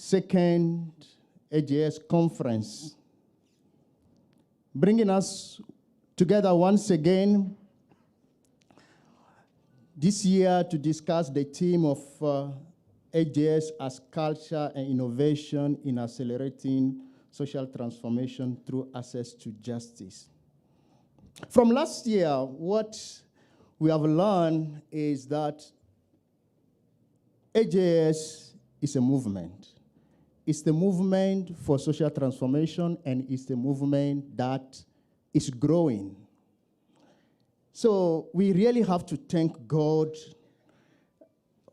second AJS conference, bringing us together once again this year to discuss the theme of AJS as culture and innovation in accelerating social transformation through access to justice. From last year, what we have learned is that AJS is a movement. It's the movement for social transformation, and it's the movement that is growing. So we really have to thank God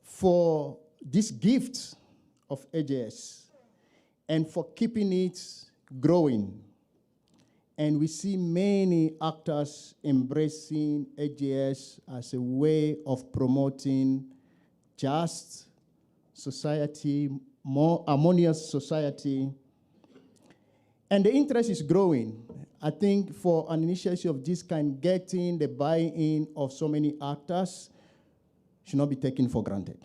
for this gift of AJS and for keeping it growing. And we see many actors embracing AJS as a way of promoting just society, more harmonious society. And the interest is growing. I think for an initiative of this kind, getting the buy-in of so many actors should not be taken for granted.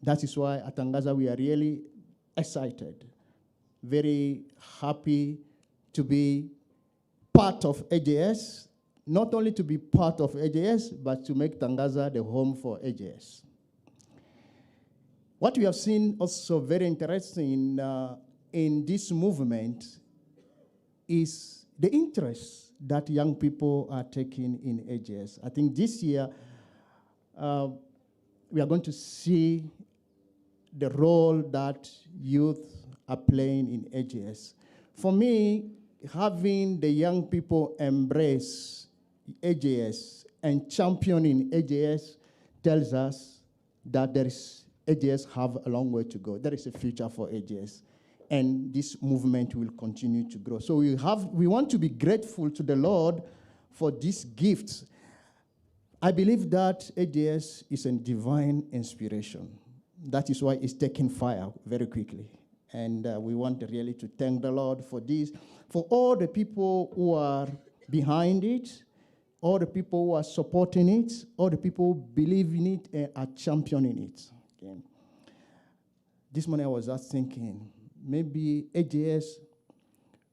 That is why at Tangaza we are really excited, very happy to be part of AJS, not only to be part of AJS, but to make Tangaza the home for AJS. What we have seen also very interesting in this movement is the interest that young people are taking in AJS. I think this year we are going to see the role that youth are playing in AJS. For me, having the young people embrace AJS and championing AJS tells us that AJS have a long way to go. There is a future for AJS, and this movement will continue to grow. So we want to be grateful to the Lord for this gift. I believe that AJS is a divine inspiration. That is why it's taking fire very quickly. And we want really to thank the Lord for this, for all the people who are behind it, all the people who are supporting it, all the people who believe in it and are championing it. Okay. This morning I was just thinking, maybe AJS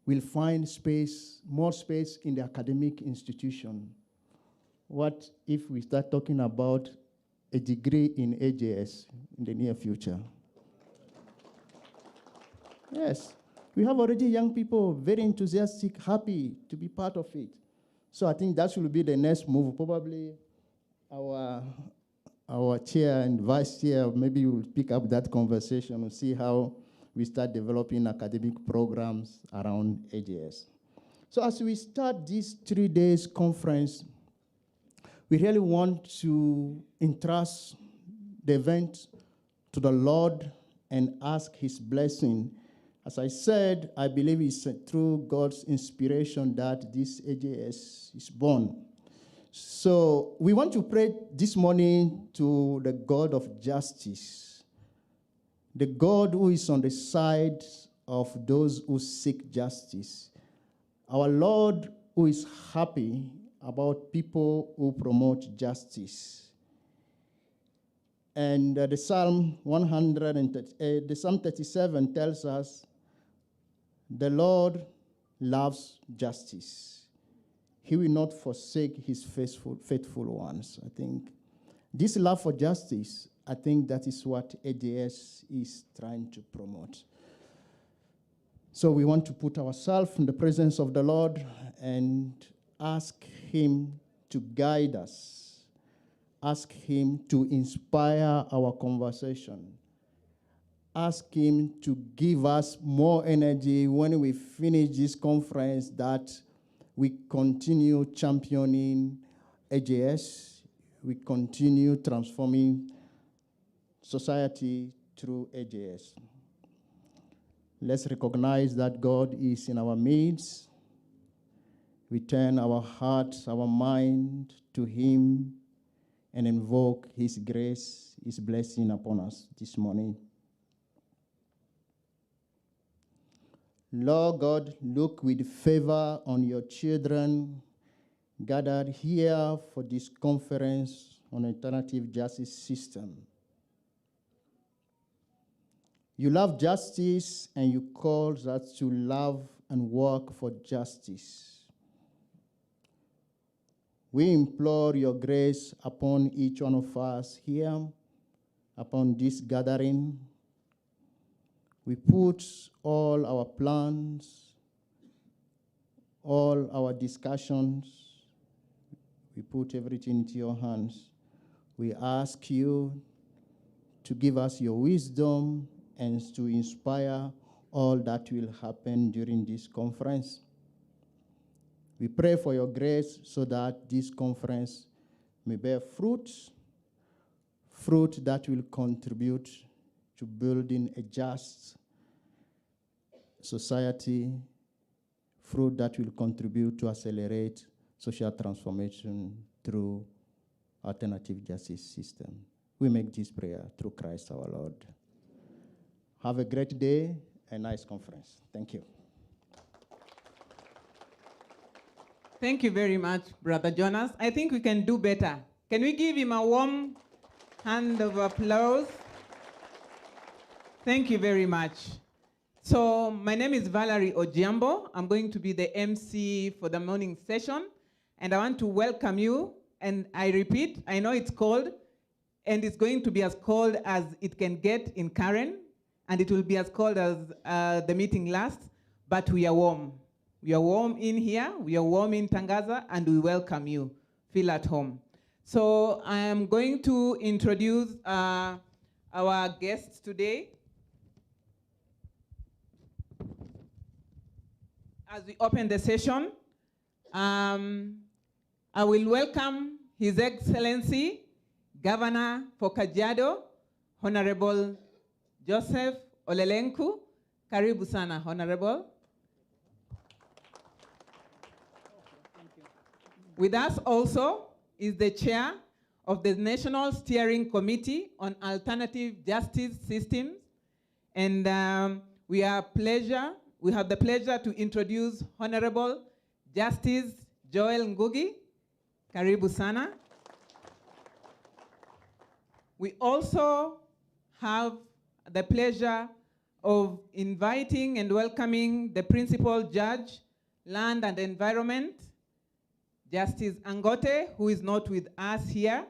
will find space, more space in the academic institution. What if we start talking about a degree in AJS in the near future? Yes, we have already young people very enthusiastic, happy to be part of it. So I think that should be the next move. Probably our chair and vice chair, maybe we'll pick up that conversation and see how we start developing academic programs around AJS. So as we start this 3 days conference, we really want to entrust the event to the Lord and ask his blessing. As I said, I believe it's through God's inspiration that this AJS is born. So we want to pray this morning to the God of justice, the God who is on the side of those who seek justice, our Lord who is happy about people who promote justice. And the Psalm 37 tells us, the Lord loves justice. He will not forsake his faithful ones. I think this love for justice, I think that is what AJS is trying to promote. So we want to put ourselves in the presence of the Lord and ask him to guide us. Ask him to inspire our conversation. Ask him to give us more energy when we finish this conference, that we continue championing AJS, we continue transforming society through AJS. Let's recognize that God is in our midst. We turn our hearts, our mind to him and invoke his grace, his blessing upon us this morning. Lord God, look with favor on your children gathered here for this conference on alternative justice system. You love justice, and you call us to love and work for justice. We implore your grace upon each one of us here, upon this gathering. We put all our plans, all our discussions, we put everything into your hands. We ask you to give us your wisdom and to inspire all that will happen during this conference. We pray for your grace so that this conference may bear fruit that will contribute to building a just society, fruit that will contribute to accelerate social transformation through alternative justice system. We make this prayer through Christ our Lord. Have a great day, a nice conference. Thank you. Thank you very much, Brother Jonas. I think we can do better. Can we give him a warm hand of applause? Thank you very much. So my name is Valerie Ojiambo. I'm going to be the MC for the morning session, and I want to welcome you. And I repeat, I know it's cold, and it's going to be as cold as it can get in Karen, and it will be as cold as the meeting lasts, but we are warm. We are warm in here, we are warm in Tangaza, and we welcome you. Feel at home. So I am going to introduce our guests today. As we open the session, I will welcome His Excellency, Governor for Kajiado, Honorable Joseph Olelenku. Karibu sana, Honorable. With us also is the Chair of the National Steering Committee on Alternative Justice Systems. And we have the pleasure to introduce Honorable Justice Joel Ngugi. Karibu sana. We also have the pleasure of inviting and welcoming the Principal Judge, Land and Environment, Justice Angote, who is not with us here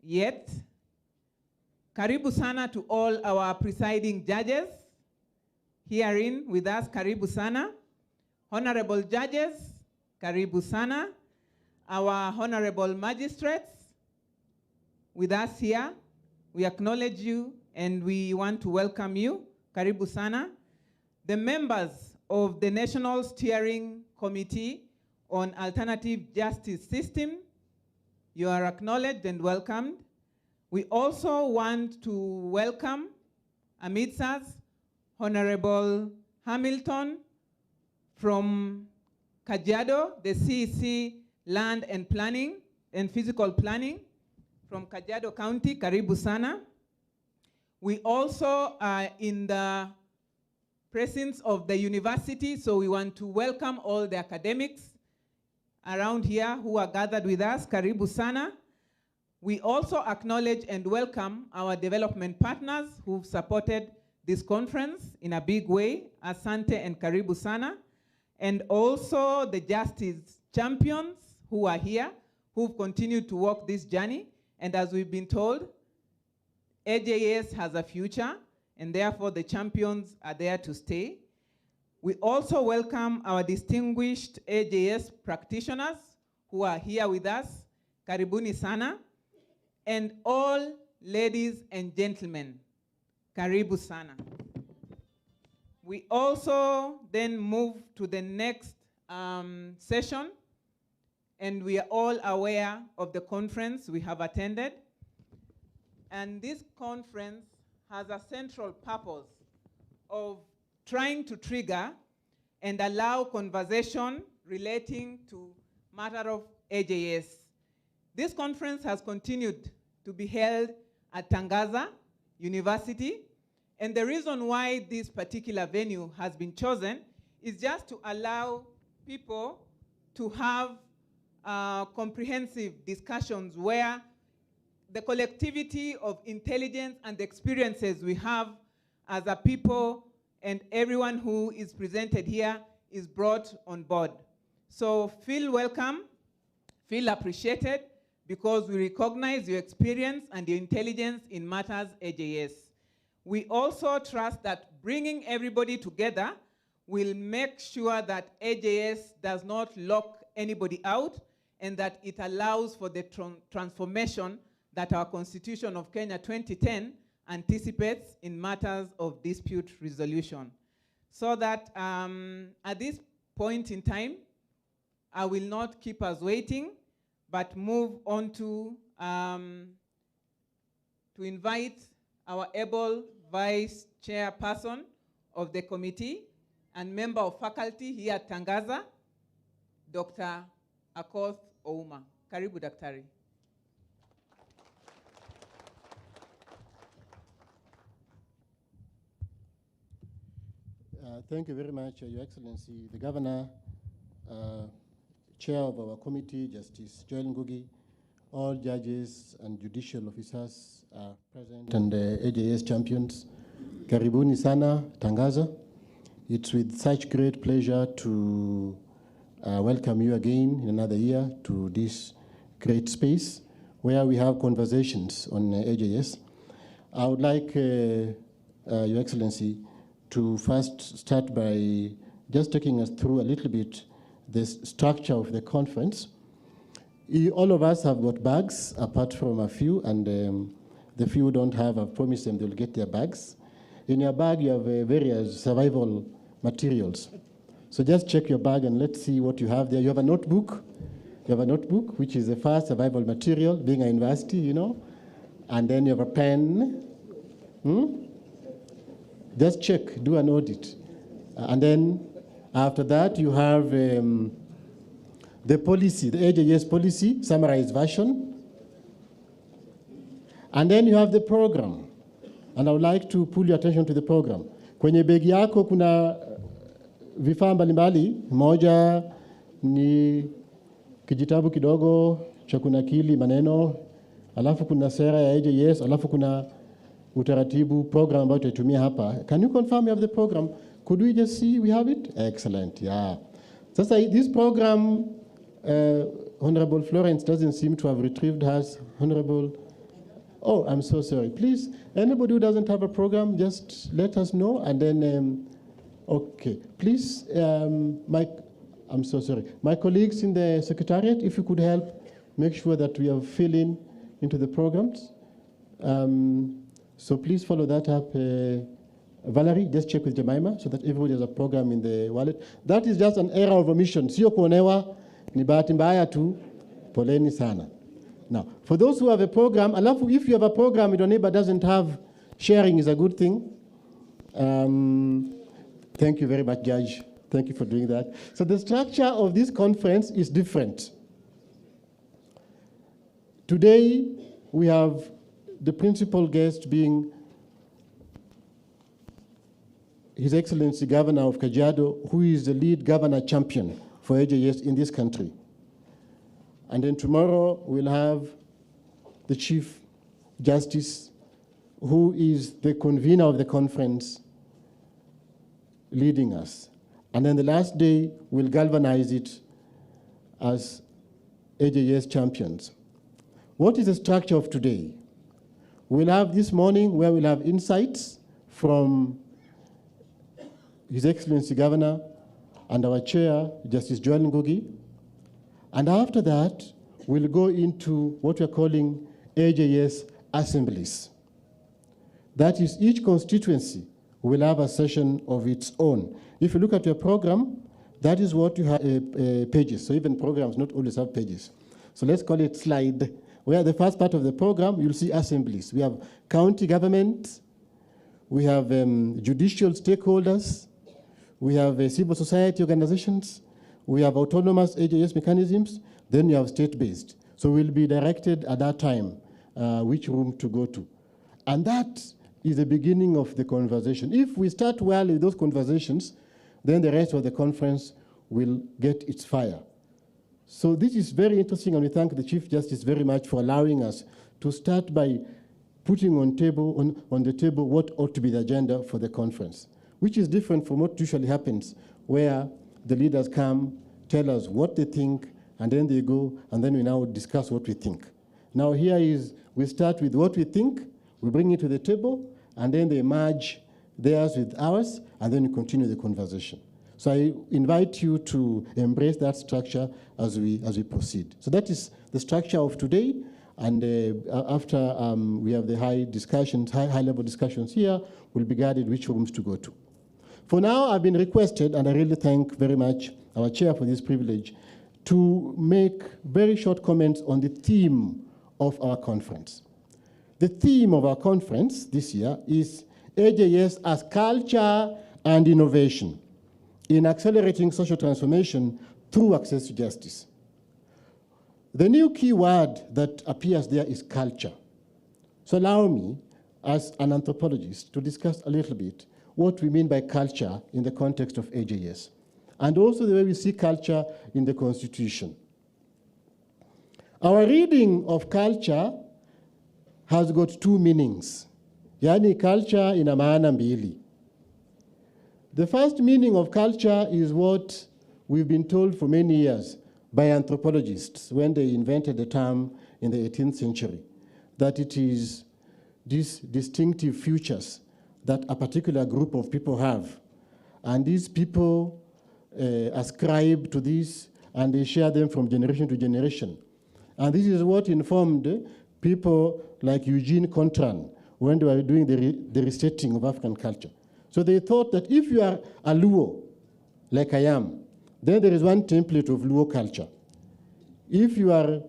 yet. Karibu sana to all our presiding judges herein with us. Karibu sana. Honorable judges, karibu sana. Our honorable magistrates with us here, we acknowledge you and we want to welcome you. Karibu sana. The members of the National Steering Committee on Alternative Justice System, you are acknowledged and welcomed. We also want to welcome amidst us Honorable Hamilton from Kajiado, the CEC Land and Planning and Physical Planning from Kajiado County. Karibu sana. We also are in the presence of the university, so we want to welcome all the academics around here who are gathered with us. Karibu sana. We also acknowledge and welcome our development partners who've supported this conference in a big way, Asante and Karibu sana. And also the justice champions who are here, who've continued to walk this journey. And as we've been told, AJS has a future, and therefore the champions are there to stay. We also welcome our distinguished AJS practitioners who are here with us. Karibuni sana. And all ladies and gentlemen, karibu sana. We also then move to the next session, and we are all aware of the conference we have attended. And this conference has a central purpose of trying to trigger and allow conversation relating to matter of AJS. This conference has continued to be held at Tangaza University, and the reason why this particular venue has been chosen is just to allow people to have comprehensive discussions where the collectivity of intelligence and the experiences we have as a people, and everyone who is presented here is brought on board. So feel welcome, feel appreciated, because we recognize your experience and your intelligence in matters AJS. We also trust that bringing everybody together will make sure that AJS does not lock anybody out, and that it allows for the transformation that our Constitution of Kenya 2010 anticipates in matters of dispute resolution. So that at this point in time, I will not keep us waiting, but move on to invite our able Vice Chairperson of the committee and member of faculty here at Tangaza, Dr. Akoth Ouma. Karibu, Daktari. Thank you very much, Your Excellency, the Governor, Chair of our committee, Justice Joel Ngugi, all judges and judicial officers are present, and AJS champions. Karibuni sana, Tangaza. It's with such great pleasure to welcome you again in another year to this great space where we have conversations on AJS. I would like, Your Excellency, to first start by just taking us through a little bit the structure of the conference. All of us have got bags, apart from a few, and the few who don't have, I've promised them they'll get their bags. In your bag, you have various survival materials. So just check your bag and let's see what you have there. You have a notebook. You have a notebook, which is the first survival material, being a university, you know. And then you have a pen. Just check, do an audit. And then after that, you have the policy, the AJS policy, summarized version. And then you have the program. And I would like to pull your attention to the program. Kwenye begi yako kuna vifaa mbalimbali. Moja ni kijitabu kidogo cha kunakili maneno. Alafu kuna sera ya AJS. Alafu kuna utaratibu program ambayo tutaitumia hapa. Can you confirm you have the program? Could we just see we have it? Excellent, yeah. Sasa this program, Honorable Florence doesn't seem to have retrieved hers. Honorable, oh, I'm so sorry. Please, anybody who doesn't have a program, just let us know. And then, okay, please, I'm so sorry. My colleagues in the Secretariat, if you could help make sure that we are filling into the programs. So please follow that up. Valerie, just check with Jemima so that everybody has a program in the wallet. That is just an error of omission. Sio kuonewa, ni bahati mbaya tu, poleni sana. Now, for those who have a program, alafu if you have a program and your neighbor doesn't have, sharing is a good thing. Thank you very much, Judge. Thank you for doing that. So the structure of this conference is different. Today, we have the principal guest being His Excellency Governor of Kajiado, who is the lead governor champion for AJS in this country. And then tomorrow we'll have the Chief Justice, who is the convener of the conference, leading us. And then the last day, we'll galvanize it as AJS champions. What is the structure of today? We'll have this morning where we'll have insights from His Excellency Governor and our Chair, Justice Joel Ngugi. And after that, we'll go into what we're calling AJS assemblies. That is, each constituency will have a session of its own. If you look at your program, that is what you have pages. So even programs not always have pages. So let's call it slide. Where the first part of the program, you'll see assemblies. We have county government, we have judicial stakeholders, we have civil society organizations, we have autonomous AJS mechanisms, then you have state-based. So we'll be directed at that time which room to go to. And that is the beginning of the conversation. If we start well with those conversations, then the rest of the conference will get its fire. So this is very interesting, and we thank the Chief Justice very much for allowing us to start by putting on the table what ought to be the agenda for the conference, which is different from what usually happens, where the leaders come, tell us what they think, and then they go, and then we now discuss what we think. Now here is, we start with what we think, we bring it to the table, and then they merge theirs with ours, and then we continue the conversation. So I invite you to embrace that structure as we proceed. So that is the structure of today, and after we have the high-level discussions here, we'll be guided which rooms to go to. For now, I've been requested, and I really thank very much our chair for this privilege, to make very short comments on the theme of our conference. The theme of our conference this year is AJS as culture and innovation in accelerating social transformation through access to justice. The new key word that appears there is culture. So allow me, as an anthropologist, to discuss a little bit what we mean by culture in the context of AJS, and also the way we see culture in the Constitution. Our reading of culture has got two meanings. Yani culture ina maana mbili. The first meaning of culture is what we've been told for many years by anthropologists when they invented the term in the 18th century, that it is these distinctive features that a particular group of people have. And these people ascribe to this, and they share them from generation to generation. And this is what informed people like Eugene Contran when they were doing the restating of African culture. So they thought that if you are a Luo, like I am, then there is one template of Luo culture. If you are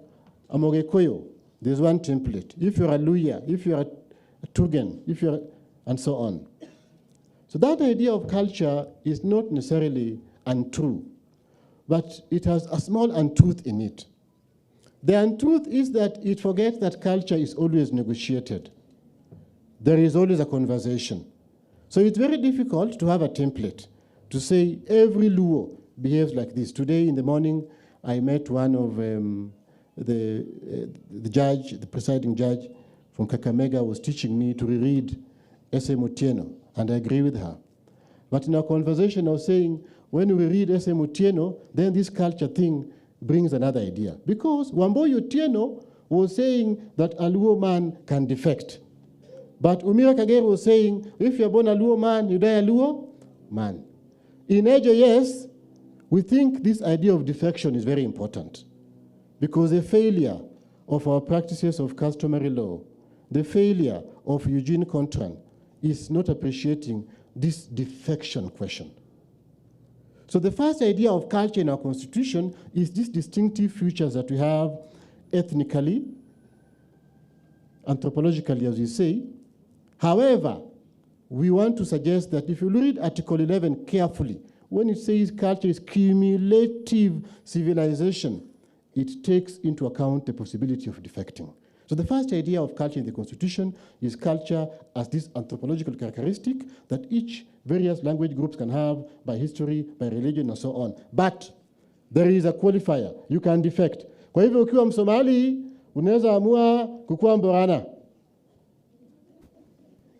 a Mogekoyo, there's one template. If you're a Luya, if you're a Tugen, if you're, and so on. So that idea of culture is not necessarily untrue, but it has a small untruth in it. The untruth is that it forgets that culture is always negotiated. There is always a conversation. So it's very difficult to have a template to say every Luo behaves like this. Today in the morning, I met one of the presiding judge from Kakamega was teaching me to reread S.A. Mutieno, and I agree with her. But in our conversation, I was saying, when we read S.A. Mutieno, then this culture thing brings another idea. Because Wamboyo Otieno was saying that a Luo man can defect. But Umira Kagere was saying, if you're born a Luo man, you die a Luo man. In AJS, we think this idea of defection is very important, because the failure of our practices of customary law, the failure of Eugene Contran, is not appreciating this defection question. So the first idea of culture in our Constitution is these distinctive features that we have ethnically, anthropologically, as we say. However, we want to suggest that if you read Article 11 carefully, when it says culture is cumulative civilization, it takes into account the possibility of defecting. So the first idea of culture in the Constitution is culture as this anthropological characteristic that each various language groups can have by history, by religion, and so on. But there is a qualifier. You can defect. Kwa hivyo ukiwa Msomali, unaweza amua kukua Mborana.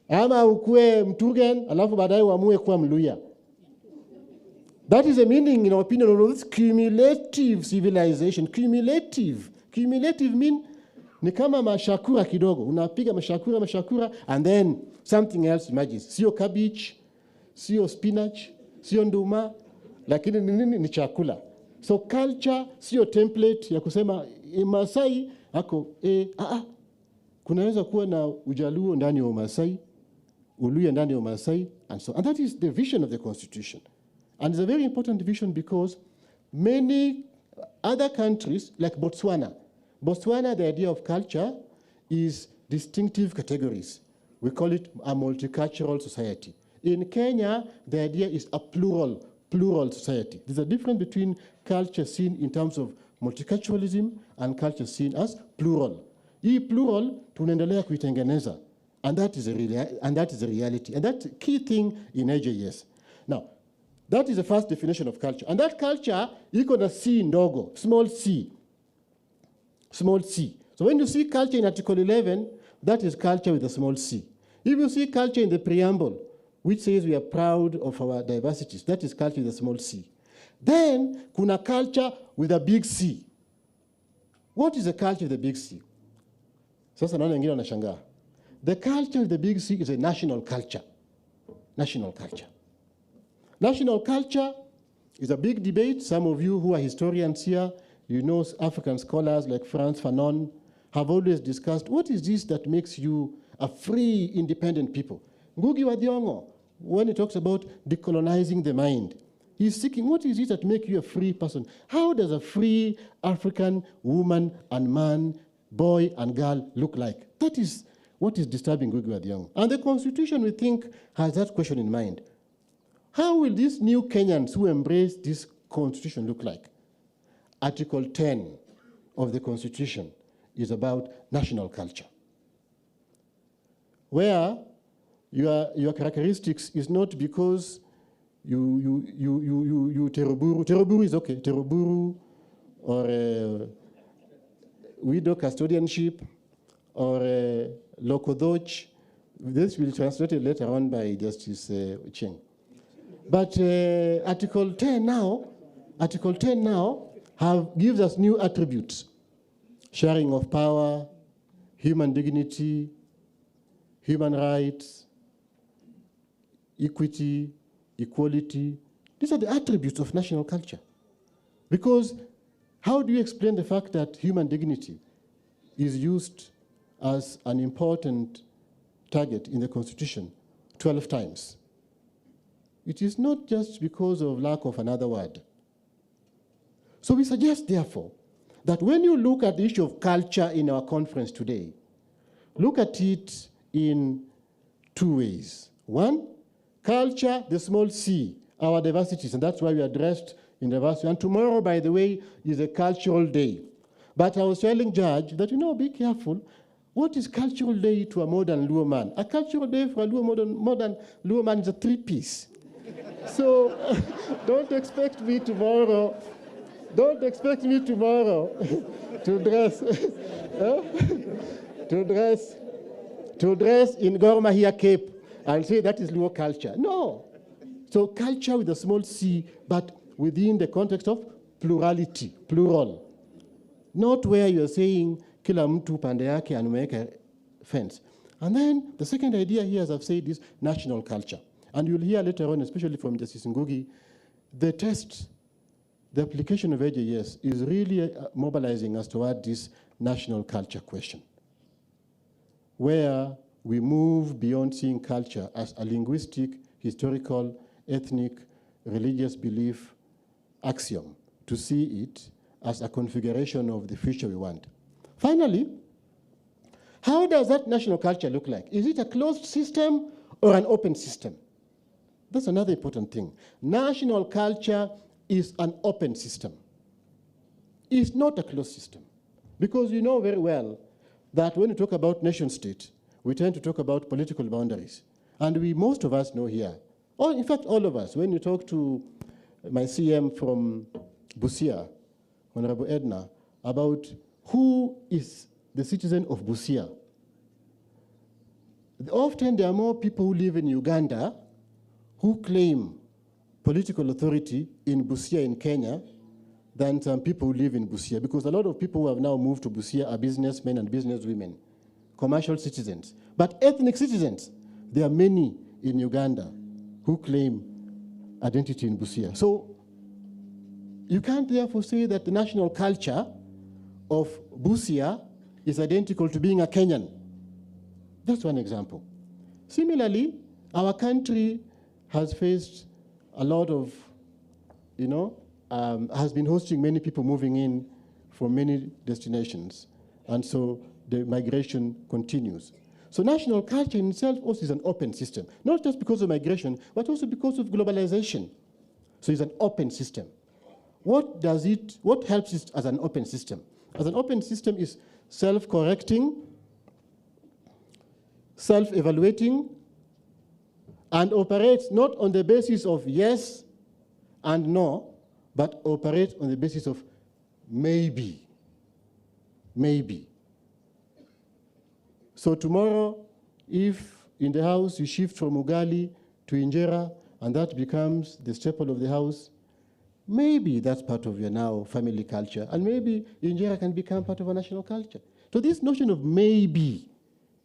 Ama ukue Mtugen, alafu baadaye uamue kuwa Mluya. That is the meaning, in our opinion, of this cumulative civilization. Cumulative. Cumulative mean ni kama mashakura kidogo. Unapiga mashakura, and then something else emerges. Sio cabbage, sio spinach, sio nduma, lakini ni chakula. So culture sio template ya kusema Masai ako kunaweza kuwa na Ujaluo ndani ya Masai, Uluya ndani ya Masai, and so. And that is the vision of the Constitution. And it's a very important vision because many other countries, like Botswana, the idea of culture is distinctive categories. We call it a multicultural society. In Kenya, the idea is a plural society. There's a difference between culture seen in terms of multiculturalism and culture seen as plural. Hii plural tunaendelea kuitengeneza, and that is a reality. And that's a key thing in AJS. Now, that is the first definition of culture. And that culture, iko na C ndogo, small c. Small c. So when you see culture in Article 11, that is culture with a small c. If you see culture in the preamble, which says we are proud of our diversities, that is culture with a small c. Then, kuna culture with a big C. What is a culture with a big C? Sasa naona wengine wanashangaa. The culture with the big C is a national culture. National culture. National culture is a big debate. Some of you who are historians here, you know African scholars like Frantz Fanon have always discussed, what is this that makes you a free, independent people? Ngugi wa Thiong'o, when he talks about decolonizing the mind, he's seeking, what is it that makes you a free person? How does a free African woman and man, boy and girl look like? That is what is disturbing Ngugi wa Thiong'o. And the Constitution, we think, has that question in mind. How will these new Kenyans who embrace this Constitution look like? Article 10 of the Constitution is about national culture, where your characteristics is not because you Teruburu. Teruburu is okay. Teruburu or widow custodianship or Lokodoch. This will be translated later on by Justice Cheng. But Article 10 now gives us new attributes: sharing of power, human dignity, human rights, equity, equality. These are the attributes of national culture. Because how do you explain the fact that human dignity is used as an important target in the Constitution 12 times? It is not just because of lack of another word. So we suggest, therefore, that when you look at the issue of culture in our conference today, look at it in two ways. One, culture, the small c, our diversities, and that's why we addressed in diversity. And tomorrow, by the way, is a cultural day. But I was telling Judge that, be careful. What is cultural day to a modern Luo man? A cultural day for a modern Luo man is a three-piece. So don't expect me tomorrow to dress to dress in Gor Mahia cape and say that is Luo culture. No. So culture with a small c, but within the context of plurality, plural. Not where you're saying kila mtu pande yake anumeweka fence. And then the second idea here, as I've said, is national culture. And you'll hear later on, especially from Justice Ngugi, the application of AJS is really mobilizing us toward this national culture question, where we move beyond seeing culture as a linguistic, historical, ethnic, religious belief axiom, to see it as a configuration of the future we want. Finally, how does that national culture look like? Is it a closed system or an open system? That's another important thing. National culture is an open system. It's not a closed system. Because you know very well that when we talk about nation state, we tend to talk about political boundaries. And most of us know here, or in fact all of us, when you talk to my CM from Busia, Honorable Edna, about who is the citizen of Busia, often there are more people who live in Uganda who claim political authority in Busia in Kenya than some people who live in Busia, because a lot of people who have now moved to Busia are businessmen and businesswomen, commercial citizens. But ethnic citizens, there are many in Uganda who claim identity in Busia. So you can't therefore say that the national culture of Busia is identical to being a Kenyan. That's one example. Similarly, our country has faced a lot of, has been hosting many people moving in from many destinations. And so the migration continues. So national culture in itself also is an open system, not just because of migration, but also because of globalization. So it's an open system. What helps it as an open system? As an open system is self-correcting, self-evaluating, and operates not on the basis of yes and no, but operates on the basis of maybe. Maybe. So tomorrow, if in the house you shift from ugali to injera, and that becomes the staple of the house, maybe that's part of your now family culture, and maybe injera can become part of a national culture. So this notion of maybe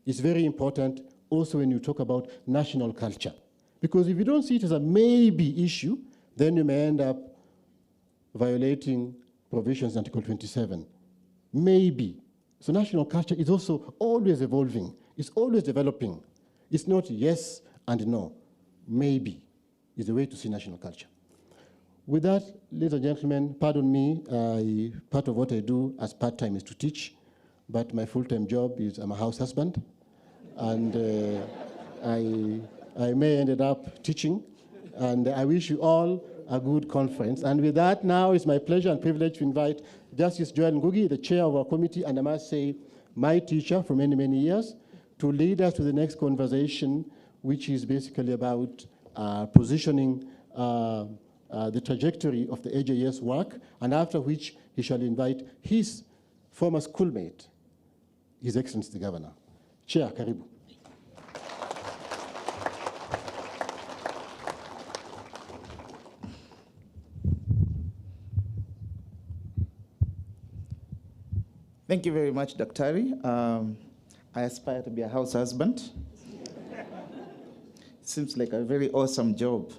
is very important also when you talk about national culture. Because if you don't see it as a maybe issue, then you may end up violating provisions in Article 27. Maybe. So national culture is also always evolving. It's always developing. It's not yes and no. Maybe is the way to see national culture. With that, ladies and gentlemen, pardon me, part of what I do as part-time is to teach, but my full-time job is I'm a house husband, and I may ended up teaching, and I wish you all a good conference. And with that, now it's my pleasure and privilege to invite Justice Joel Ngugi, the chair of our committee, and I must say, my teacher for many, many years, to lead us to the next conversation, which is basically about positioning the trajectory of the AJS work, and after which he shall invite his former schoolmate, His Excellency the Governor. Chair, karibu. Thank you very much, Daktari. I aspire to be a house husband. Seems like a very awesome job.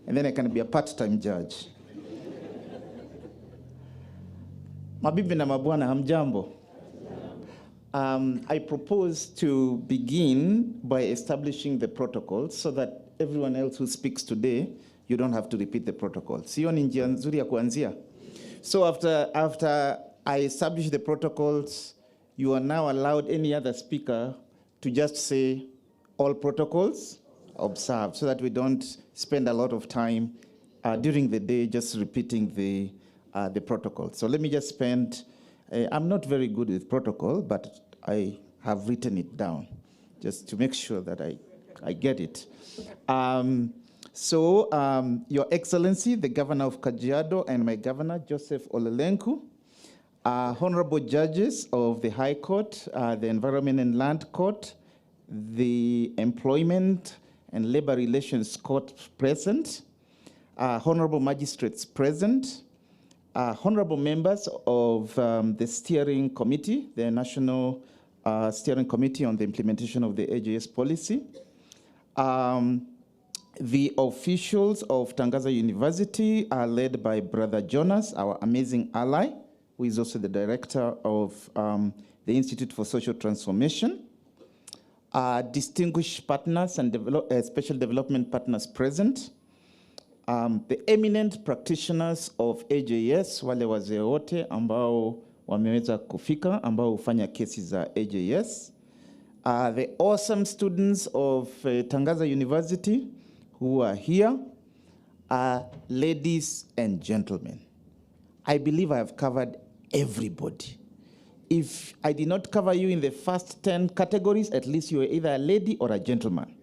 And then I can be a part-time judge. Mabibi na mabwana, hamjambo. I propose to begin by establishing the protocol so that everyone else who speaks today, you don't have to repeat the protocol. Sio ni njia nzuri ya kuanzia. So after I establish the protocols, you are now allowed any other speaker to just say all protocols observed, so that we don't spend a lot of time during the day just repeating the protocol. So let me just spend, I'm not very good with protocol, but I have written it down just to make sure that I get it. Your Excellency, the Governor of Kajiado, and my Governor, Joseph Olelenku, honorable judges of the High Court, the Environment and Land Court, the Employment and Labor Relations Court present, honorable magistrates present, honorable members of the steering committee, the National Steering Committee on the Implementation of the AJS policy, the officials of Tangaza University are led by Brother Jonas, our amazing ally, who is also the director of the Institute for Social Transformation. Distinguished partners and special development partners present. The eminent practitioners of AJS, wale wazee wote ambao wameweza kufika, ambao hufanya kesi za AJS. The awesome students of Tangaza University who are here. Ladies and gentlemen, I believe I have covered everybody. If I did not cover you in the first 10 categories, at least you were either a lady or a gentleman.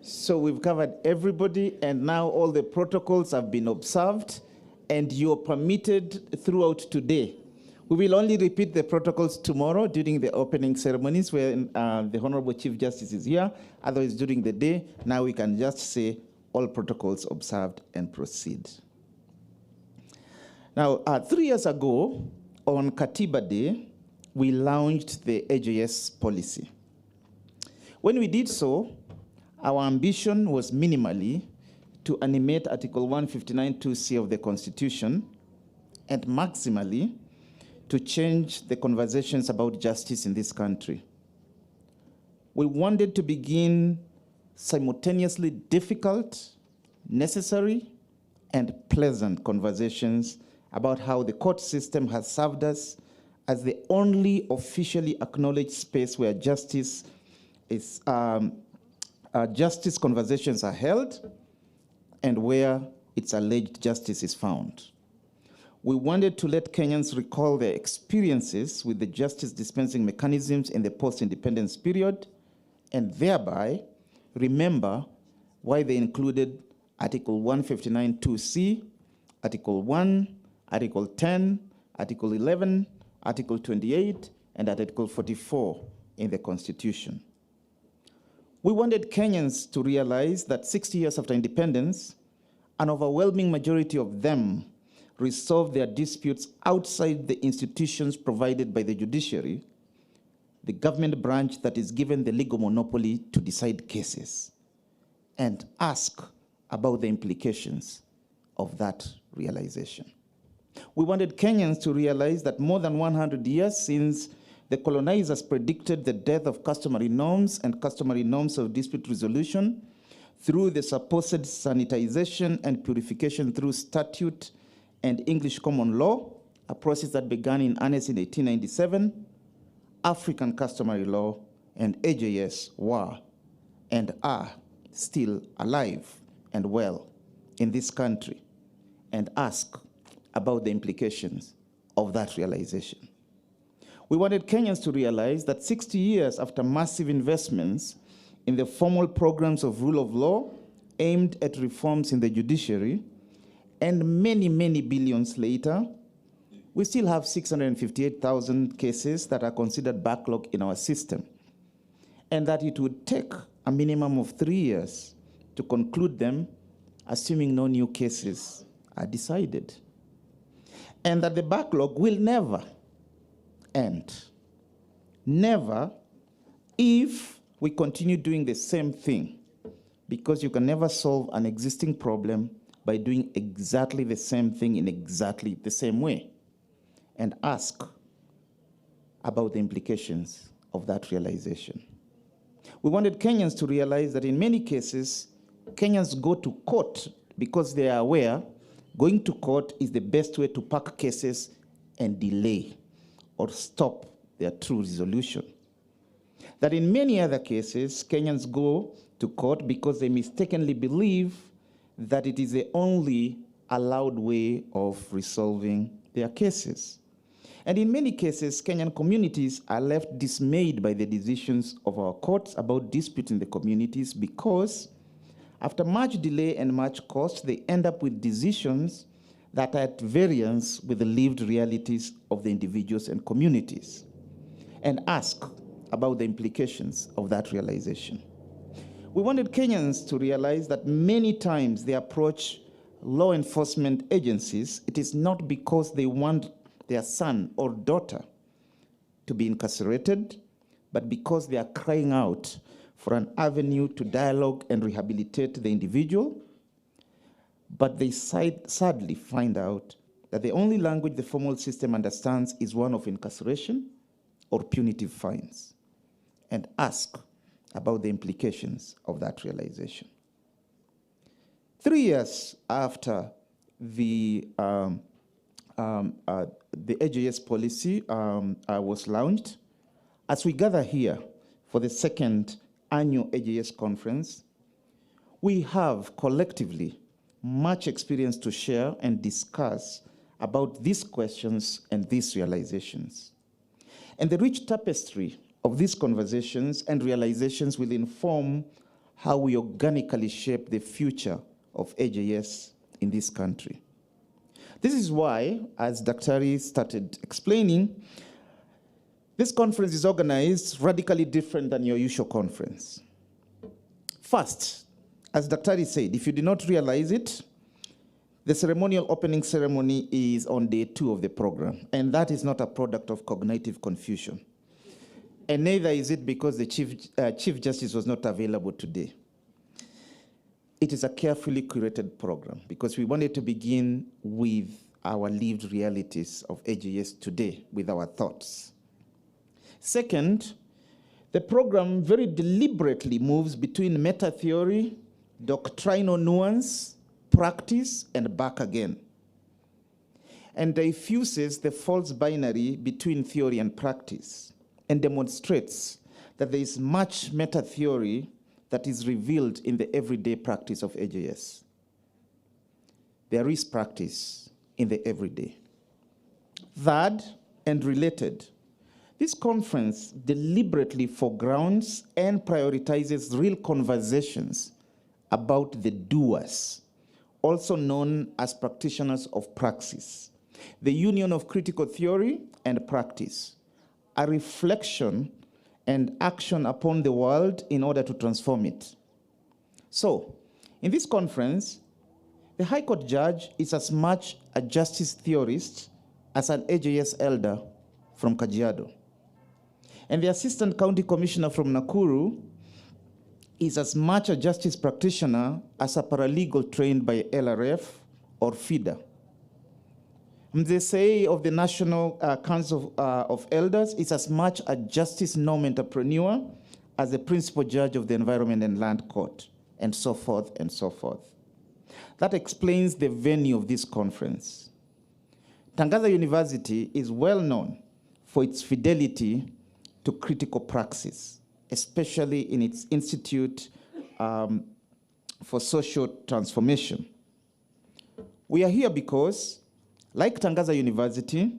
So we've covered everybody, and now all the protocols have been observed, and you're permitted throughout today. We will only repeat the protocols tomorrow during the opening ceremonies when the Honorable Chief Justice is here. Otherwise, during the day, now we can just say all protocols observed and proceed. Now, 3 years ago, on Katiba Day, we launched the AJS policy. When we did so, our ambition was minimally to animate Article 159(2)(c) of the Constitution, and maximally to change the conversations about justice in this country. We wanted to begin simultaneously difficult, necessary, and pleasant conversations about how the court system has served us as the only officially acknowledged space where justice is, justice conversations are held and where its alleged justice is found. We wanted to let Kenyans recall their experiences with the justice dispensing mechanisms in the post-independence period, and thereby remember why they included Article 159(2)(c), Article 1, Article 10, Article 11, Article 28, and Article 44 in the Constitution. We wanted Kenyans to realize that 60 years after independence, an overwhelming majority of them resolved their disputes outside the institutions provided by the judiciary, the government branch that is given the legal monopoly to decide cases, and ask about the implications of that realization. We wanted Kenyans to realize that more than 100 years since the colonizers predicted the death of customary norms and customary norms of dispute resolution through the supposed sanitization and purification through statute and English common law, a process that began in earnest in 1897, African customary law and AJS were and are still alive and well in this country, and ask about the implications of that realization. We wanted Kenyans to realize that 60 years after massive investments in the formal programs of rule of law aimed at reforms in the judiciary, and many, many billions later, we still have 658,000 cases that are considered backlog in our system, and that it would take a minimum of 3 years to conclude them, assuming no new cases are decided. And that the backlog will never end. Never, if we continue doing the same thing, because you can never solve an existing problem by doing exactly the same thing in exactly the same way, and ask about the implications of that realization. We wanted Kenyans to realize that in many cases, Kenyans go to court because they are aware going to court is the best way to park cases and delay or stop their true resolution. That in many other cases, Kenyans go to court because they mistakenly believe that it is the only allowed way of resolving their cases. And in many cases, Kenyan communities are left dismayed by the decisions of our courts about disputes in the communities because after much delay and much cost, they end up with decisions that are at variance with the lived realities of the individuals and communities, and ask about the implications of that realization. We wanted Kenyans to realize that many times they approach law enforcement agencies, it is not because they want their son or daughter to be incarcerated, but because they are crying out for an avenue to dialogue and rehabilitate the individual. But they sadly find out that the only language the formal system understands is one of incarceration or punitive fines, and ask about the implications of that realization. 3 years after the AJS policy was launched, as we gather here for the second annual AJS conference, we have collectively much experience to share and discuss about these questions and these realizations. And the rich tapestry of these conversations and realizations will inform how we organically shape the future of AJS in this country. This is why, as Daktari started explaining, this conference is organized radically different than your usual conference. First, as Daktari said, if you did not realize it, the ceremonial opening ceremony is on day 2 of the program, and that is not a product of cognitive confusion. And neither is it because the Chief Justice was not available today. It is a carefully curated program because we wanted to begin with our lived realities of AJS today, with our thoughts. Second, the program very deliberately moves between meta theory, doctrinal nuance, practice, and back again, and diffuses the false binary between theory and practice, and demonstrates that there is much meta theory that is revealed in the everyday practice of AJS. There is practice in the everyday. Third, and related, this conference deliberately foregrounds and prioritizes real conversations about the doers, also known as practitioners of praxis, the union of critical theory and practice, a reflection and action upon the world in order to transform it. So, in this conference, the High Court judge is as much a justice theorist as an AJS elder from Kajiado. And the Assistant County Commissioner from Nakuru is as much a justice practitioner as a paralegal trained by LRF or FIDA. Mzesei of the National Council of Elders is as much a justice norm entrepreneur as the principal judge of the Environment and Land Court, and so forth and so forth. That explains the venue of this conference. Tangaza University is well known for its fidelity to critical praxis, especially in its Institute for Social Transformation. We are here because, like Tangaza University,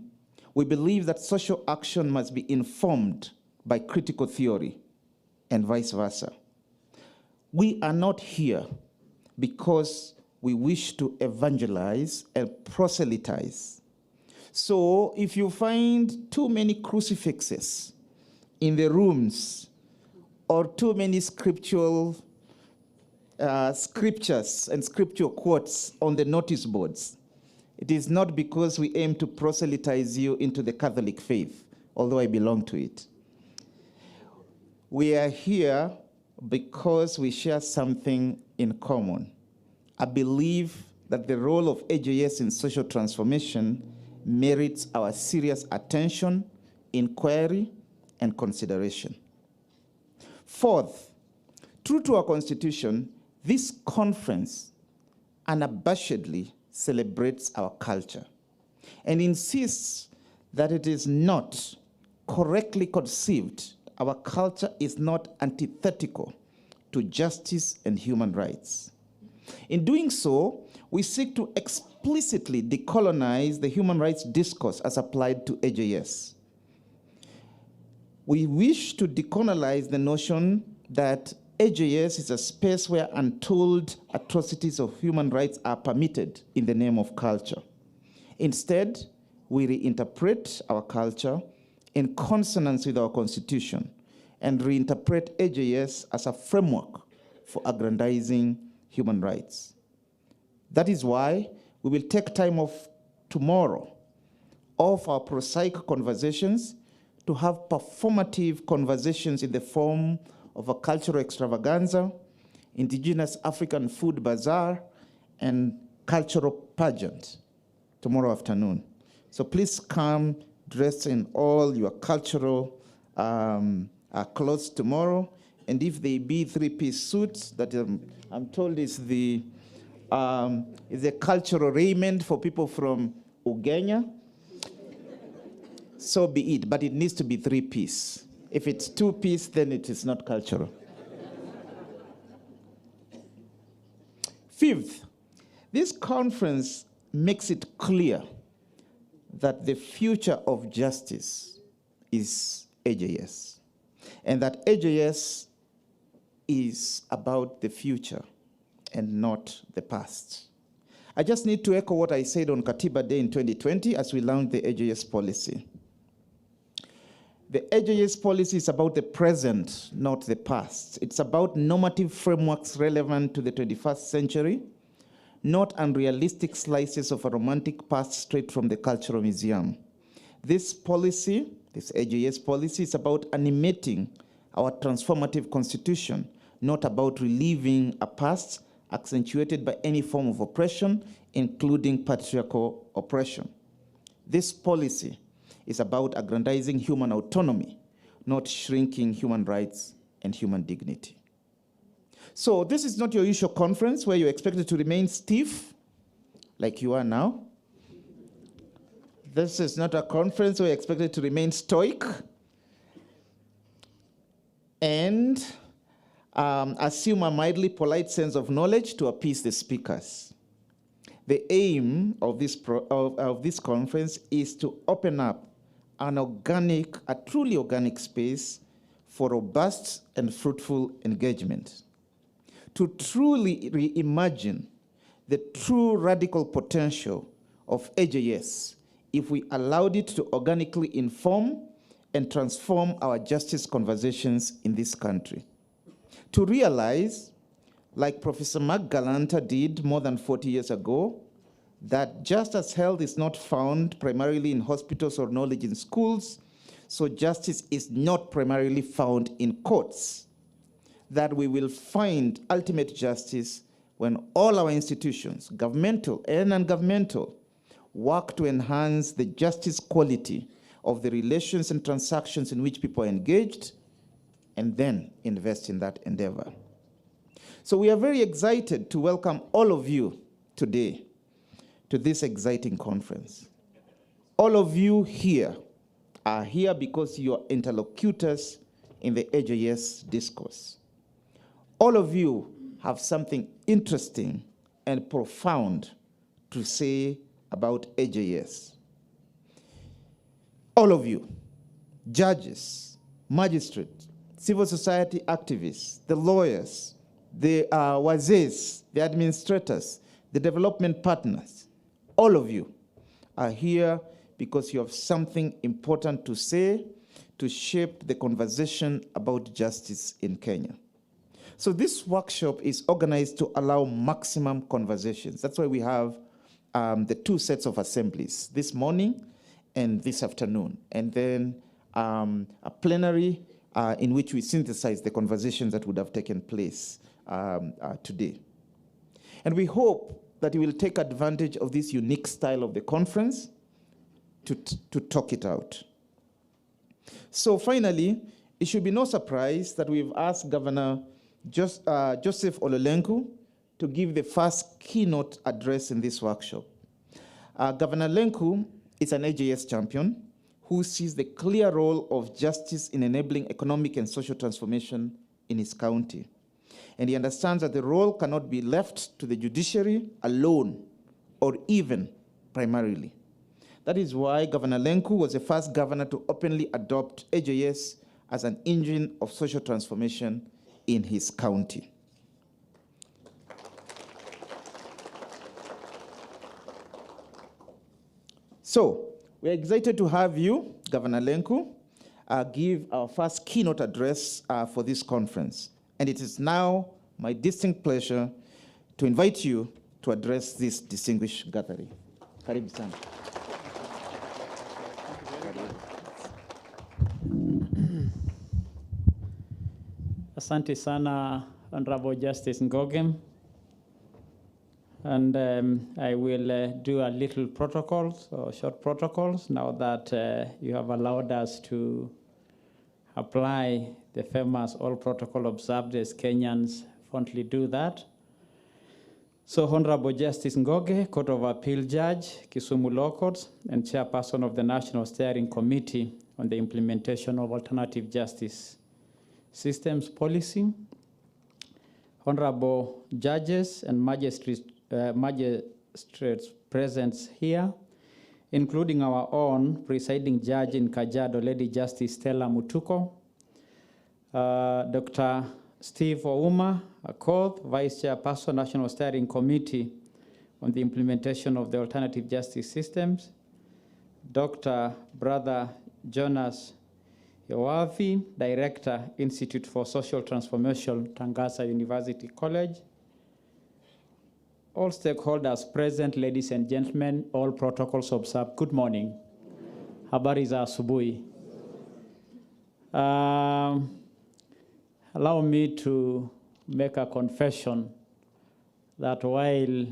we believe that social action must be informed by critical theory and vice versa. We are not here because we wish to evangelize and proselytize. So if you find too many crucifixes in the rooms or too many scriptures and scripture quotes on the notice boards, it is not because we aim to proselytize you into the Catholic faith, although I belong to it. We are here because we share something in common. I believe that the role of AJS in social transformation merits our serious attention, inquiry, and consideration. Fourth, true to our Constitution, this conference unabashedly celebrates our culture and insists that it is not correctly conceived. Our culture is not antithetical to justice and human rights. In doing so, we seek to explicitly decolonize the human rights discourse as applied to AJS. We wish to decolonize the notion that AJS is a space where untold atrocities of human rights are permitted in the name of culture. Instead, we reinterpret our culture in consonance with our Constitution and reinterpret AJS as a framework for aggrandizing human rights. That is why we will take time off tomorrow off our prosaic conversations to have performative conversations in the form of a cultural extravaganza, indigenous African food bazaar, and cultural pageant tomorrow afternoon. So please come dressed in all your cultural clothes tomorrow. And if they be three-piece suits, that I'm told is the cultural raiment for people from Ugenya, so be it, but it needs to be three-piece. If it's two-piece, then it is not cultural. Fifth, this conference makes it clear that the future of justice is AJS, and that AJS is about the future and not the past. I just need to echo what I said on Katiba Day in 2020 as we launched the AJS policy. The AJS policy is about the present, not the past. It's about normative frameworks relevant to the 21st century, not unrealistic slices of a romantic past straight from the Cultural Museum. This policy, this AJS policy, is about animating our transformative constitution, not about relieving a past accentuated by any form of oppression, including patriarchal oppression. This policy is about aggrandizing human autonomy, not shrinking human rights and human dignity. So this is not your usual conference where you're expected to remain stiff, like you are now. This is not a conference where you're expected to remain stoic and assume a mildly polite sense of knowledge to appease the speakers. The aim of this conference is to open up a truly organic space for robust and fruitful engagement, to truly reimagine the true radical potential of AJS if we allowed it to organically inform and transform our justice conversations in this country. To realize, like Professor Mark Galanta did more than 40 years ago, that just as health is not found primarily in hospitals or knowledge in schools, so justice is not primarily found in courts. That we will find ultimate justice when all our institutions, governmental and non-governmental, work to enhance the justice quality of the relations and transactions in which people are engaged, and then invest in that endeavor. So we are very excited to welcome all of you today to this exciting conference. All of you here are here because you are interlocutors in the AJS discourse. All of you have something interesting and profound to say about AJS. All of you, judges, magistrates, civil society activists, the lawyers, the wazis, the administrators, the development partners, all of you are here because you have something important to say to shape the conversation about justice in Kenya. So this workshop is organized to allow maximum conversations. That's why we have the two sets of assemblies, this morning and this afternoon, and then a plenary in which we synthesize the conversations that would have taken place today. And we hope that you will take advantage of this unique style of the conference to talk it out. So finally, it should be no surprise that we've asked Governor Joseph Ololenku to give the first keynote address in this workshop. Governor Lenku is an AJS champion who sees the clear role of justice in enabling economic and social transformation in his county. And he understands that the role cannot be left to the judiciary alone or even primarily. That is why Governor Lenku was the first governor to openly adopt AJS as an engine of social transformation in his county. So, we're excited to have you, Governor Lenku, give our first keynote address for this conference. And it is now my distinct pleasure to invite you to address this distinguished gathering. Karibu sana. Asante sana, Honorable Justice Ngogem. And I will do a little protocols, or short protocols, now that you have allowed us to apply the famous all protocol observed as Kenyans fondly do that. So Honorable Justice Ngoge, Court of Appeal Judge, Kisumu Law Courts, and Chairperson of the National Steering Committee on the Implementation of Alternative Justice Systems Policy, Honorable Judges and Magistrates present here, including our own presiding judge in Kajiado, Lady Justice Stella Mutuko, Dr. Steve Ouma, Akoth, Vice Chairperson, National Steering Committee on the Implementation of the Alternative Justice Systems, Dr. Brother Jonas Yowavi, Director, Institute for Social Transformation, Tangasa University College. All stakeholders present, ladies and gentlemen, all protocols observed. Good morning. Habari za asubuhi. Allow me to make a confession that while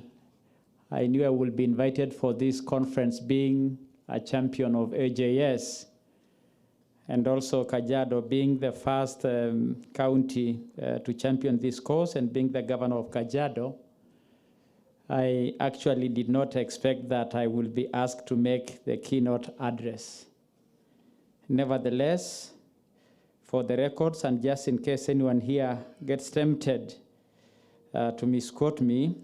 I knew I would be invited for this conference, being a champion of AJS, and also Kajiado being the first county to champion this cause and being the governor of Kajiado, I actually did not expect that I will be asked to make the keynote address. Nevertheless, for the records, and just in case anyone here gets tempted to misquote me,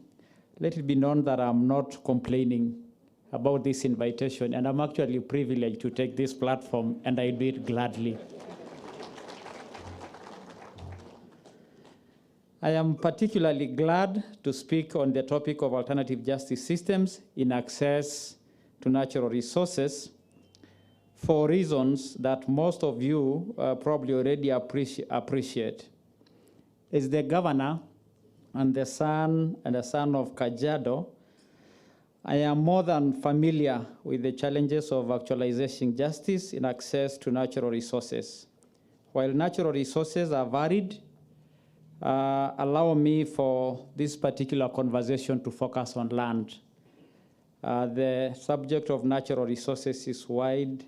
let it be known that I'm not complaining about this invitation, and I'm actually privileged to take this platform, and I do it gladly. I am particularly glad to speak on the topic of alternative justice systems in access to natural resources for reasons that most of you probably already appreciate. As the governor and the son of Kajiado, I am more than familiar with the challenges of actualizing justice in access to natural resources. While natural resources are varied, allow me for this particular conversation to focus on land. The subject of natural resources is wide,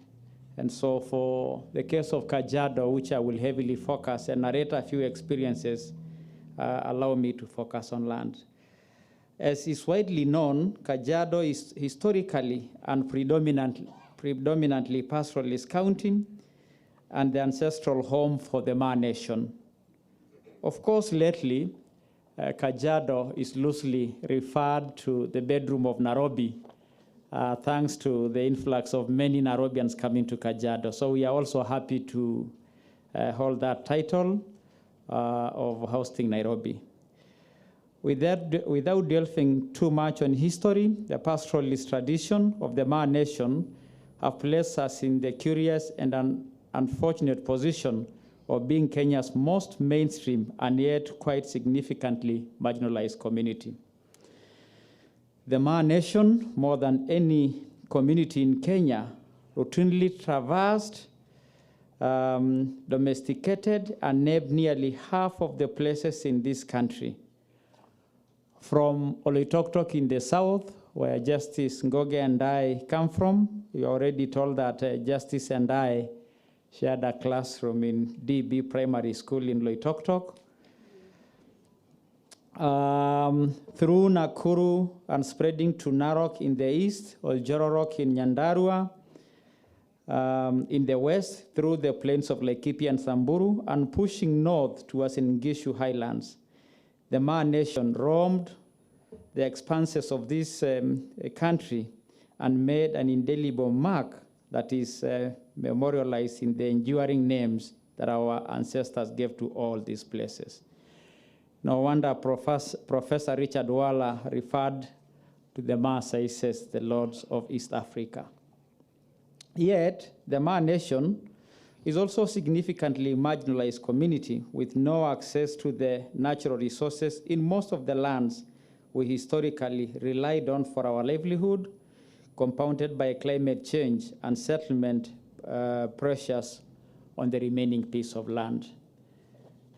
and so for the case of Kajiado, which I will heavily focus and narrate a few experiences, allow me to focus on land. As is widely known, Kajiado is historically and predominantly pastoralist county and the ancestral home for the Ma Nation. Of course, lately, Kajiado is loosely referred to the bedroom of Nairobi, thanks to the influx of many Nairobians coming to Kajiado. So we are also happy to hold that title of hosting Nairobi. Without delving too much on history, the pastoralist tradition of the Ma Nation have placed us in the curious and unfortunate position of being Kenya's most mainstream and yet quite significantly marginalized community. The Ma Nation, more than any community in Kenya, routinely traversed, domesticated, and named nearly half of the places in this country. From Oloitoktok in the south, where Justice Ngoge and I come from, we already told that Justice and I shared a classroom in DB Primary School in Oloitoktok. Through Nakuru and spreading to Narok in the east, Oljororok in Nyandarua, in the west, through the plains of Laikipia and Samburu, and pushing north towards Ngishu Highlands. The Ma Nation roamed the expanses of this country and made an indelible mark that is memorialized in the enduring names that our ancestors gave to all these places. No wonder Professor Richard Walla referred to the Maasai as the Lords of East Africa. Yet, the Ma Nation is also a significantly marginalized community with no access to the natural resources in most of the lands we historically relied on for our livelihood, compounded by climate change and settlement pressures on the remaining piece of land.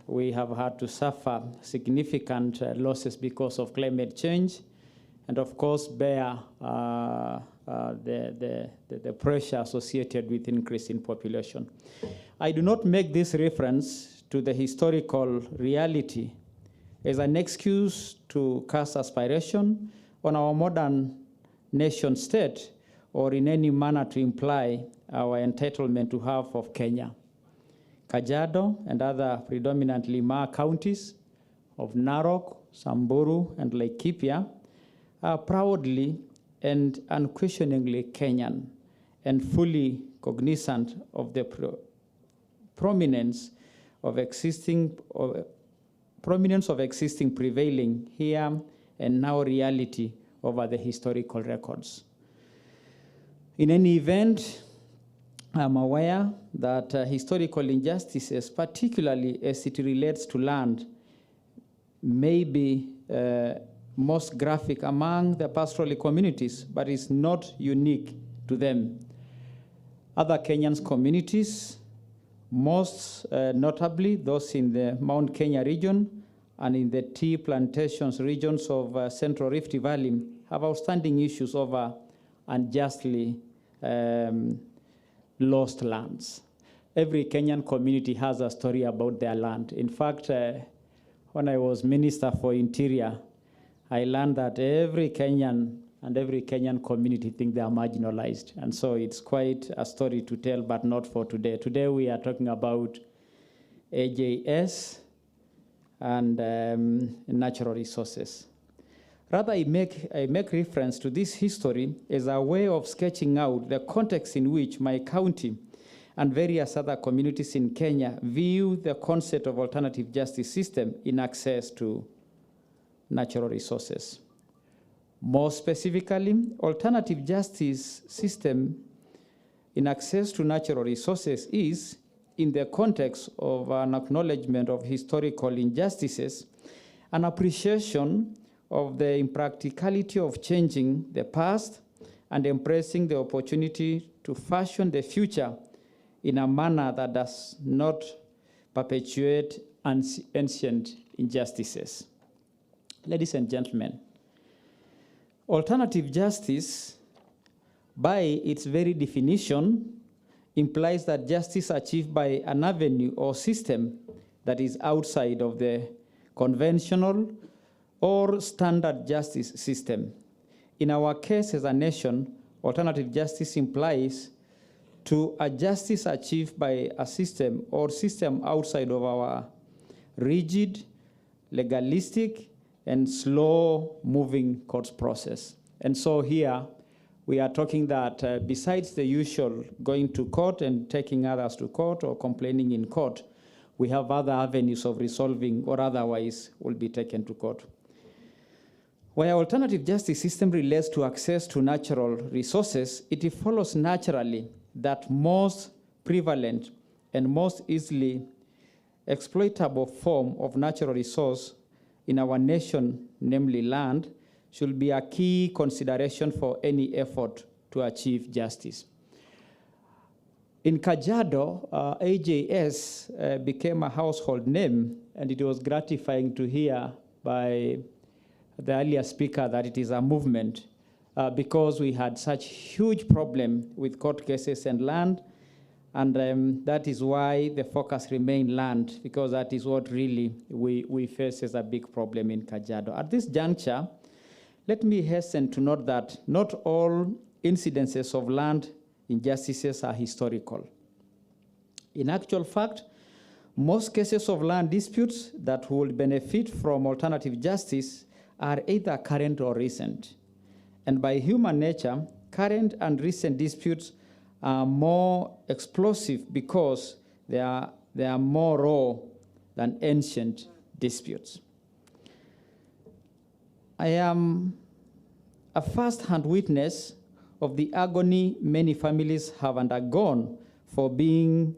We have had to suffer significant losses because of climate change, and of course bear the pressure associated with increase in population. I do not make this reference to the historical reality as an excuse to cast aspiration on our modern nation state or in any manner to imply our entitlement to half of Kenya. Kajiado and other predominantly Ma counties of Narok, Samburu, and Laikipia are proudly and unquestioningly Kenyan and fully cognizant of the prominence of existing prevailing here and now reality over the historical records. In any event, I'm aware that historical injustices, particularly as it relates to land, may be most graphic among the pastoral communities, but is not unique to them. Other Kenyan communities, most notably those in the Mount Kenya region and in the tea plantations regions of Central Rift Valley, have outstanding issues over unjustly lost lands. Every Kenyan community has a story about their land. In fact, when I was Minister for Interior, I learned that every Kenyan and every Kenyan community think they are marginalized. And so it's quite a story to tell, but not for today. Today we are talking about AJS and natural resources. Rather, I make reference to this history as a way of sketching out the context in which my county and various other communities in Kenya view the concept of alternative justice system in access to natural resources. More specifically, alternative justice system in access to natural resources is, in the context of an acknowledgement of historical injustices, an appreciation of the impracticality of changing the past and embracing the opportunity to fashion the future in a manner that does not perpetuate ancient injustices. Ladies and gentlemen, alternative justice, by its very definition, implies that justice achieved by an avenue or system that is outside of the conventional or standard justice system. In our case as a nation, alternative justice implies to a justice achieved by a system or system outside of our rigid, legalistic, and slow-moving court process. And so here, we are talking that besides the usual going to court and taking others to court or complaining in court, we have other avenues of resolving or otherwise will be taken to court. Where alternative justice system relates to access to natural resources, it follows naturally that most prevalent and most easily exploitable form of natural resource in our nation, namely land, should be a key consideration for any effort to achieve justice. In Kajiado, AJS became a household name, and it was gratifying to hear by the earlier speaker that it is a movement because we had such huge problem with court cases and land, and that is why the focus remained land, because that is what really we face as a big problem in Kajiado. At this juncture, let me hasten to note that not all incidences of land injustices are historical. In actual fact, most cases of land disputes that would benefit from alternative justice are either current or recent. And by human nature, current and recent disputes are more explosive because they are more raw than ancient disputes. I am a first-hand witness of the agony many families have undergone for being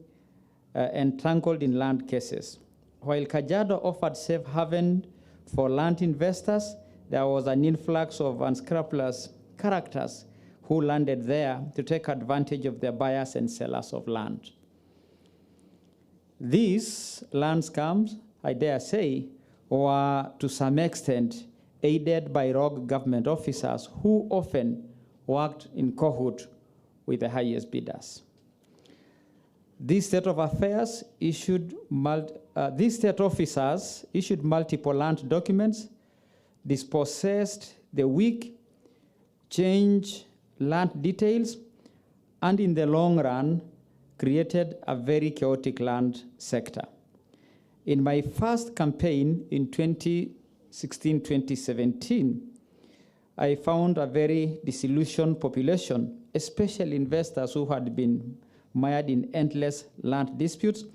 entangled in land cases. While Kajiado offered safe haven for land investors, there was an influx of unscrupulous characters who landed there to take advantage of the buyers and sellers of land. These land scams, I dare say, were to some extent aided by rogue government officers who often worked in cohort with the highest bidders. This state of affairs these state officers issued multiple land documents, dispossessed the weak, changed land details, and in the long run, created a very chaotic land sector. In my first campaign in 2016-2017, I found a very disillusioned population, especially investors who had been mired in endless land disputes,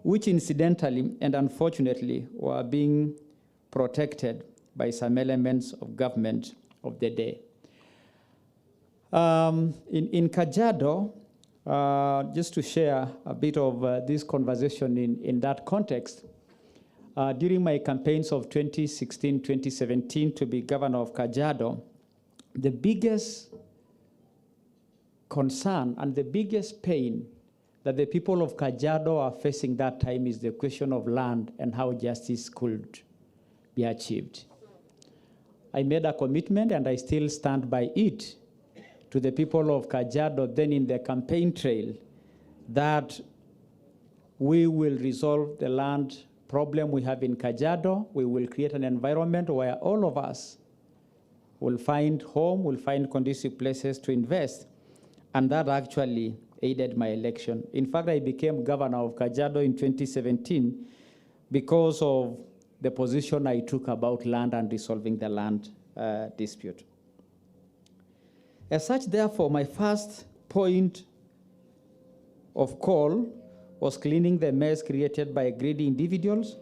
which incidentally and unfortunately were being protected by some elements of government of the day. In Kajiado, just to share a bit of this conversation in that context, during my campaigns of 2016-2017 to be governor of Kajiado, the biggest concern and the biggest pain that the people of Kajiado are facing that time is the question of land and how justice could be achieved. I made a commitment, and I still stand by it, to the people of Kajiado then in the campaign trail, that we will resolve the land problem we have in Kajiado. We will create an environment where all of us will find home, will find conducive places to invest. And that actually aided my election. In fact, I became governor of Kajiado in 2017 because of the position I took about land and resolving the land dispute. As such, therefore, my first point of call was cleaning the mess created by greedy individuals,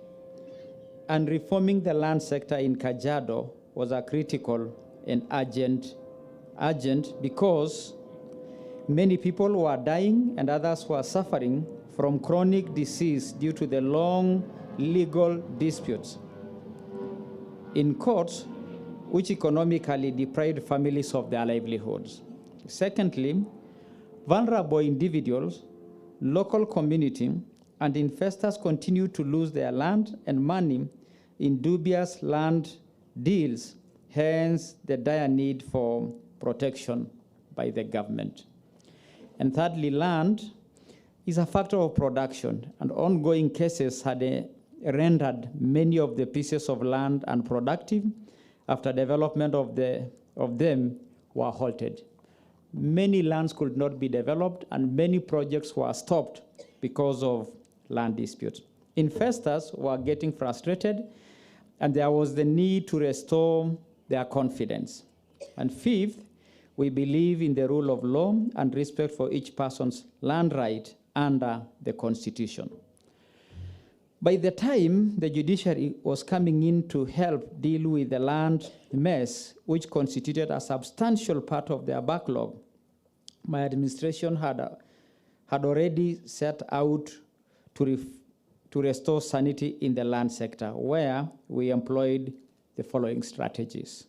and reforming the land sector in Kajiado was a critical and urgent because Many people were dying and others were suffering from chronic disease due to the long legal disputes in courts, which economically deprived families of their livelihoods. Secondly, vulnerable individuals, local community, and investors continue to lose their land and money in dubious land deals, hence the dire need for protection by the government. And thirdly, land is a factor of production, and ongoing cases had rendered many of the pieces of land unproductive after development of them were halted. Many lands could not be developed, and many projects were stopped because of land disputes. Investors were getting frustrated, and there was the need to restore their confidence. And fifth, we believe in the rule of law and respect for each person's land right under the Constitution. By the time the judiciary was coming in to help deal with the land mess, which constituted a substantial part of their backlog, my administration had already set out to restore sanity in the land sector, where we employed the following strategies.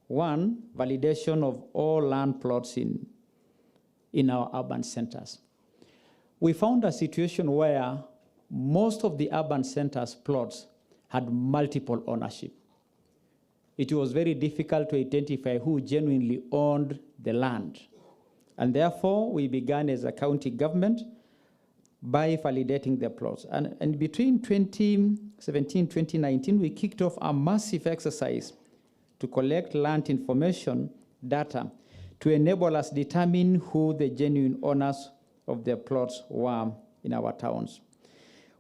One, validation of all land plots in our urban centers. We found a situation where most of the urban centers plots had multiple ownership. It was very difficult to identify who genuinely owned the land. And therefore, we began as a county government by validating the plots. And between 2017 and 2019, we kicked off a massive exercise to collect land information data to enable us determine who the genuine owners of the plots were in our towns.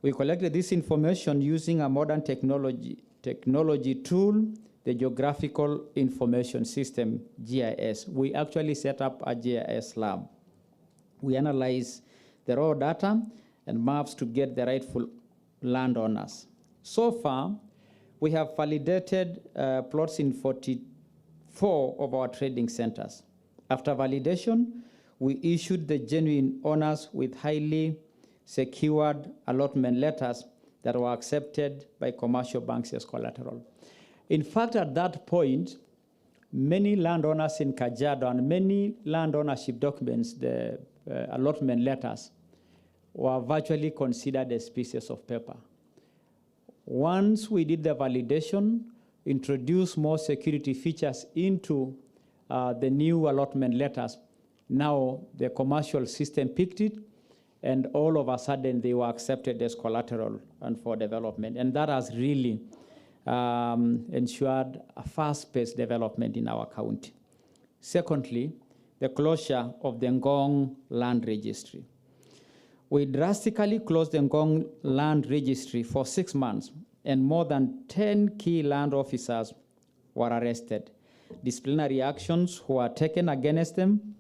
We collected this information using a modern technology tool, the Geographical Information System, GIS. We actually set up a GIS lab. We analyzed the raw data and maps to get the rightful landowners. So far, we have validated plots in 44 of our trading centers. After validation, we issued the genuine owners with highly secured allotment letters that were accepted by commercial banks as collateral. In fact, at that point, many landowners in Kajiado and many land ownership documents, the allotment letters, were virtually considered as pieces of paper. Once we did the validation, introduced more security features into the new allotment letters, now the commercial system picked it, and all of a sudden they were accepted as collateral and for development. And that has really ensured a fast-paced development in our county. Secondly, the closure of the Ngong Land Registry. We drastically closed the Ngong Land Registry for 6 months, and more than 10 key land officers were arrested. Disciplinary actions were taken against them,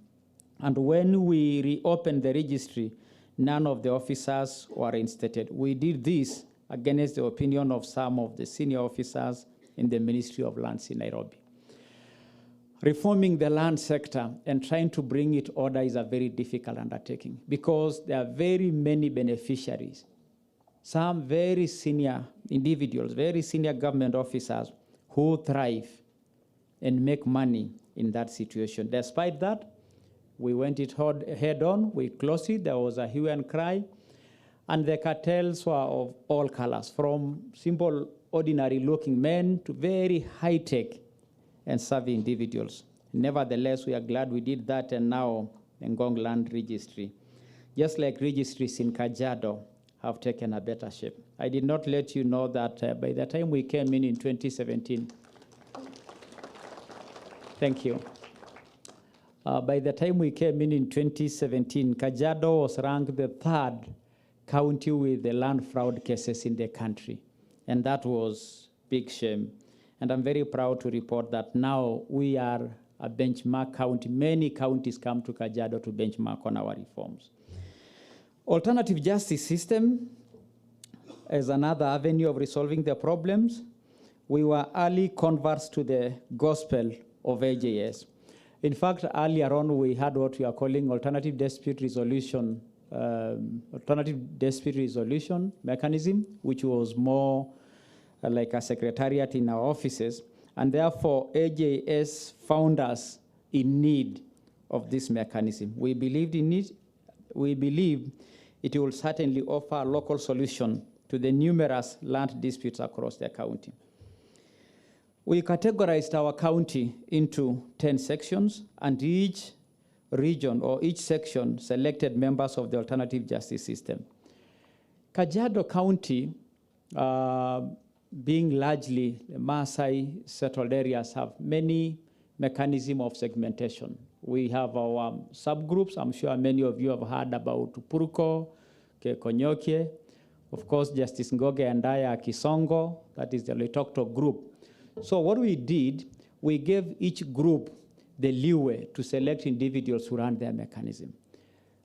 and when we reopened the registry, none of the officers were reinstated. We did this against the opinion of some of the senior officers in the Ministry of Lands in Nairobi. Reforming the land sector and trying to bring it order is a very difficult undertaking because there are very many beneficiaries. Some very senior individuals, very senior government officers who thrive and make money in that situation. Despite that, we went it head on, we closed it, there was a hue and cry, and the cartels were of all colors, from simple, ordinary looking men to very high-tech and savvy individuals. Nevertheless, we are glad we did that, and now the Ngong Land Registry, just like registries in Kajiado, have taken a better shape. I did not let you know that by the time we came in 2017, thank you. By the time we came in 2017, Kajiado was ranked the 3rd county with the land fraud cases in the country. And that was big shame. And I'm very proud to report that now we are a benchmark county. Many counties come to Kajiado to benchmark on our reforms. Alternative justice system is another avenue of resolving the problems. We were early converts to the gospel of AJS. In fact, earlier on, we had what we are calling alternative dispute resolution mechanism, which was more like a secretariat in our offices. And therefore, AJS found us in need of this mechanism. We believed in it. We believe it will certainly offer a local solution to the numerous land disputes across the county. We categorized our county into 10 sections, and each region or each section selected members of the alternative justice system. Kajiado County, being largely Maasai settled areas, have many mechanisms of segmentation. We have our subgroups. I'm sure many of you have heard about Puruko, Kekonyokie, of course, Justice Ngoge and I are Kisongo, that is the Loitoktok group. So what we did, we gave each group the leeway to select individuals who run their mechanism.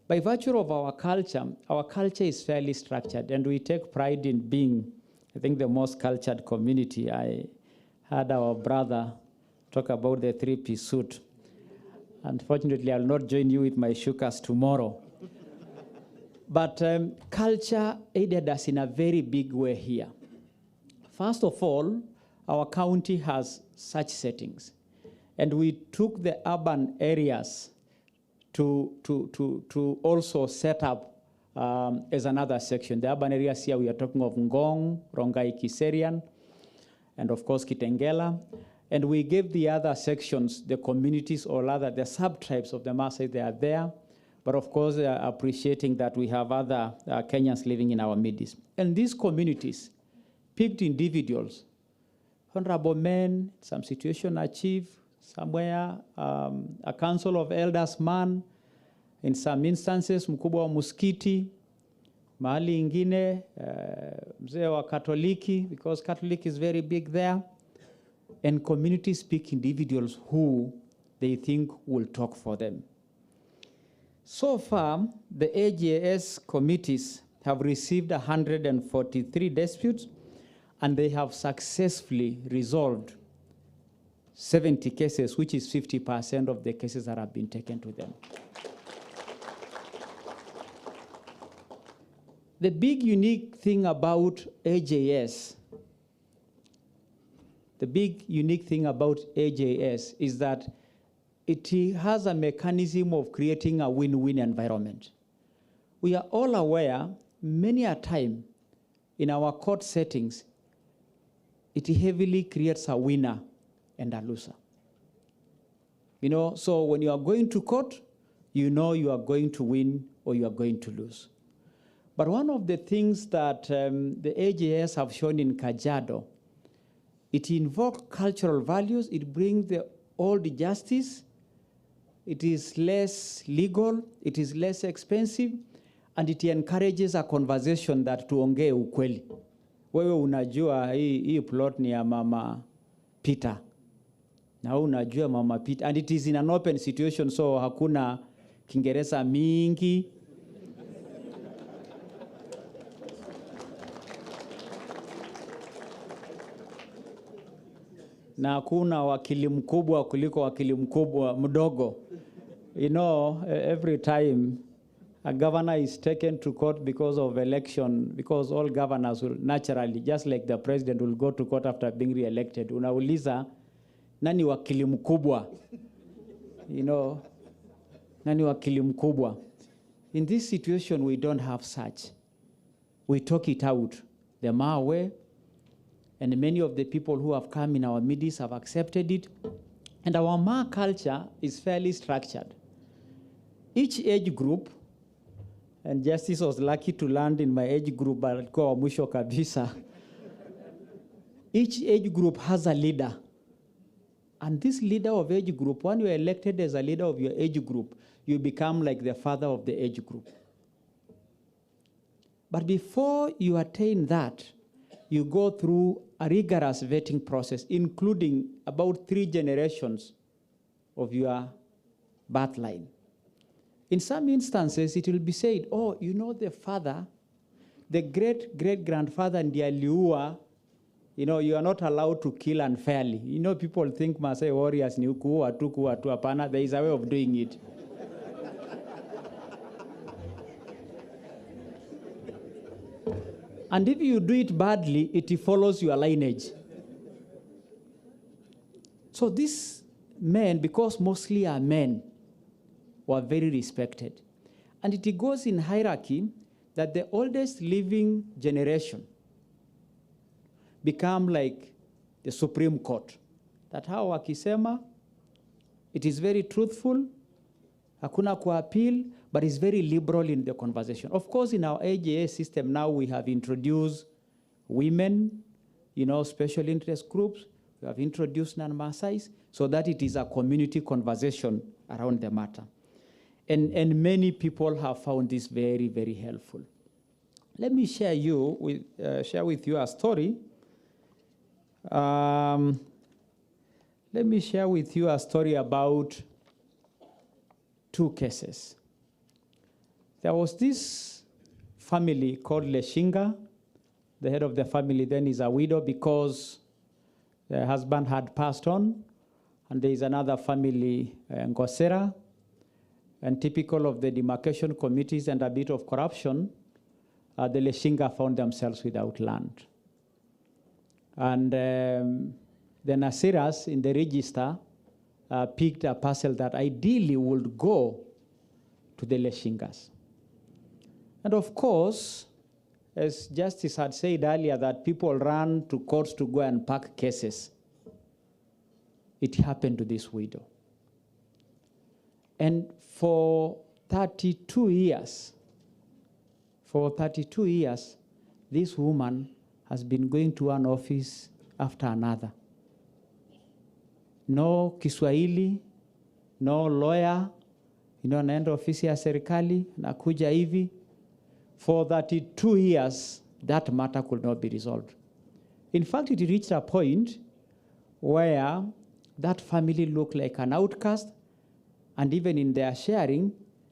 By virtue of our culture is fairly structured, and we take pride in being, I think, the most cultured community. I heard our brother talk about the three-piece suit. Unfortunately, I'll not join you with my shukas tomorrow. But culture aided us in a very big way here. First of all, our county has such settings. And we took the urban areas to also set up as another section. The urban areas here, we are talking of Ngong, Rongai Kiserian, and of course Kitengela. And we gave the other sections, the communities or rather the sub-tribes of the Maasai, they are there. But of course, appreciating that we have other Kenyans living in our midst. And these communities picked individuals, honorable men, some situation achieved, somewhere a council of elders man, in some instances, mkubwa wa muskiti, mahali ingine, mzee wa Katoliki, because Catholic is very big there, and communities pick individuals who they think will talk for them. So far, the AJS committees have received 143 disputes, and they have successfully resolved 70 cases, which is 50% of the cases that have been taken to them. The big unique thing about AJS, is that it has a mechanism of creating a win-win environment. We are all aware, many a time in our court settings, it heavily creates a winner and a loser. You know, so when you are going to court, you know you are going to win or you are going to lose. But one of the things that the AJS have shown in Kajiado, it invokes cultural values, it brings the old justice, it is less legal, it is less expensive, and it encourages a conversation that tuongee ukweli. Wewe unajua hii plot ni ya Mama Peter. Na unajua Mama Peter. And it is in an open situation, so hakuna Kiingereza mingi. Na hakuna wakili mkubwa kuliko wakili mkubwa mdogo. You know, every time a governor is taken to court because of election, because all governors will naturally, just like the president, will go to court after being re-elected. Unauliza, nani wakili mkubwa? You know, nani wakili mkubwa? In this situation, we don't have such. We talk it out the Maa way, and many of the people who have come in our midst have accepted it. And our Maa culture is fairly structured. Each age group, and Justice was lucky to land in my age group, but kwa mwisho kabisa. Each age group has a leader. And this leader of age group, when you are elected as a leader of your age group, you become like the father of the age group. But before you attain that, you go through a rigorous vetting process, including about 3 generations of your birth line. In some instances, it will be said, oh, you know the father, the great-great-grandfather ndiye aliua you know, you are not allowed to kill unfairly. You know, people think Maasai warriors ni kuua tu hapana. There is a way of doing it. And if you do it badly, it follows your lineage. So these men, because mostly are men, were very respected. And it goes in hierarchy that the oldest living generation become like the Supreme Court. That how wakisema, it is very truthful, hakuna appeal, but it's very liberal in the conversation. Of course, in our AJS system now, we have introduced women, you know, special interest groups. We have introduced non-Maasais so that it is a community conversation around the matter. And many people have found this very, very helpful. Let me share with you a story. Let me share with you a story about 2 cases. There was this family called Leshinga. The head of the family then is a widow because the husband had passed on. And there is another family, Ngosera. And typical of the demarcation committees and a bit of corruption, the Leshinga found themselves without land. And the Nasiras in the register picked a parcel that ideally would go to the Leshingas. And of course, as Justice had said earlier, that people run to courts to go and pack cases. It happened to this widow. And for 32 years, this woman has been going to one office after another. No Kiswahili, no lawyer, you know, naenda ofisi ya serikali, nakuja hivi. For 32 years, that matter could not be resolved. In fact, it reached a point where that family looked like an outcast, and even in their sharing,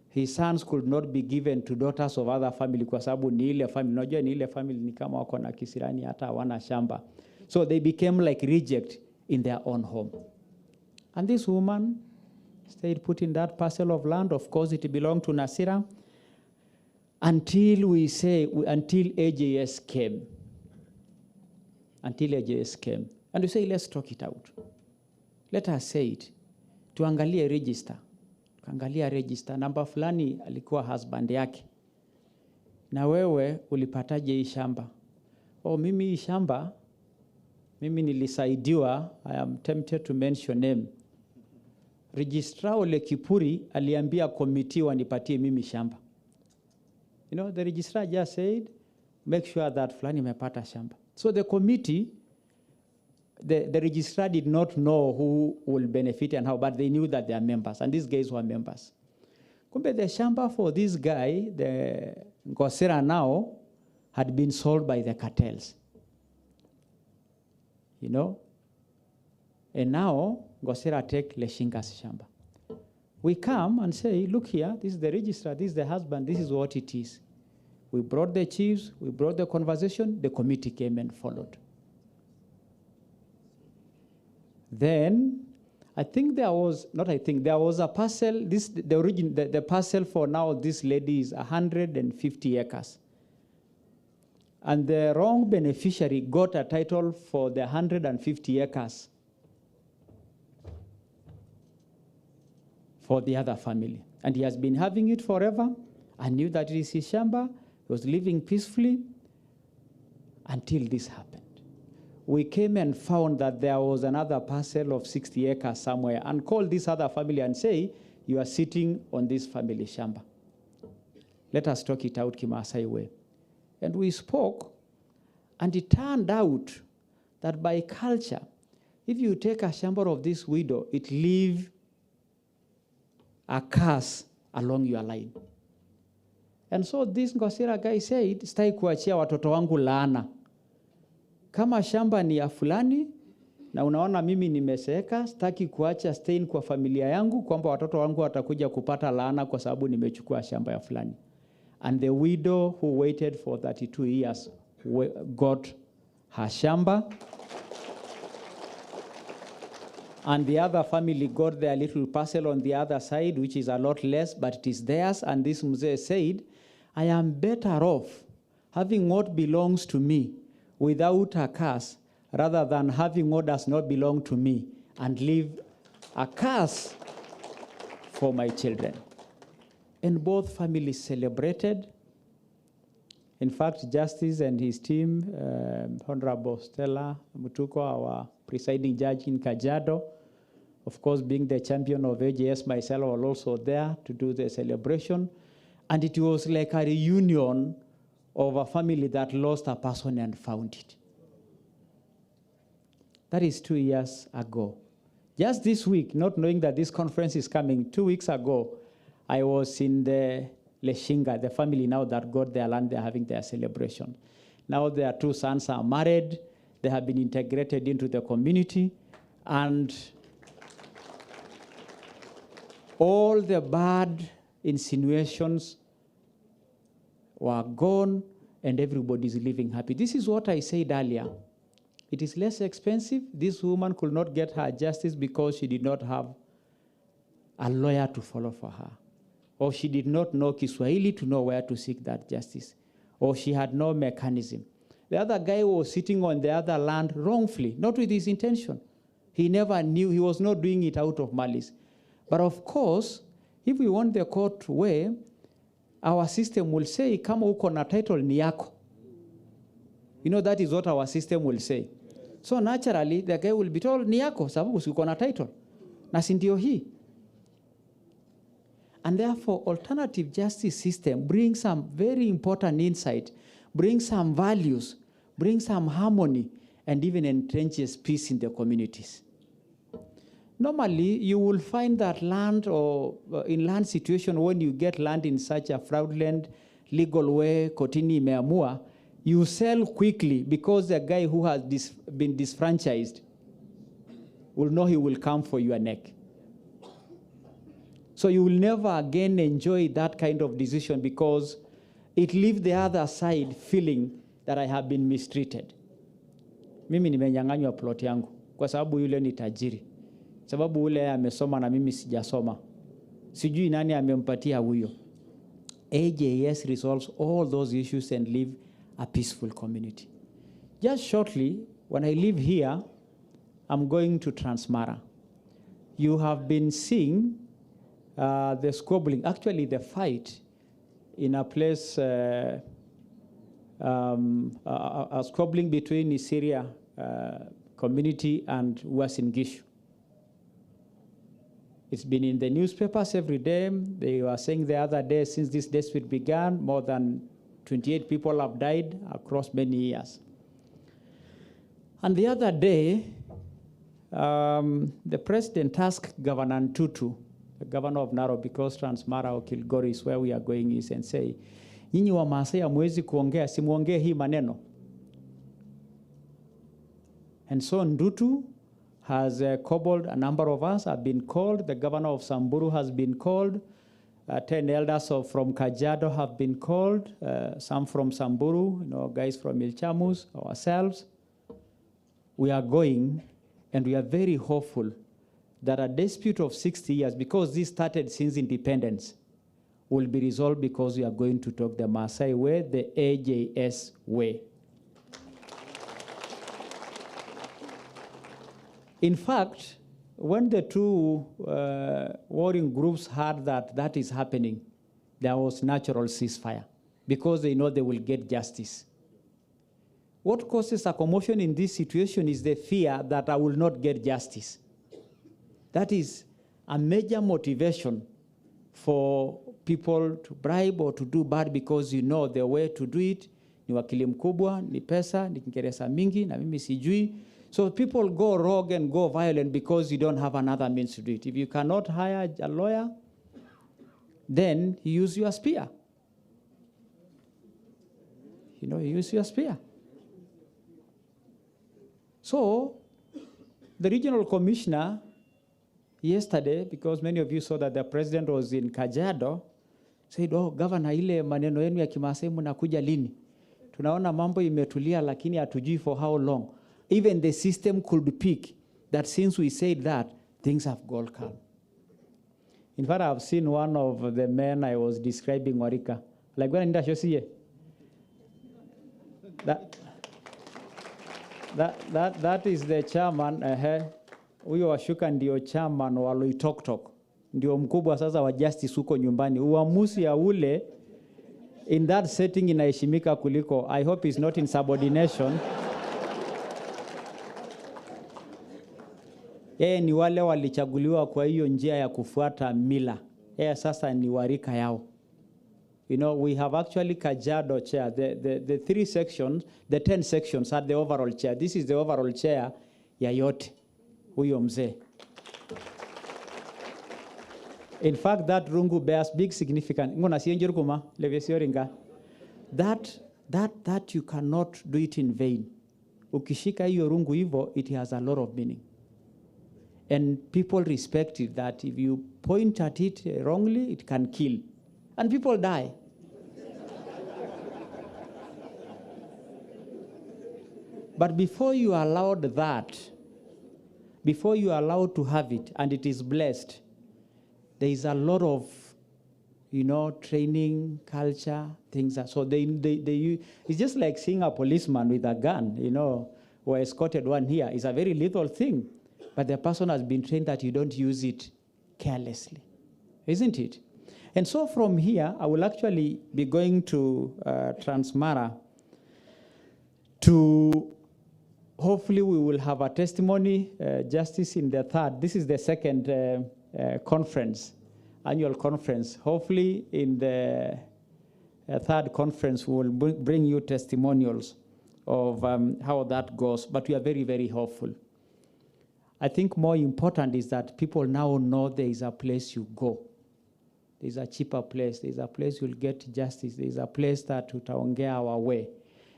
his sons could not be given to daughters of other family kwa sababu ni ile family. Unajua ni ile family ni kama wako na kisirani hata hawana shamba. So they became like reject in their own home. And this woman stayed put in that parcel of land. Of course, it belonged to Nasira until AJS came. Until AJS came. And we say, let's talk it out. Let us say it. Tuangalie register. Tuangalia register. Namba fulani alikuwa husband yake. Na wewe ulipataje hii shamba? Oh, mimi hii shamba, mimi nilisaidiwa. I am tempted to mention name. Registrar Ole Kipuri aliambia committee wanipatie mimi shamba. You know, the registrar just said, make sure that fulani mepata shamba. So the committee, the registrar did not know who will benefit and how, but they knew that they are members, and these guys were members. Kumbe the shamba for this guy, the Ngosera now, had been sold by the cartels. You know? And now, Ngosera take Leshinga's shamba. We come and say, look here, this is the registrar, this is the husband, this is what it is. We brought the chiefs, we brought the conversation, the committee came and followed. Then, there was a parcel, the parcel for now, this lady is 150 acres. And the wrong beneficiary got a title for the 150 acres for the other family. And he has been having it forever. I knew that it is his shamba. He was living peacefully until this happened. We came and found that there was another parcel of 60 acres somewhere and called this other family and say, you are sitting on this family shamba. Let us talk it out Kimaasai way. And we spoke, and it turned out that by culture, if you take a shamba of this widow, it leaves a curse along your line. And so this Ngosera guy said, stai kuachia watoto wangu laana. Kama shamba ni ya fulani, na unaona mimi nimeseeka, sitaki kuacha stain kwa familia yangu, kwamba watoto wangu watakuja kupata laana kwa sababu nimechukua shamba ya fulani. And the widow who waited for 32 years got her shamba. And the other family got their little parcel on the other side, which is a lot less, but it is theirs. And this mzee said, I am better off having what belongs to me without a curse, rather than having what does not belong to me and leave a curse for my children. And both families celebrated. In fact, Justice and his team, Honorable Stella Mutuko, our presiding judge in Kajiado, of course, being the champion of AJS, myself was also there to do the celebration. And it was like a reunion of a family that lost a person and found it. That is 2 years ago. Just this week, not knowing that this conference is coming, 2 weeks ago, I was in the Leshinga, the family now that got their land, they're having their celebration. Now their 2 sons are married, they have been integrated into the community, and all the bad insinuations were gone, and everybody's living happy. This is what I said earlier. It is less expensive. This woman could not get her justice because she did not have a lawyer to follow for her, or she did not know Kiswahili to know where to seek that justice, or she had no mechanism. The other guy was sitting on the other land wrongfully, not with his intention. He never knew, he was not doing it out of malice. But of course, if we want the court way, our system will say, kama uko na title ni yako. You know, that is what our system will say. So naturally, the guy will be told, ni yako, sababu uko na title. Na si ndio hii. And therefore, alternative justice system brings some very important insight, brings some values, brings some harmony, and even entrenches peace in the communities. Normally, you will find that land or in land situation, when you get land in such a fraudulent, legal way, kotini imeamua, you sell quickly because the guy who has been disfranchised will know he will come for your neck. So you will never again enjoy that kind of decision because it leaves the other side feeling that I have been mistreated. Mimi nimenyang'anywa plot yangu kwa sababu yule ni tajiri. Sababu ule amesoma na mimi sijasoma. Sijui nani amempatia huyo. AJS resolves all those issues and live a peaceful community. Just shortly, when I live here, I'm going to Transmara. You have been seeing the squabbling, actually the fight in a place, a squabbling between the Syria community and Uasin Gishu. It's been in the newspapers every day. They were saying the other day, since this dispute began, more than 28 people have died across many years. And the other day, the president asked Governor Ntutu, the governor of Narok, because Transmara or Kilgoris is where we are going, is and say, nyinyi wa Maasai hamwezi kuongea, simuongee hii maneno. And so Ntutu has cobbled a number of us, have been called. The governor of Samburu has been called. 10 elders from Kajiado have been called. Some from Samburu, guys from Ilchamus, ourselves. We are going, and we are very hopeful that a dispute of 60 years, because this started since independence, will be resolved because we are going to talk the Maasai way, the AJS way. In fact, when the 2 warring groups heard that that is happening, there was natural ceasefire because they know they will get justice. What causes a commotion in this situation is the fear that I will not get justice. That is a major motivation for people to bribe or to do bad because you know the way to do it. Ni wakili mkubwa, ni pesa, ni Kiingereza mingi, na mimi sijui. So people go rogue and go violent because you don't have another means to do it. If you cannot hire a lawyer, then you use your spear. You use your spear. So the regional commissioner yesterday, because many of you saw that the president was in Kajiado, said, oh, Governor, ile maneno yenu ya Kimaasai mnakuja lini? tunaona mambo imetulia, lakini hatujui for how long. Even the system could pick that since we said that, things have gone calm. In fact, I've seen one of the men I was describing, Warika. Like when I see that is the chairman. Huyo washuka ndio chairman wa Loitoktok. Ndio mkubwa sasa wa justice huko nyumbani. Uamuzi ya ule in that setting inaheshimika kuliko. I hope it's not in subordination. Ni wale walichaguliwa kwa hiyo njia ya kufuata mila. Sasa ni warika yao. You know, we have actually Kajiado chair. The 3 sections, the 10 sections are the overall chair. This is the overall chair ya yote. Huyo mzee. In fact, that rungu bears big significance. Ngona sienjuru kuma levesioringa. That you cannot do it in vain. Ukishika hiyo rungu hivyo, it has a lot of meaning. And people respect it, that if you point at it wrongly, it can kill. And people die. But before you are allowed that, before you are allowed to have it, and it is blessed, there is a lot of, you know, training, culture, things. So it's just like seeing a policeman with a gun, you know, or escorted one here. It's a very little thing. But the person has been trained that you don't use it carelessly, isn't it? And so from here, I will actually be going to Transmara to, hopefully we will have a testimony, justice in the 3rd. This is the 2nd conference, annual conference. Hopefully in the 3rd conference, we will bring you testimonials of how that goes. But we are very, very hopeful. I think more important is that people now know there is a place you go. There's a cheaper place. There's a place you'll get justice. There's a place that tutaongea our way.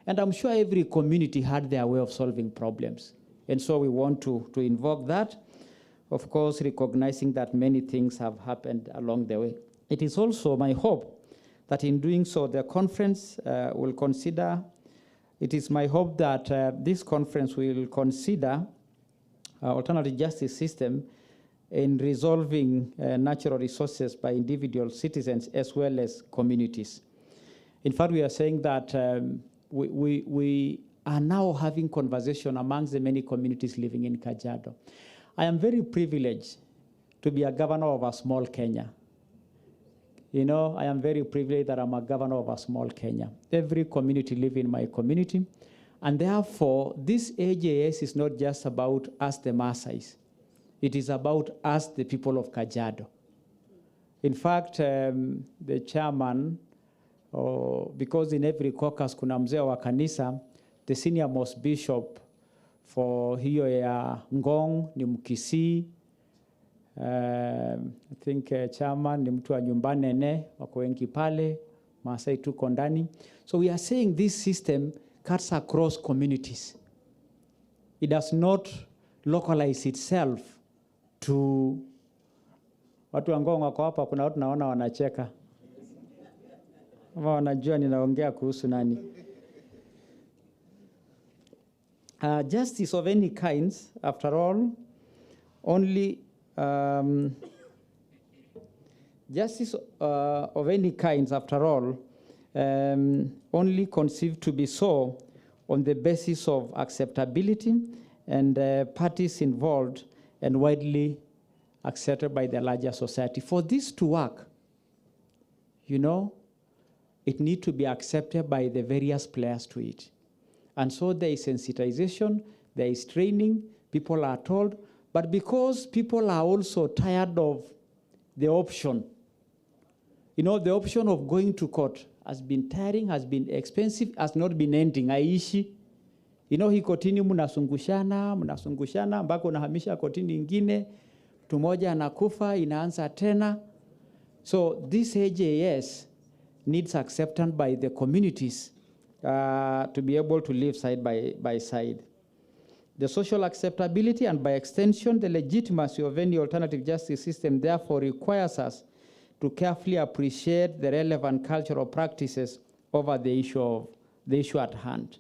And I'm sure every community had their way of solving problems. And so we want to invoke that, of course, recognizing that many things have happened along the way. It is also my hope that in doing so, the conference will consider, it is my hope that this conference will consider alternative justice system in resolving natural resources by individual citizens as well as communities. In fact, we are saying that we are now having conversation amongst the many communities living in Kajiado. I am very privileged to be a governor of a small Kenya. You know, I am very privileged that I'm a governor of a small Kenya. Every community lives in my community. And therefore, this AJS is not just about us, the Maasais. It is about us, the people of Kajiado. In fact, the chairman, because in every caucus kuna mzee wa kanisa, the senior most bishop for hiyo ya Ngong ni Mkisii. I think chairman ni mtu wa nyumba nene, wako wengi pale, Maasai tuko ndani. So we are saying this system cuts across communities. It does not localize itself to watu wa Ngong wako hapa, kuna watu naona wanacheka. Kama wanajua ninaongea kuhusu nani. Justice of any kinds, after all, only justice of any kinds, after all, only conceived to be so on the basis of acceptability and parties involved and widely accepted by the larger society. For this to work, you know, it needs to be accepted by the various players to it. And so there is sensitization, there is training, people are told, but because people are also tired of the option, you know, the option of going to court has been tiring, has been expensive, has not been ending. Aishi. You know, hii kotini mnasungushana, mpaka unahamisha kotini ingine, mtu mmoja anakufa, inaanza tena. So this AJS needs acceptance by the communities to be able to live side by side. The social acceptability and by extension, the legitimacy of any alternative justice system therefore requires us to carefully appreciate the relevant cultural practices over the issue of the issue at hand.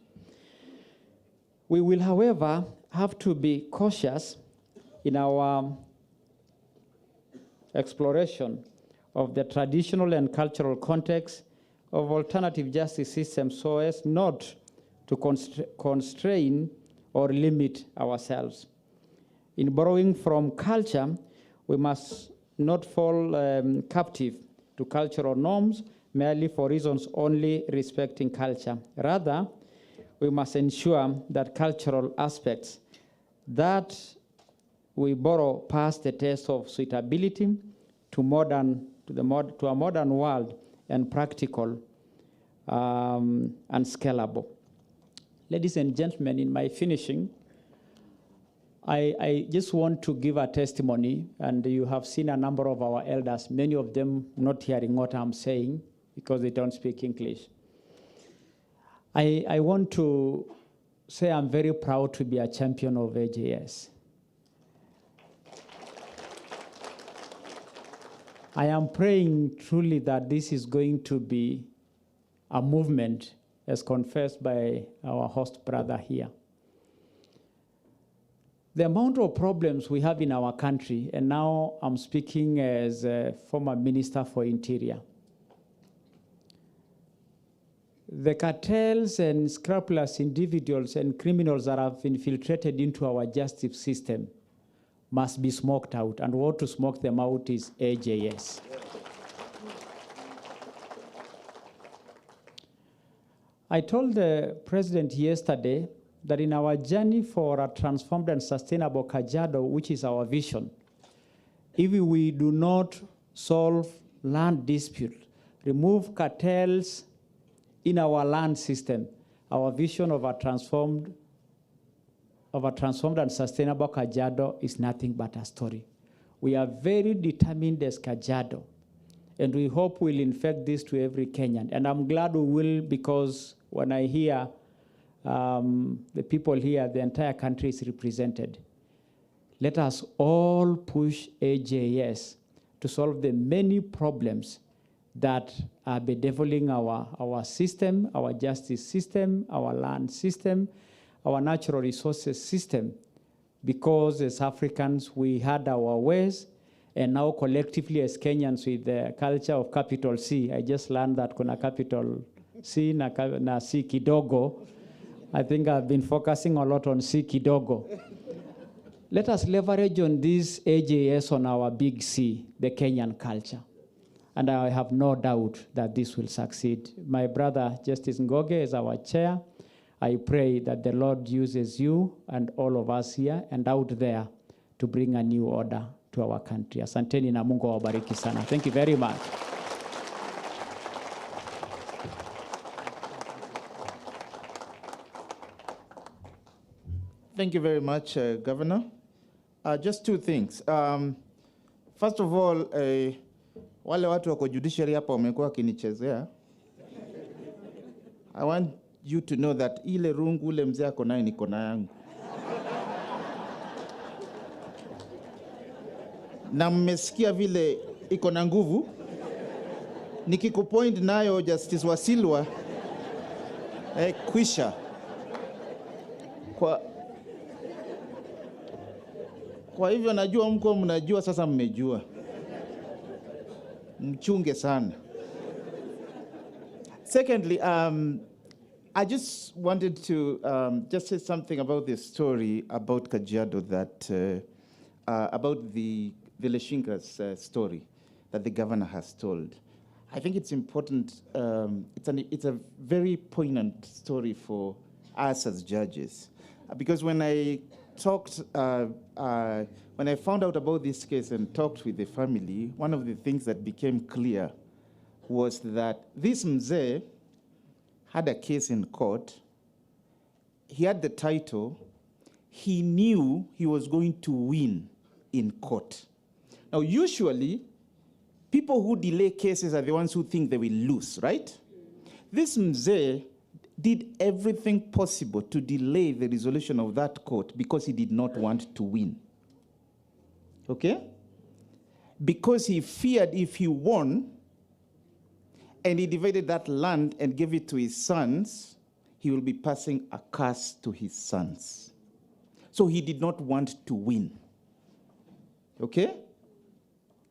We will, however, have to be cautious in our exploration of the traditional and cultural context of alternative justice systems so as not to constrain or limit ourselves. In borrowing from culture, we must not fall captive to cultural norms merely for reasons only respecting culture. Rather, we must ensure that cultural aspects that we borrow pass the test of suitability to a modern world and practical and scalable. Ladies and gentlemen, in my finishing, I just want to give a testimony, and you have seen a number of our elders, many of them not hearing what I'm saying because they don't speak English. I want to say I'm very proud to be a champion of AJS. I am praying truly that this is going to be a movement as confessed by our host brother here. The amount of problems we have in our country, and now I'm speaking as a former Minister for Interior. The cartels and scrupulous individuals and criminals that have infiltrated into our justice system must be smoked out, and what to smoke them out is AJS. I told the President yesterday that in our journey for a transformed and sustainable Kajiado, which is our vision, if we do not solve land dispute, remove cartels in our land system, our vision of a transformed and sustainable Kajiado is nothing but a story. We are very determined as Kajiado, and we hope we'll infect this to every Kenyan. And I'm glad we will, because when I hear the people here, the entire country is represented. Let us all push AJS to solve the many problems that are bedeviling our system, our justice system, our land system, our natural resources system, because as Africans, we had our ways, and now collectively as Kenyans with the culture of capital C, I just learned that kuna capital C na C kidogo. I think I've been focusing a lot on C kidogo. Let us leverage on this AJS on our big C, the Kenyan culture. And I have no doubt that this will succeed. My brother, Justice Ngoge, is our chair. I pray that the Lord uses you and all of us here and out there to bring a new order to our country. Asanteni na Mungu awabariki sana. Thank you very much. Thank you very much, Governor. Just two things. First of all, wale watu wako judiciary hapa wamekuwa wakinichezea. I want you to know that ile rungu ule mzee ako nayo niko na yangu. Na mmesikia vile iko na nguvu. Nikikupoint nayo Justice Wasilwa kwisha. Kwa hivyo najua mko mnajua, sasa mmejua. Mchunge sana. Secondly, I just wanted to just say something about this story about Kajiado, that about the Leshinka's story that the governor has told. I think it's important. It's a very poignant story for us as judges, because when I talked, when I found out about this case and talked with the family, one of the things that became clear was that this mzee had a case in court. He had the title. He knew he was going to win in court. Now, usually, people who delay cases are the ones who think they will lose, right? This mzee did everything possible to delay the resolution of that court because he did not want to win. Okay? Because he feared if he won and he divided that land and gave it to his sons, he will be passing a curse to his sons. So he did not want to win. Okay?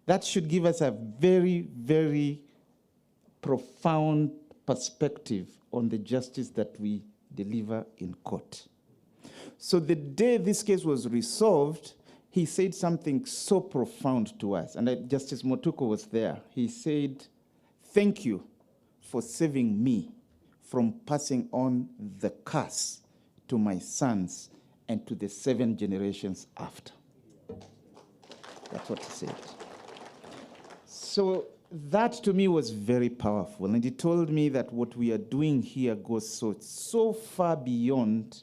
That should give us a very, very profound perspective on the justice that we deliver in court. So the day this case was resolved, he said something so profound to us. And Justice Motuko was there. He said, "Thank you for saving me from passing on the curse to my sons and to the 7 generations after." That's what he said. So that to me was very powerful. And he told me that what we are doing here goes so far beyond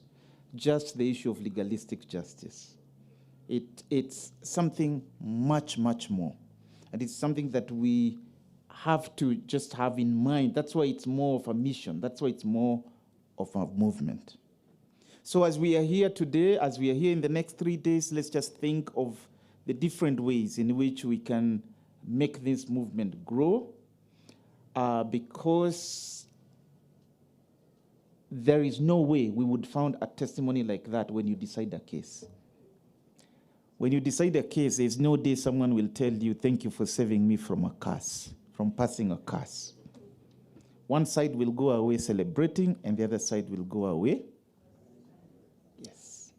just the issue of legalistic justice. It's something much, much more. And it's something that we have to just have in mind. That's why it's more of a mission. That's why it's more of a movement. So as we are here today, as we are here in the next 3 days, let's just think of the different ways in which we can make this movement grow, because there is no way we would find a testimony like that when you decide a case. When you decide a case, there's no day someone will tell you, "Thank you for saving me from a curse, from passing a curse." One side will go away celebrating, and the other side will go away. Yes.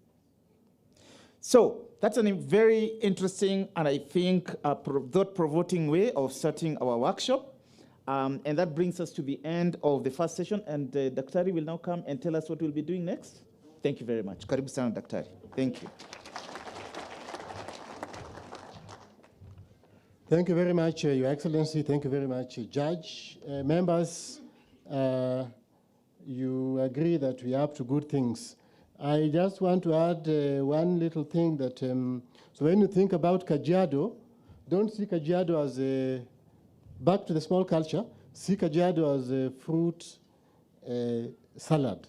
So that's a very interesting and I think a thought-provoking way of starting our workshop. And that brings us to the end of the first session. And Daktari will now come and tell us what we'll be doing next. Thank you very much. Karibu sana, Daktari. Thank you. Thank you very much, Your Excellency. Thank you very much, Judge. Members, you agree that we are up to good things. I just want to add one little thing that, so when you think about Kajiado, don't see Kajiado as a, back to the small culture, see Kajiado as a fruit salad,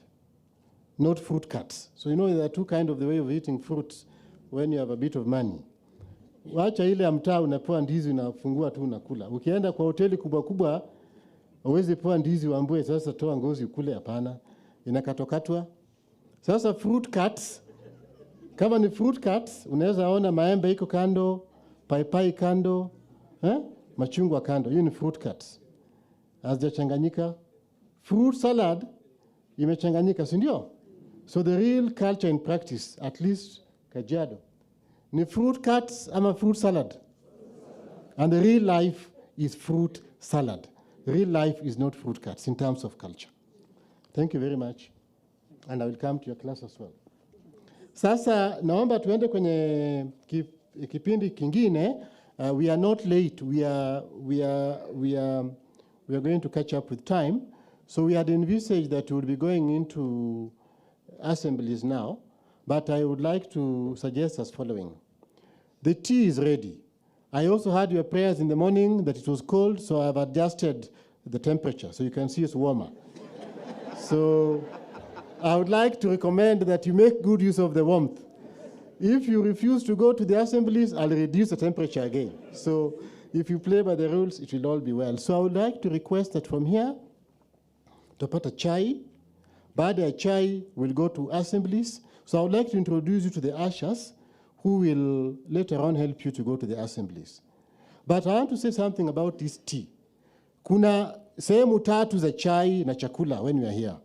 not fruit cuts. So you know there are two kinds of the way of eating fruits when you have a bit of money. Wacha ile ya mtaa unapewa ndizi unafungua tu unakula. Ukienda kwa hoteli kubwa kubwa, uwezi pewa ndizi uambie sasa toa ngozi ukule, hapana. Inakatwakatwa. Sasa fruit cuts, kama ni fruit cuts, unaweza ona maembe iko kando, paipai kando, machungwa kando. Hiyo ni fruit cuts. Hazijachanganyika. Fruit salad imechanganyika, si ndio? So the real culture in practice, at least Kajiado, ni fruit cuts ama fruit salad. And the real life is fruit salad. Real life is not fruit cuts in terms of culture. Thank you very much. And I will come to your class as well. Sasa naomba tuende kwenye kipindi kingine. We are not late. We are going to catch up with time. So we had envisaged that we would be going into assemblies now, but I would like to suggest as following. The tea is ready. I also had your prayers in the morning that it was cold, so I've adjusted the temperature so you can see it's warmer. So I would like to recommend that you make good use of the warmth. If you refuse to go to the assemblies, I'll reduce the temperature again. So if you play by the rules, it will all be well. So I would like to request that from here, tupata chai. Baada ya chai, we'll go to assemblies. So I would like to introduce you to the ushers who will later on help you to go to the assemblies. But I want to say something about this tea. Kuna sehemu tatu za chai na chakula when we are here.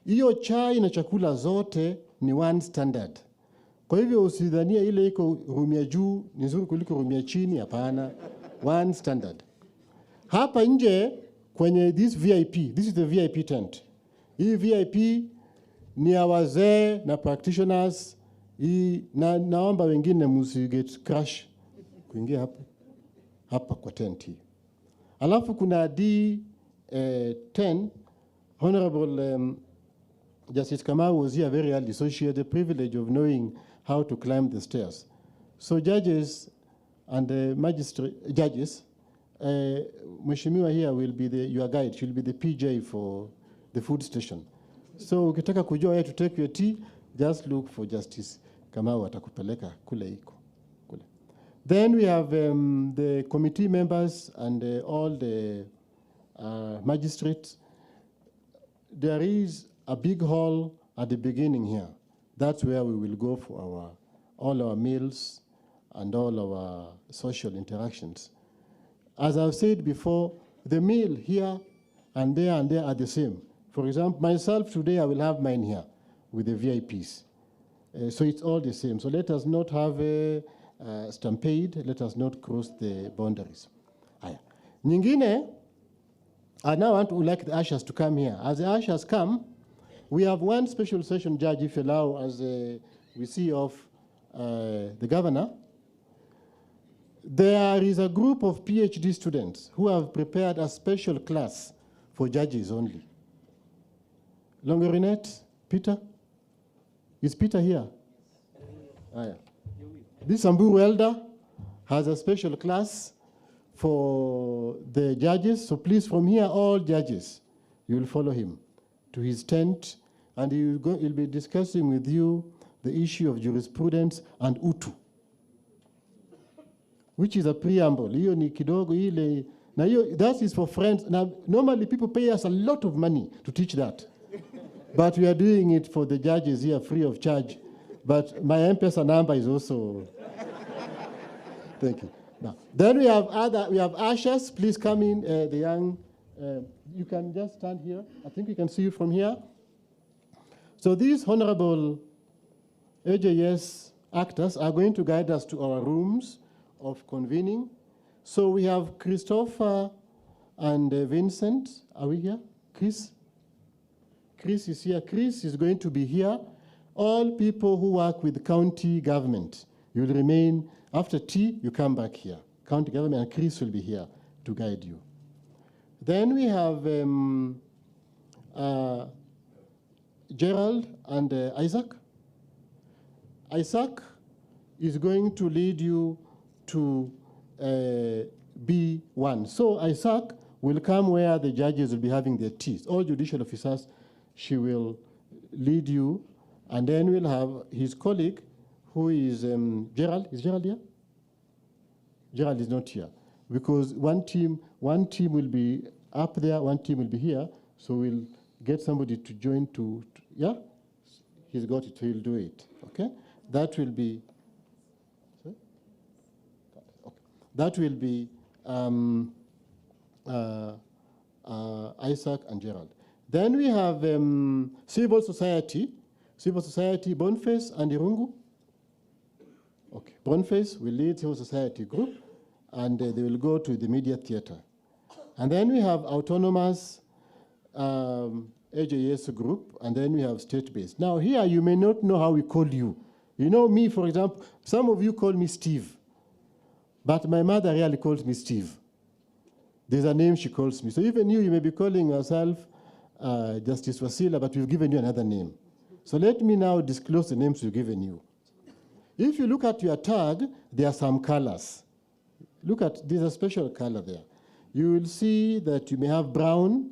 Hiyo chai na chakula zote ni one standard. Kwa hivyo usidhania ile iko room ya juu ni nzuri kuliko room ya chini, hapana. One standard. Hapa nje kwenye this VIP, this is the VIP tent. Hii VIP ni ya wazee na practitioners. Naomba wengine msiget crash kuingia hapa kwa tent hii. Alafu kuna D10 Honorable Justice Kamau was here very early, so she had the privilege of knowing how to climb the stairs. So judges and judges, Mheshimiwa here will be your guide. She'll be the PJ for the food station. So ukitaka kujua where to take your tea, just look for Justice Kamau atakupeleka kule iko. Then we have the committee members and all the magistrates. There is a big hall at the beginning here. That's where we will go for all our meals and all our social interactions. As I've said before, the meal here and there are the same. For example, myself today, I will have mine here with the VIPs. So it's all the same. So let us not have a stampede. Let us not cross the boundaries. Nyingine, I now would like the ushers to come here. As the ushers come, we have one special session judge, if you allow, as we see of the governor. There is a group of PhD students who have prepared a special class for judges only. Longorinet, Peter? Is Peter here? This Samburu elder has a special class for the judges. So please, from here, all judges, you will follow him to his tent, and he'll be discussing with you the issue of jurisprudence and utu, which is a preamble. That is for friends. Now, normally people pay us a lot of money to teach that. But we are doing it for the judges here free of charge. But my Mpesa number is also. Thank you. Now, then we have ushers. Please come in, the young. You can just stand here. I think we can see you from here. So these honorable AJS actors are going to guide us to our rooms of convening. So we have Christopher and Vincent. Are we here? Chris? Chris is here. Chris is going to be here. All people who work with county government, you will remain, after tea, you come back here. County government, and Chris will be here to guide you. Then we have Gerald and Isaac. Isaac is going to lead you to B1. So Isaac will come where the judges will be having their teas. All judicial officers, she will lead you, and then we'll have his colleague, who is Gerald. Is Gerald here? Gerald is not here, because one team will be up there, one team will be here, so we'll get somebody to join yeah? He's got it, he'll do it, okay? That will be, sorry? Okay. That will be Isaac and Gerald. Then we have civil society, Boniface and Irungu. Okay, Boniface will lead civil society group, and they will go to the media theater. And then we have autonomous AJS group, and then we have state-based. Now here, you may not know how we call you. You know me, for example, some of you call me Steve, but my mother really calls me Steve. There's a name she calls me. So even you may be calling yourself Justice Wasila, but we've given you another name. So let me now disclose the names we've given you. If you look at your tag, there are some colors. Look at, there's a special color there. You will see that you may have brown,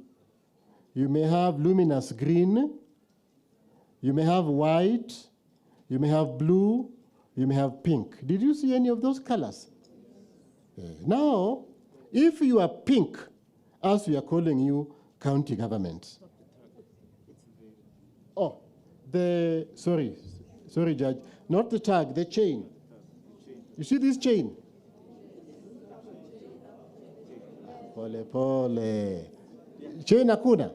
you may have luminous green, you may have white, you may have blue, you may have pink. Did you see any of those colors? Now, if you are pink, as we are calling you county government. Oh, sorry, Judge, not the tag, the chain. You see this chain? Pole. Chain hakuna.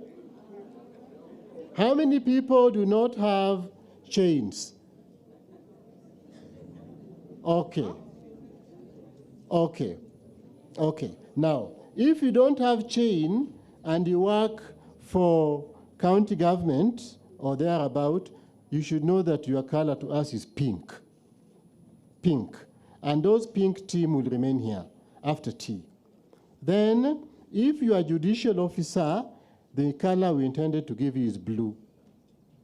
How many people do not have chains? Okay. Now, if you don't have chain and you work for county government or thereabout, you should know that your color to us is pink. Pink. And those pink team will remain here after tea. Then, if you are judicial officer, the color we intended to give you is blue.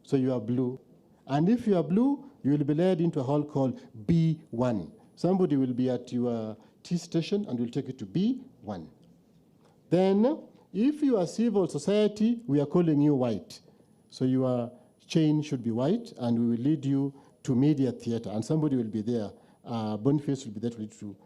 So you are blue. And if you are blue, you will be led into a hall called B1. Somebody will be at your T station and will take you to B1. Then, if you are civil society, we are calling you white. So your chain should be white, and we will lead you to media theater, and somebody will be there. Boniface will be there to lead you.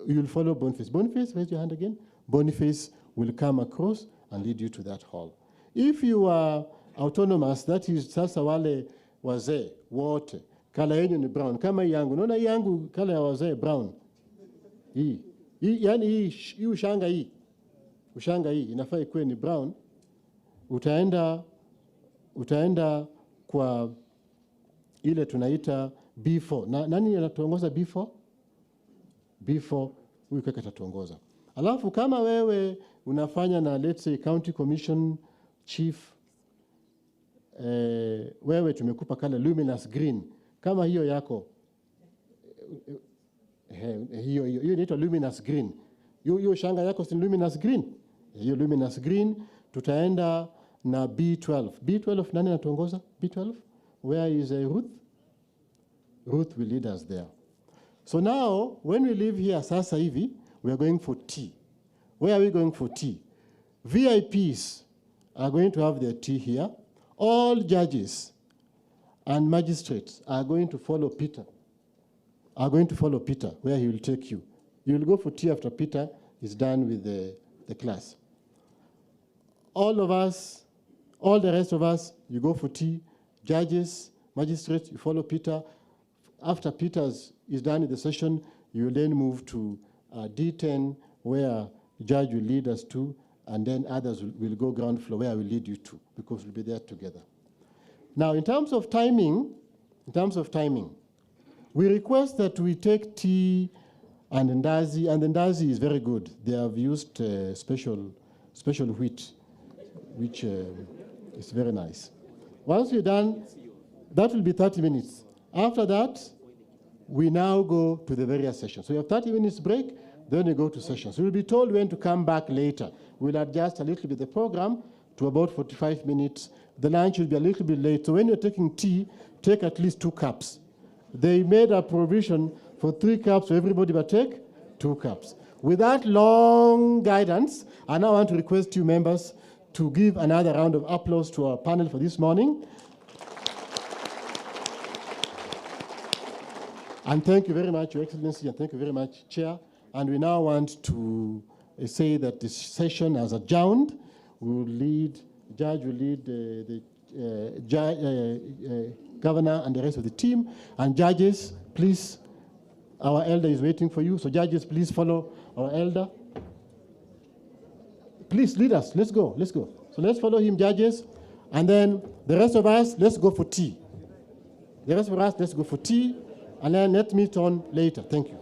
You will follow Boniface. Boniface, raise your hand again. Boniface will come across and lead you to that hall. If you are autonomous, that is sasa wale wazee wote, kala yenyu ni brown. Kama hii yangu, unaona hii yangu kala ya wazee brown. Hii yani hii ushanga hii inafaa ikuwe ni brown. Utaenda kwa ile tunaita B4. Nani anatuongoza B4? B4 huyu kaka atatuongoza. Alafu kama wewe unafanya na let's say county commission chief, wewe tumekupa kala luminous green. Kama hiyo yako, hiyo inaitwa luminous green. Hiyo shanga yako si luminous green. Hiyo luminous green, tutaenda na B12. B12 nani anatuongoza? B12? Where is Ruth? Ruth will lead us there. So now, when we leave here, sasa hivi, we are going for tea. Where are we going for tea? VIPs are going to have their tea here. All judges and magistrates are going to follow Peter. Where he will take you. You will go for tea after Peter is done with the class. All of us, all the rest of us, you go for tea. Judges, magistrates, you follow Peter. After Peter is done with the session, you will then move to D10, where the judge will lead us to, and then others will go ground floor, where I will lead you to, because we'll be there together. Now, in terms of timing, we request that we take tea and Ndazi is very good. They have used special wheat, which is very nice. Once we're done, that will be 30 minutes. After that, we now go to the various sessions. So you have 30 minutes break, then you go to sessions. So you'll be told when to come back later. We'll adjust a little bit the program to about 45 minutes. The lunch will be a little bit late. So when you're taking tea, take at least 2 cups. They made a provision for 3 cups for everybody, but take 2 cups. With that long guidance, I now want to request you members to give another round of applause to our panel for this morning. And thank you very much, Your Excellency, and thank you very much, Chair. And we now want to say that this session has adjourned. Judge will lead the governor and the rest of the team. And judges, please, our elder is waiting for you. So judges, please follow our elder. Please lead us. Let's go. So let's follow him, judges. And then the rest of us, let's go for tea. And then let's meet on later. Thank you.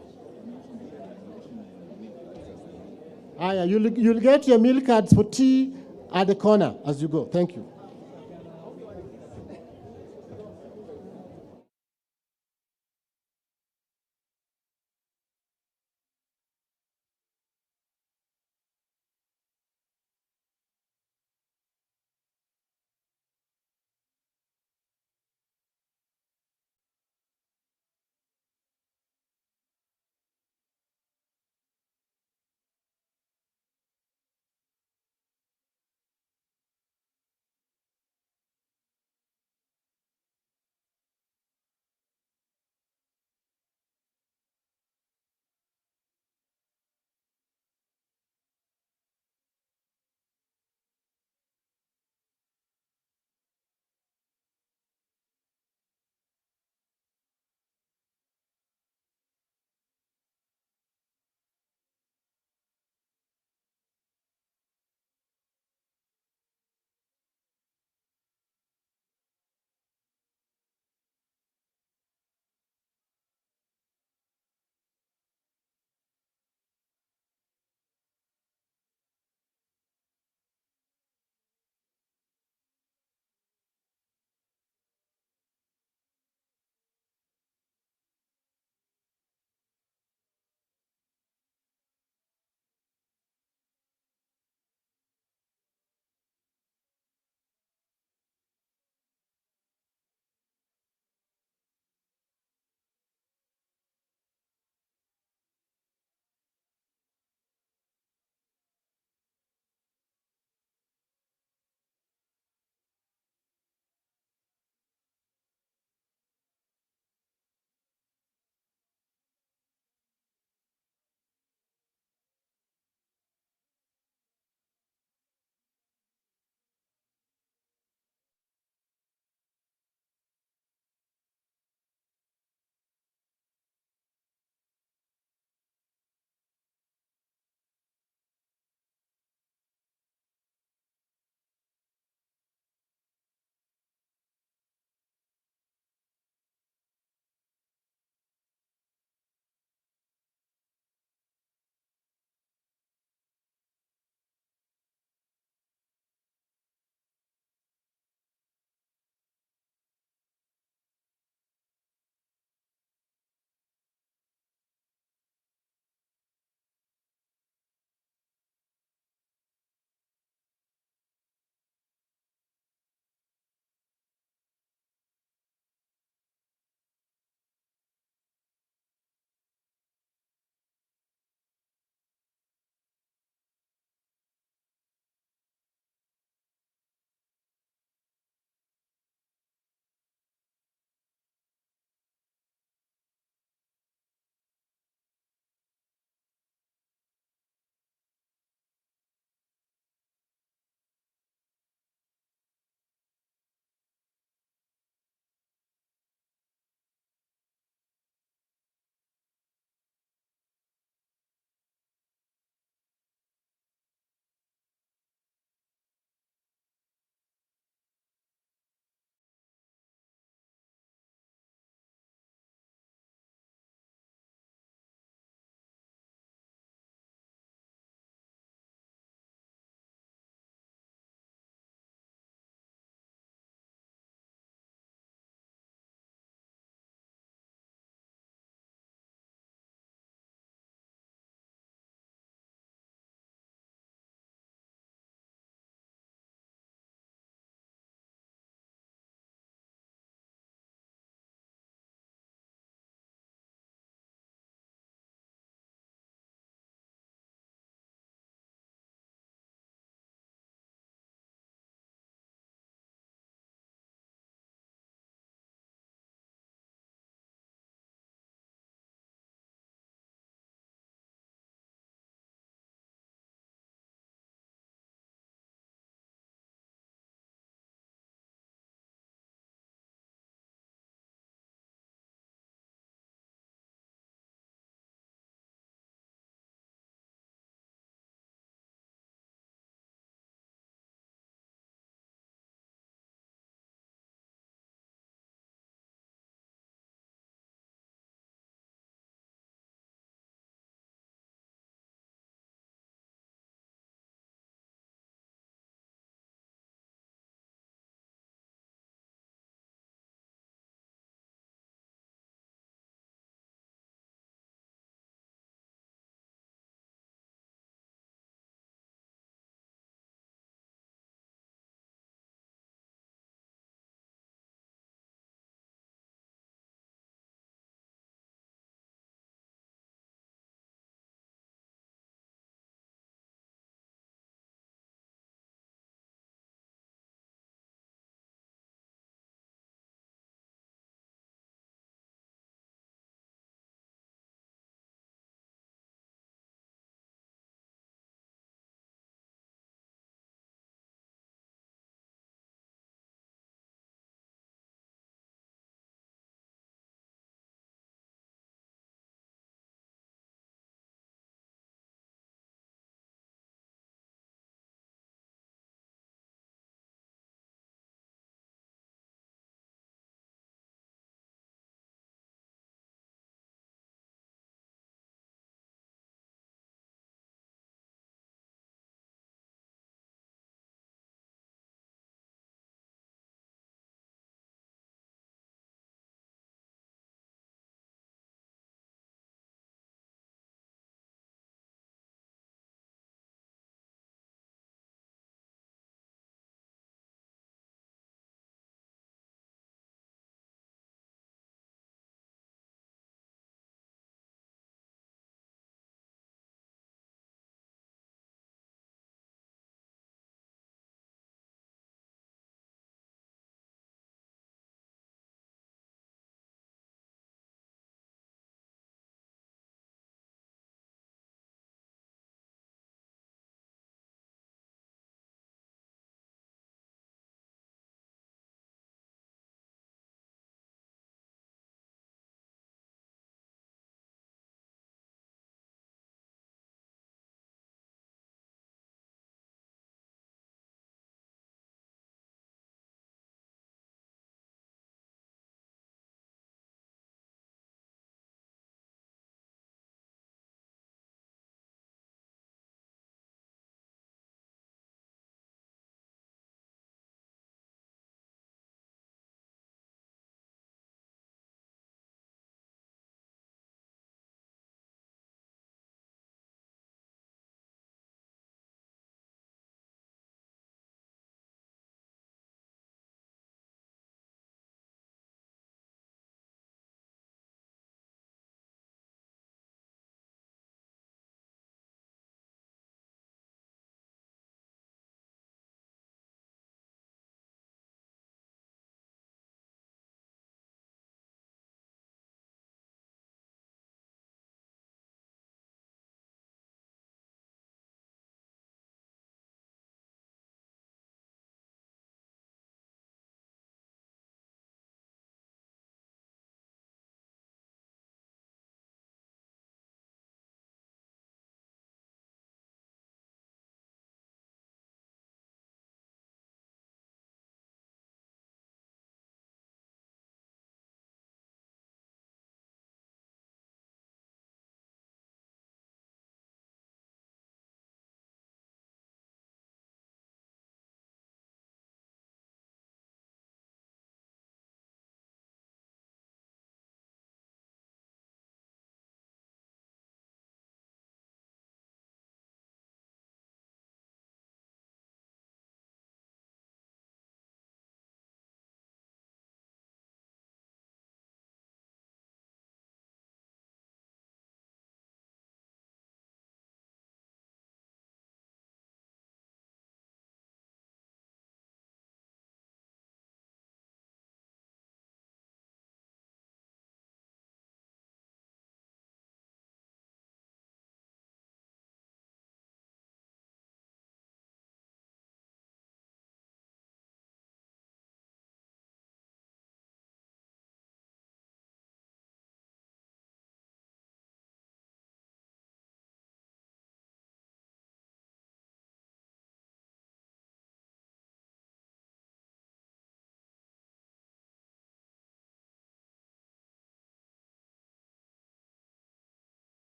You'll get your meal cards for tea at the corner as you go. Thank you.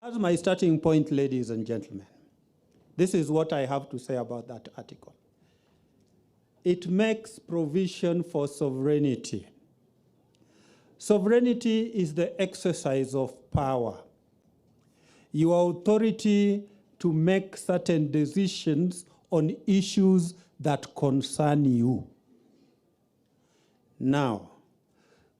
As my starting point, ladies and gentlemen, this is what I have to say about that article. It makes provision for sovereignty. Sovereignty is the exercise of power. Your authority to make certain decisions on issues that concern you. Now,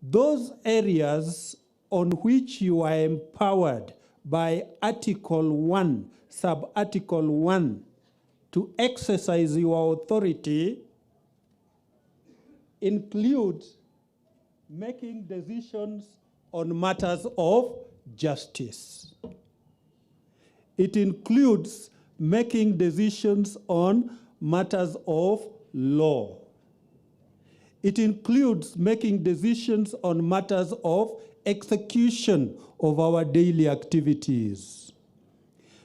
those areas on which you are empowered by Article 1, Sub-Article 1, to exercise your authority includes making decisions on matters of justice. It includes making decisions on matters of law. It includes making decisions on matters of execution of our daily activities.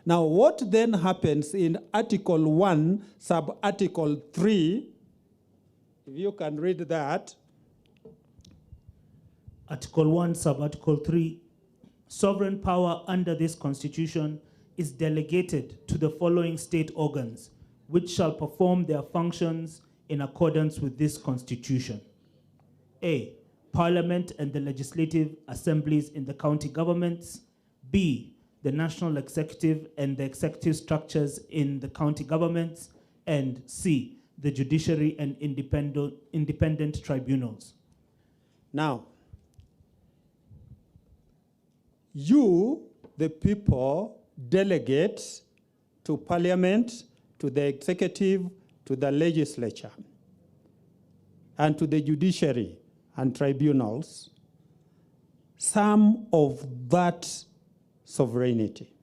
Now, what then happens in Article 1, Sub-Article 3, if you can read that. Article 1, Sub-Article 3, sovereign power under this Constitution is delegated to the following state organs, which shall perform their functions in accordance with this Constitution. A, Parliament and the legislative assemblies in the county governments. B, the national executive and the executive structures in the county governments. And C, the judiciary and independent tribunals. Now, you, the people, delegate to Parliament, to the executive, to the legislature, and to the judiciary and tribunals some of that sovereignty.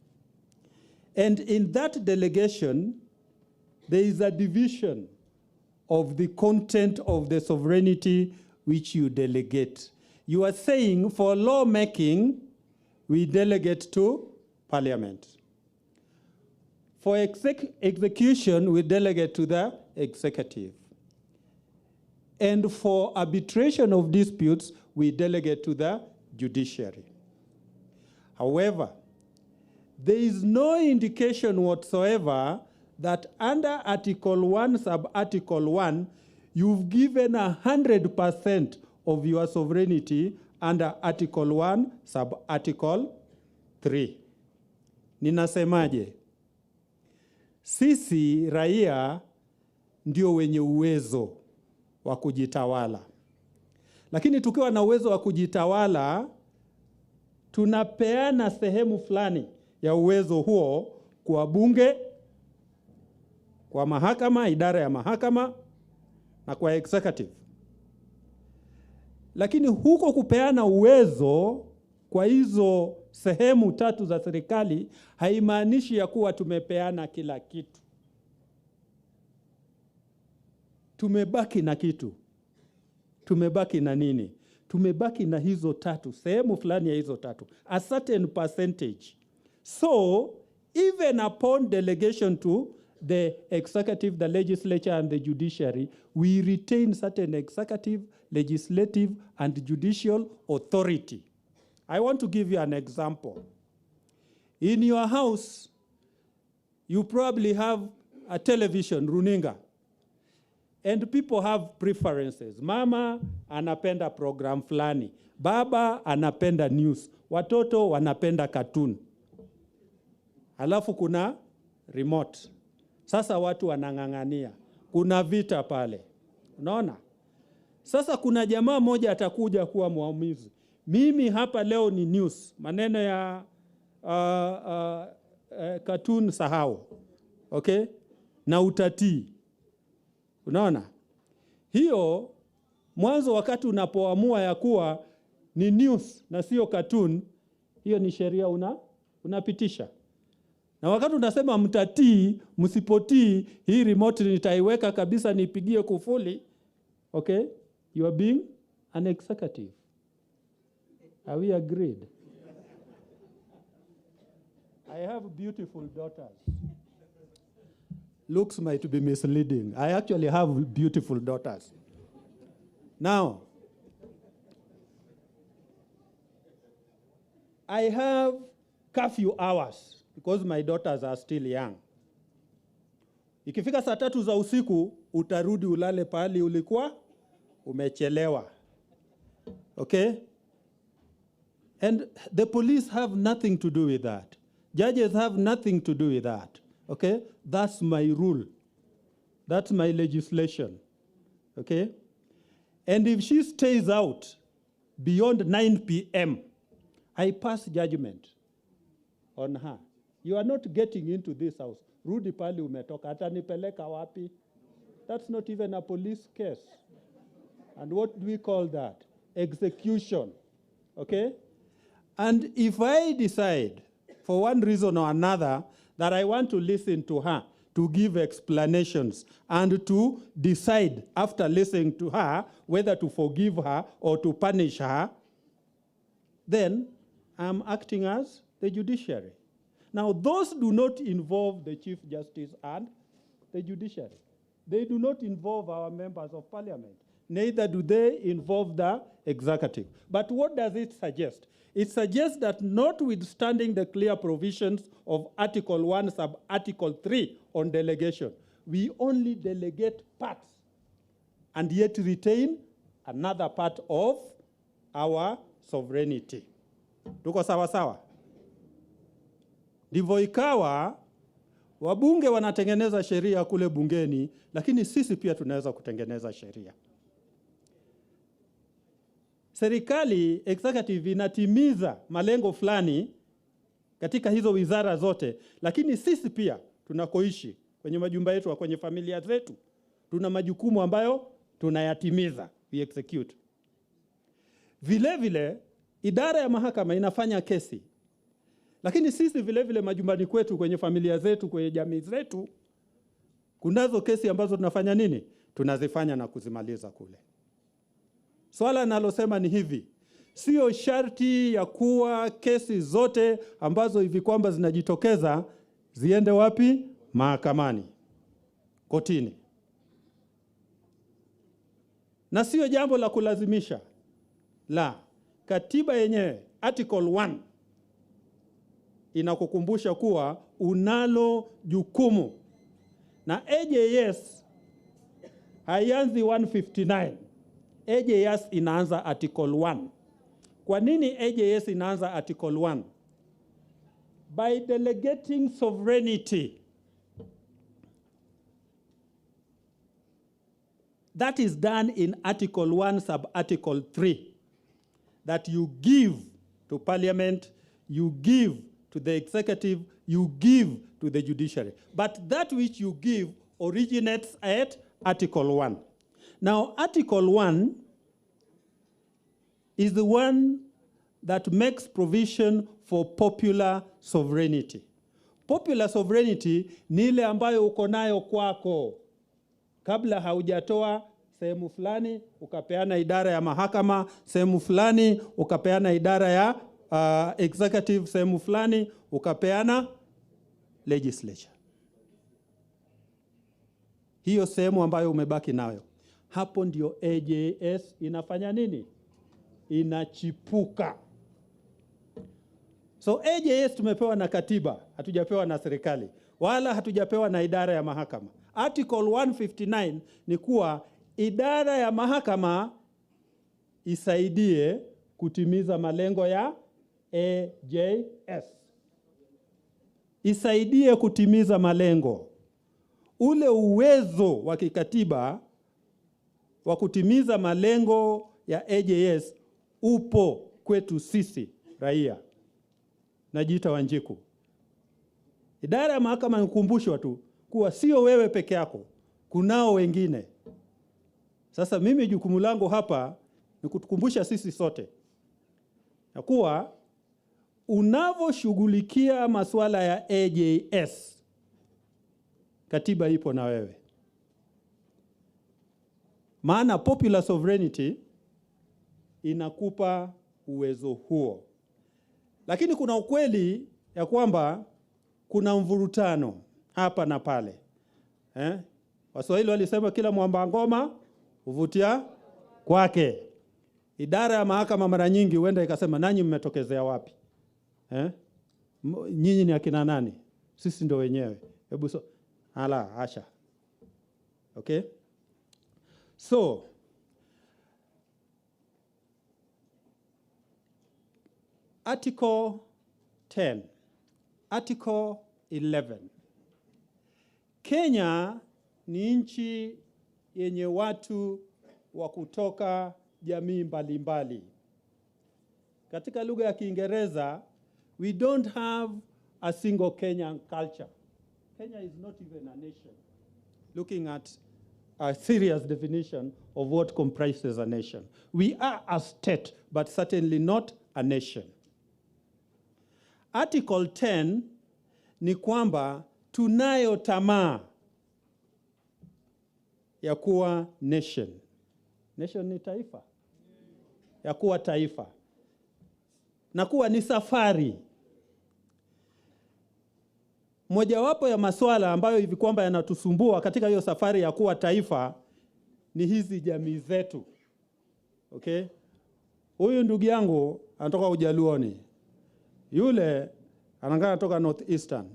And in that delegation, there is a division of the content of the sovereignty which you delegate. You are saying for lawmaking, we delegate to Parliament. For execution, we delegate to the executive. And for arbitration of disputes, we delegate to the judiciary. However, there is no indication whatsoever that under Article 1, Sub-Article 1, you've given 100% of your sovereignty under Article 1, Sub-Article 3. Ninasemaje? Sisi raia ndio wenye uwezo wa kujitawala. Lakini tukiwa na uwezo wa kujitawala, tunapeana sehemu fulani ya uwezo huo kwa bunge, kwa mahakama, idara ya mahakama, na kwa executive. Lakini huko kupeana uwezo kwa hizo sehemu tatu za serikali haimaanishi ya kuwa tumepeana kila kitu. Tumebaki na kitu. Tumebaki na nini? Tumebaki na hizo tatu, sehemu fulani ya hizo tatu, a certain percentage. So, even upon delegation to the executive, the legislature, and the judiciary, we retain certain executive, legislative, and judicial authority. I want to give you an example. In your house, you probably have a television, runinga, and people have preferences. Mama anapenda program fulani, baba anapenda news, watoto wanapenda cartoon. Alafu kuna remote. Sasa watu wanang'ang'ania. Kuna vita pale. Unaona? Sasa kuna jamaa moja atakuja kuwa muamuzi. Mimi hapa leo ni news. Maneno ya cartoon sahau. Okay? Na utatii. Unaona? Hiyo mwanzo wakati unapoamua ya kuwa ni news na sio cartoon, hiyo ni sheria unapitisha. Na wakati unasema mtatii, msipotii, hii remote nitaiweka kabisa nipigie kufuli. Okay? You are being an executive. Are we agreed? I have beautiful daughters. Looks might be misleading. I actually have beautiful daughters. Now, I have curfew hours because my daughters are still young. Ikifika saa 3 za usiku, utarudi ulale pahali ulikuwa umechelewa. Okay? And the police have nothing to do with that. Judges have nothing to do with that. Okay? That's my rule. That's my legislation. Okay? And if she stays out beyond 9 p.m., I pass judgment on her. You are not getting into this house. Rudi pali umetoka, atanipeleka wapi? That's not even a police case. And what do we call that? Execution. Okay? And if I decide, for one reason or another, that I want to listen to her, to give explanations, and to decide after listening to her whether to forgive her or to punish her, then I'm acting as the judiciary. Now, those do not involve the Chief Justice and the judiciary. They do not involve our members of parliament. Neither do they involve the executive. But what does it suggest? It suggests that notwithstanding the clear provisions of Article 1, Sub-Article 3 on delegation, we only delegate parts and yet retain another part of our sovereignty. Tuko sawa sawa? Ndivyo ikawa wabunge wanatengeneza sheria kule bungeni, lakini sisi pia tunaweza kutengeneza sheria. Serikali executive inatimiza malengo fulani katika hizo wizara zote, lakini sisi pia tunakoishi kwenye majumba yetu, kwenye familia zetu, tuna majukumu ambayo tunayatimiza, we execute. Vile vile idara ya mahakama inafanya kesi, lakini sisi vile vile majumbani kwetu, kwenye familia zetu, kwenye jamii zetu, kunazo kesi ambazo tunafanya nini? Tunazifanya na kuzimaliza kule. Swala nalosema ni hivi, sio sharti ya kuwa kesi zote ambazo hivi kwamba zinajitokeza ziende wapi? Mahakamani, kotini. Na sio jambo la kulazimisha. La, katiba yenyewe, Article 1, inakukumbusha kuwa unalo jukumu. Na AJS haianzi 159. AJS inaanza Article 1. Kwa nini AJS inaanza Article 1? By delegating sovereignty. That is done in Article 1, Sub-Article 3. That you give to Parliament, you give to the executive, you give to the judiciary. But that which you give originates at Article 1. Now, Article 1 is the one that makes provision for popular sovereignty. Popular sovereignty ni ile ambayo uko nayo kwako. Kabla haujatoa sehemu fulani, ukapeana idara ya mahakama, sehemu fulani, ukapeana idara ya executive, sehemu fulani, ukapeana legislature. Hiyo sehemu ambayo umebaki nayo. Hapo ndio AJS inafanya nini? Inachipuka. So AJS tumepewa na katiba, hatujapewa na serikali, wala hatujapewa na idara ya mahakama. Article 159 ni kuwa idara ya mahakama isaidie kutimiza malengo ya AJS. Isaidie kutimiza malengo. Ule uwezo wa kikatiba wa kutimiza malengo ya AJS upo kwetu sisi raia. Najiita Wanjiku. Idara ya mahakama nikumbushwa tu kuwa sio wewe peke yako, kunao wengine. Sasa mimi jukumu langu hapa ni kutukumbusha sisi sote na kuwa unavyoshughulikia masuala ya AJS, katiba ipo na wewe. Maana popular sovereignty inakupa uwezo huo. Lakini kuna ukweli ya kwamba kuna mvurutano hapa na pale. Waswahili walisema kila mwamba ngoma huvutia kwake. Idara ya mahakama mara nyingi huenda ikasema nanyi mmetokezea wapi? Nyinyi ni akina nani? Sisi ndo wenyewe. Hebu asha. Okay? So, Article 10, Article 11. Kenya ni nchi yenye watu wa kutoka jamii mbalimbali. Katika lugha ya Kiingereza, we don't have a single Kenyan culture. Kenya is not even a nation. Looking at a serious definition of what comprises a nation. We are a state, but certainly not a nation. Article 10 ni kwamba tunayo tamaa ya kuwa nation. Nation ni taifa. Ya kuwa taifa. Na kuwa ni safari. Mojawapo ya masuala ambayo hivi kwamba yanatusumbua katika hiyo safari ya kuwa taifa ni hizi jamii zetu. Okay? Huyu ndugu yangu anatoka Ujaluoni. Yule anatoka Northeastern.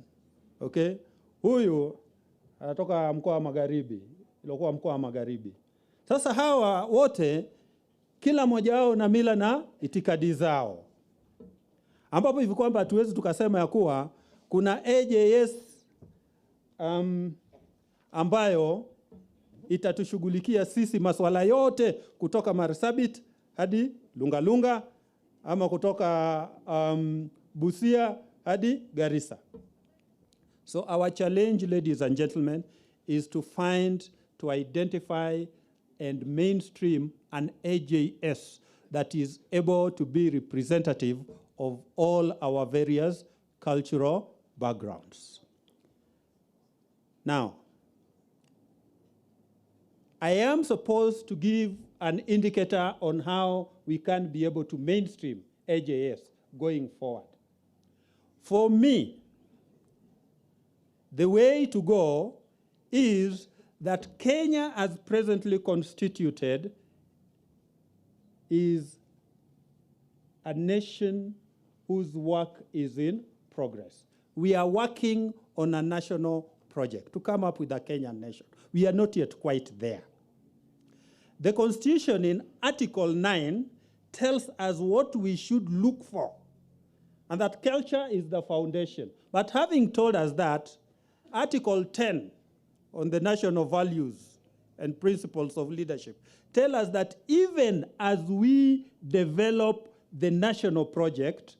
Okay? Huyu anatoka mkoa wa Magharibi. Ilikuwa mkoa wa Magharibi. Sasa hawa wote kila mmoja wao na mila na itikadi zao. Ambapo hivi kwamba hatuwezi tukasema ya kuwa kuna AJS ambayo itatushughulikia sisi masuala yote kutoka Marsabit hadi Lungalunga ama kutoka Busia hadi Garissa. So our challenge, ladies and gentlemen, is to identify and mainstream an AJS that is able to be representative of all our various cultural backgrounds. Now, I am supposed to give an indicator on how we can be able to mainstream AJS going forward. For me, the way to go is that Kenya, as presently constituted, is a nation whose work is in progress. We are working on a national project to come up with a Kenyan nation. We are not yet quite there. The Constitution in Article 9 tells us what we should look for, and that culture is the foundation. But having told us that, Article 10 on the national values and principles of leadership tell us that even as we develop the national project,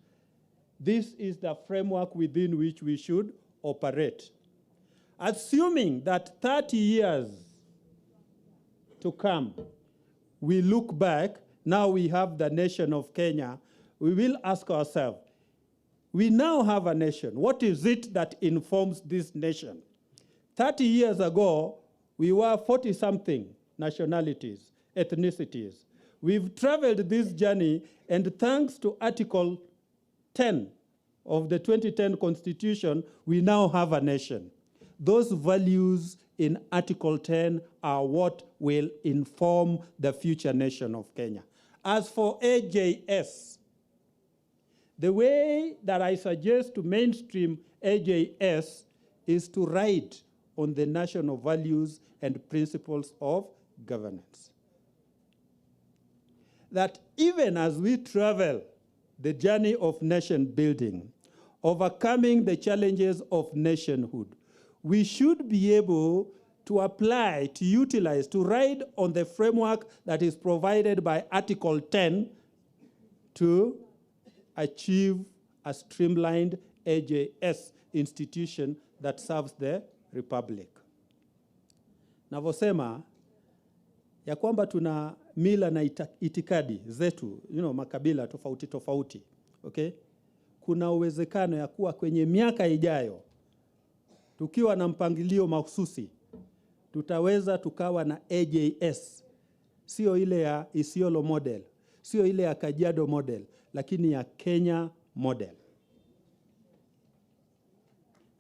this is the framework within which we should operate. Assuming that 30 years to come, we look back, now we have the nation of Kenya, we will ask ourselves, we now have a nation. What is it that informs this nation? 30 years ago, we were 40-something nationalities, ethnicities. We've traveled this journey, and thanks to Article 10 of the 2010 Constitution, we now have a nation. Those values in Article 10 are what will inform the future nation of Kenya. As for AJS, the way that I suggest to mainstream AJS is to write on the national values and principles of governance. That even as we travel the journey of nation building, overcoming the challenges of nationhood, we should be able to apply, to utilize, to ride on the framework that is provided by Article 10 to achieve a streamlined AJS institution that serves the Republic. Navosema ya kwamba tuna mila na itikadi zetu, makabila tofauti tofauti, okay? Kuna uwezekano ya kuwa kwenye miaka ijayo, tukiwa na mpangilio mahususi, tutaweza tukawa na AJS, sio ile ya Isiolo model, sio ile ya Kajiado model, lakini ya Kenya model.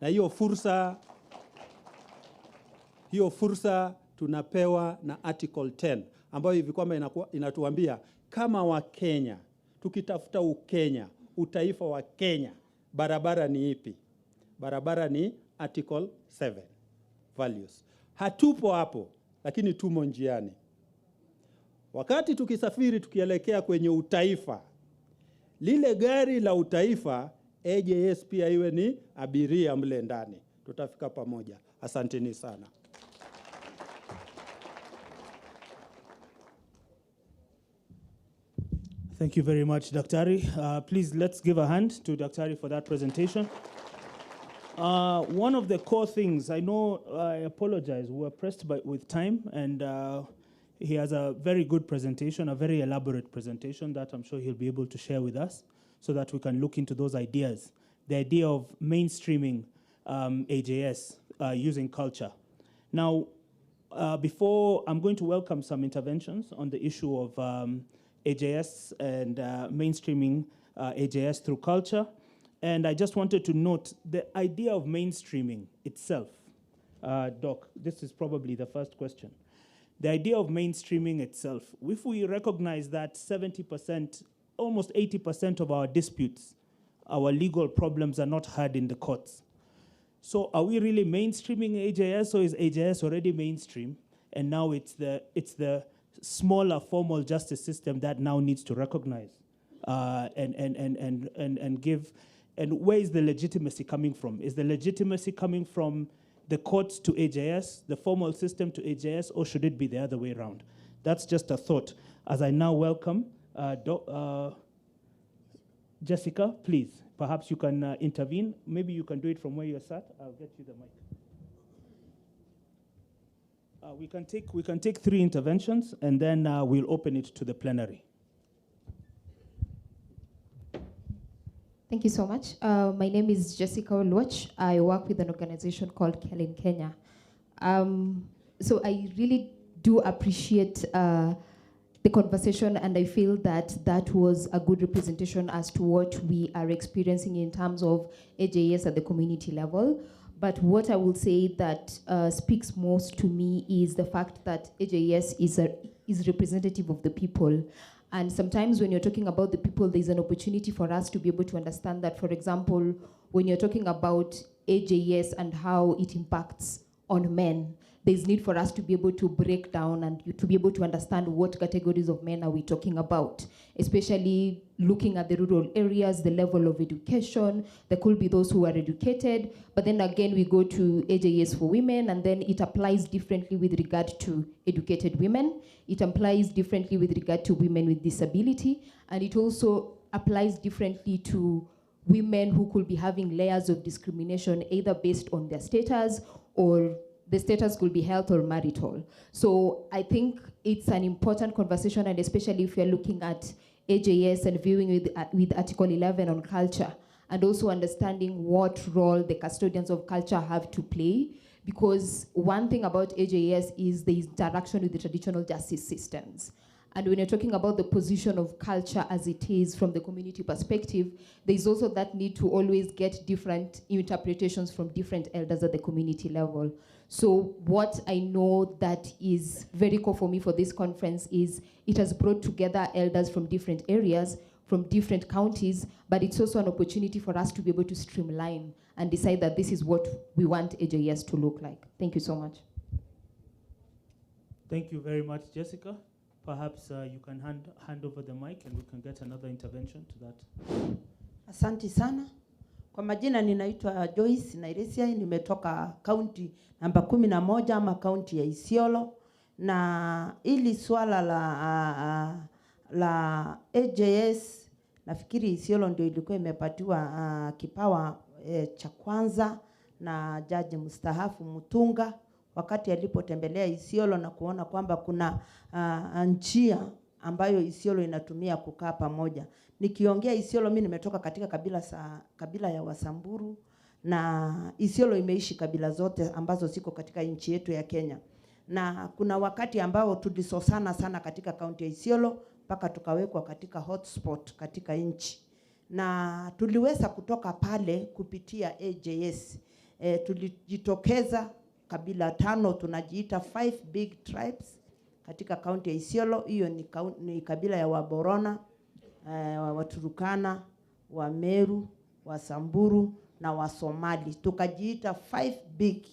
Na hiyo fursa tunapewa na Article 10, ambayo hivi kwamba inatuambia kama wa Kenya, tukitafuta ukenya, utaifa wa Kenya, barabara ni ipi? Barabara ni Article 7 values. Hatupo hapo, lakini tumo njiani. Wakati tukisafiri tukielekea kwenye utaifa, lile gari la utaifa, AJS pia iwe ni abiria mle ndani. Tutafika pamoja. Asanteni sana. Thank you very much, Daktari. Please, let's give a hand to Daktari for that presentation. One of the core things, I know, I apologize, we were pressed with time, and he has a very good presentation, a very elaborate presentation that I'm sure he'll be able to share with us so that we can look into those ideas. The idea of mainstreaming AJS using culture. Now, before, I'm going to welcome some interventions on the issue of AJS and mainstreaming AJS through culture. And I just wanted to note the idea of mainstreaming itself. Doc, this is probably the first question. The idea of mainstreaming itself, if we recognize that 70%, almost 80% of our disputes, our legal problems are not heard in the courts. So are we really mainstreaming AJS, or is AJS already mainstream? And now it's the smaller formal justice system that now needs to recognize and give. And where is the legitimacy coming from? Is the legitimacy coming from the courts to AJS, the formal system to AJS, or should it be the other way around? That's just a thought. As I now welcome Jessica, please, perhaps you can intervene. Maybe you can do it from where you're sat. I'll get you the mic. We can take 3 interventions, and then we'll open it to the plenary. Thank you so much. My name is Jessica Oluoch. I work with an organization called KEL in Kenya. So I really do appreciate the conversation, and I feel that that was a good representation as to what we are experiencing in terms of AJS at the community level. But what I will say that speaks most to me is the fact that AJS is representative of the people. And sometimes when you're talking about the people, there's an opportunity for us to be able to understand that, for example, when you're talking about AJS and how it impacts on men, there's need for us to be able to break down and to be able to understand what categories of men are we talking about, especially looking at the rural areas, the level of education. There could be those who are educated, but then again, we go to AJS for women, and then it applies differently with regard to educated women. It applies differently with regard to women with disability, and it also applies differently to women who could be having layers of discrimination, either based on their status, or the status could be health or marital. So I think it's an important conversation, and especially if you're looking at AJS and viewing with Article 11 on culture, and also understanding what role the custodians of culture have to play. Because one thing about AJS is the interaction with the traditional justice systems. And when you're talking about the position of culture as it is from the community perspective, there's also that need to always get different interpretations from different elders at the community level. So what I know that is very core for me for this conference is it has brought together elders from different areas, from different counties, but it's also an opportunity for us to be able to streamline and decide that this is what we want AJS to look like. Thank you so much. Thank you very much, Jessica. Perhaps you can hand over the mic and we can get another intervention to that. Asante sana. Kwa majina ninaitwa Joyce Nairesia, nimetoka county namba 11 ama county ya Isiolo, na ili swala la AJS nafikiri Isiolo ndio ilikuwa imepatiwa kipawa cha kwanza na jaji mstaafu Mutunga wakati alipotembelea Isiolo na kuona kwamba kuna njia ambayo Isiolo inatumia kukaa pamoja. Nikiongea Isiolo, mimi nimetoka katika kabila ya Wasamburu, na Isiolo imeishi kabila zote ambazo ziko katika nchi yetu ya Kenya. Na kuna wakati ambao tulisosana sana katika kaunti ya Isiolo mpaka tukawekwa katika hotspot katika nchi. Na tuliweza kutoka pale kupitia AJS. Tulijitokeza kabila 5, tunajiita 5 big tribes katika kaunti ya Isiolo. Hiyo ni kabila ya Waborona, Waturukana, Wameru Wasamburu na Wasomali. Tukajiita 5 big.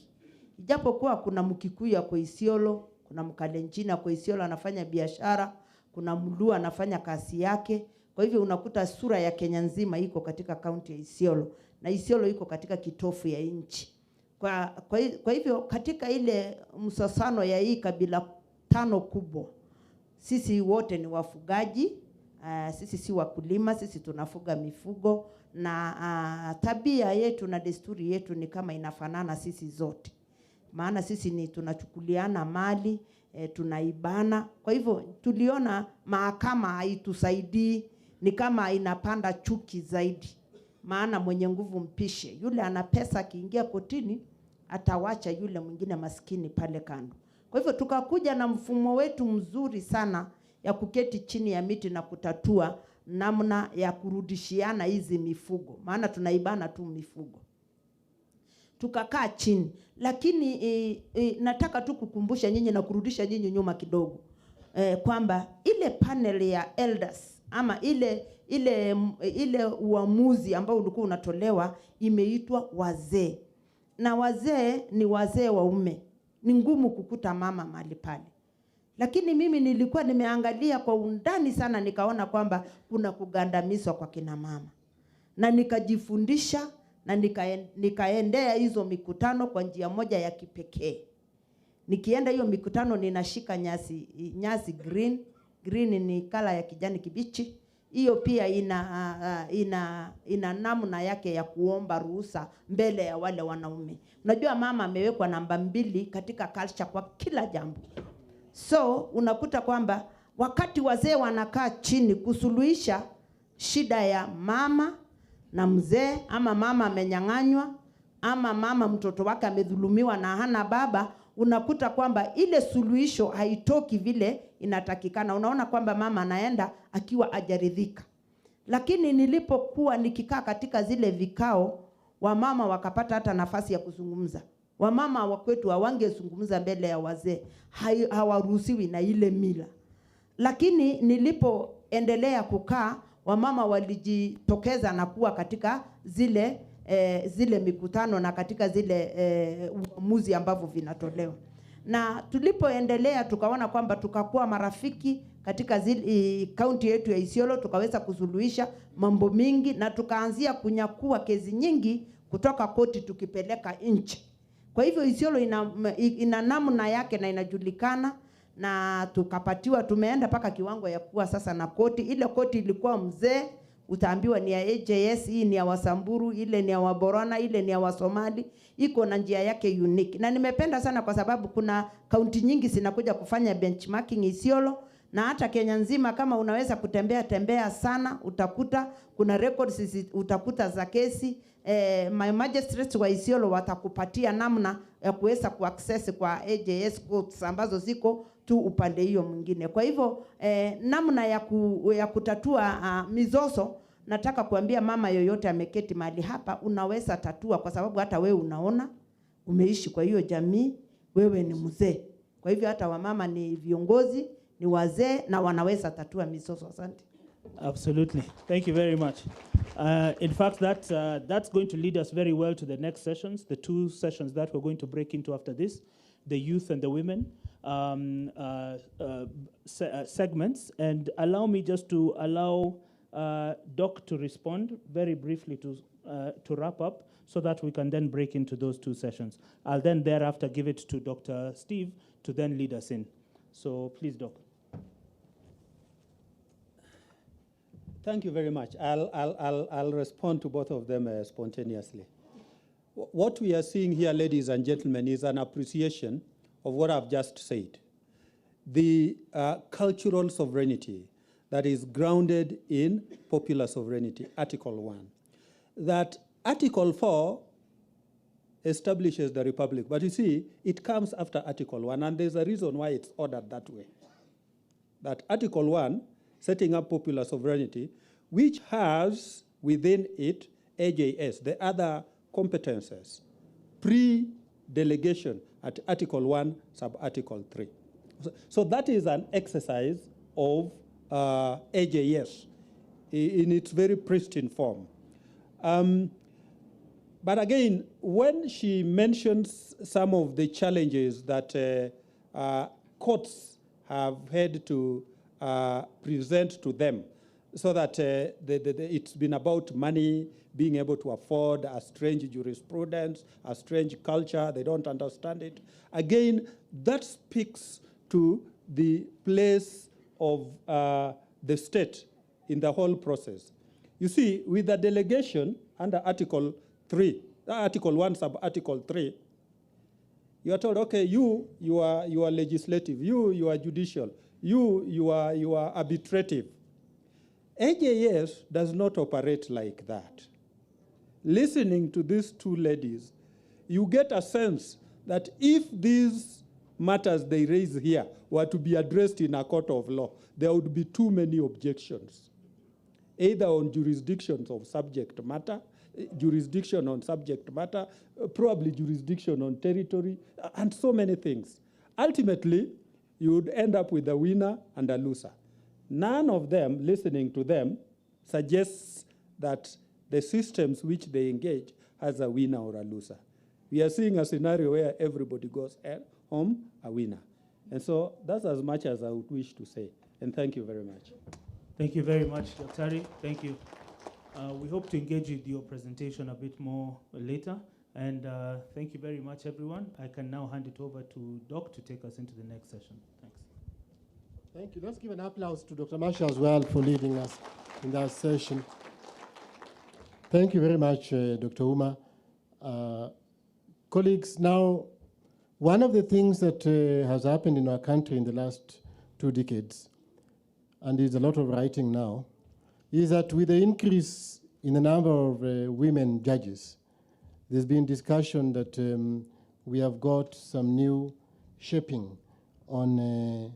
Ijapokuwa kuna Mkikuyu kwa Isiolo, kuna Mkalenjin kwa Isiolo anafanya biashara, kuna Mluo anafanya kazi yake. Kwa hivyo unakuta sura ya Kenya nzima iko katika kaunti ya Isiolo, na Isiolo iko katika kitofu ya nchi. Kwa hivyo katika ile msasano ya hii kabila 5 kubwa, sisi wote ni wafugaji, sisi si wakulima, sisi tunafuga mifugo, na tabia yetu na desturi yetu ni kama inafanana sisi zote. Maana sisi ni tunachukuliana mali, tunaibana. Kwa hivyo tuliona mahakama haitusaidii, ni kama inapanda chuki zaidi. Maana mwenye nguvu mpishe. Yule ana pesa akiingia kotini, atawacha yule mwingine maskini pale kando. Kwa hivyo tukakuja na mfumo wetu mzuri sana ya kuketi chini ya miti na kutatua namna ya kurudishiana hizi mifugo. Maana tunaibana tu mifugo. Tukakaa chini. Lakini nataka tu kukumbusha nyinyi na kurudisha nyinyi nyuma kidogo. Kwamba ile panel ya elders ama ile uamuzi ambao ulikuwa unatolewa imeitwa wazee. Na wazee ni wazee waume. Ni ngumu kukuta mama mahali pale. Lakini mimi nilikuwa nimeangalia kwa undani sana, nikaona kwamba kuna kugandamizwa kwa kina mama. Na nikajifundisha na nikaendea hizo mikutano kwa njia moja ya kipekee. Nikienda hiyo mikutano ninashika nyasi green. Green ni kala ya kijani kibichi. Hiyo pia ina namna yake ya kuomba ruhusa mbele ya wale wanaume. Unajua mama amewekwa namba 2 katika culture kwa kila jambo. So unakuta kwamba wakati wazee wanakaa chini kusuluhisha shida ya mama na mzee, ama mama amenyang'anywa, ama mama mtoto wake amedhulumiwa na hana baba, unakuta kwamba ile suluhisho haitoki vile inatakikana. Unaona kwamba mama anaenda akiwa hajaridhika. Lakini nilipokuwa nikikaa katika zile vikao, wamama wakapata hata nafasi ya kuzungumza. Wamama wa kwetu hawangezungumza mbele ya wazee, hawaruhusiwi na ile mila. Lakini nilipoendelea kukaa, wamama walijitokeza na kuwa katika zile mikutano na katika zile uamuzi ambavyo vinatolewa. Na tulipoendelea tukaona kwamba tukakuwa marafiki katika kaunti yetu ya Isiolo, tukaweza kusuluhisha mambo mingi na tukaanzia kunyakua kesi nyingi kutoka koti tukipeleka nje. Kwa hivyo Isiolo ina namna yake na inajulikana, na tukapatiwa, tumeenda paka kiwango ya kuwa sasa na koti. Ile koti ilikuwa mzee, utaambiwa ni ya AJS, hii ni ya Wasamburu, ile ni ya Waborana, ile ni ya Wasomali. Iko na njia yake unique. Na nimependa sana kwa sababu kuna kaunti nyingi zinakuja kufanya benchmarking Isiolo, na hata Kenya nzima kama unaweza kutembea sana, utakuta kuna records utakuta za kesi. My magistrates wa Isiolo watakupatia namna ya kuweza kuaccess kwa AJS courts ambazo ziko tu upande hiyo mwingine. Kwa hivyo namna ya kutatua mizozo, nataka kuambia mama yoyote ameketi mahali hapa, unaweza tatua, kwa sababu hata wewe unaona umeishi kwa hiyo jamii, wewe ni mzee. Kwa hivyo hata wamama ni viongozi, ni wazee, na wanaweza tatua mizozo. Asante. Absolutely. Thank you very much. In fact, that's going to lead us very well to the next sessions, the 2 sessions that we're going to break into after this, the youth and the women segments. And allow me just to allow Doc to respond very briefly to wrap up, so that we can then break into those 2 sessions. I'll then thereafter give it to Dr. Steve to then lead us in. So please, Doc. Thank you very much. I'll respond to both of them spontaneously. What we are seeing here, ladies and gentlemen, is an appreciation of what I've just said. The cultural sovereignty that is grounded in popular sovereignty, Article 1. That Article 4 establishes the Republic. But you see, it comes after Article 1, and there's a reason why it's ordered that way. That Article 1, setting up popular sovereignty, which has within it AJS, the other competences, pre-delegation at Article 1, sub-Article 3. So that is an exercise of AJS in its very pristine form. But again, when she mentions some of the challenges that courts have had to present to them, so that it's been about money, being able to afford a strange jurisprudence, a strange culture, they don't understand it. Again, that speaks to the place of the state in the whole process. You see, with the delegation under Article 3, Article 1, sub-Article 3, you are told, okay, you are legislative, you are judicial, you are arbitrative. AJS does not operate like that. Listening to these two ladies, you get a sense that if these matters they raise here were to be addressed in a court of law, there would be too many objections, either on jurisdictions of subject matter, jurisdiction on subject matter, probably jurisdiction on territory, and so many things. Ultimately, you would end up with a winner and a loser. None of them, listening to them, suggests that the systems which they engage has a winner or a loser. We are seeing a scenario where everybody goes home a winner. And so that's as much as I would wish to say. And thank you very much. Thank you very much, Dr. Thank you. We hope to engage with your presentation a bit more later. And thank you very much, everyone. I can now hand it over to Doc to take us into the next session. Thanks. Thank you. Let's give an applause to Dr. Masha as well for leading us in that session. Thank you very much, Dr. Uma. Colleagues, now, one of the things that has happened in our country in the last 2 decades, and there's a lot of writing now, is that with the increase in the number of women judges, there's been discussion that we have got some new shaping on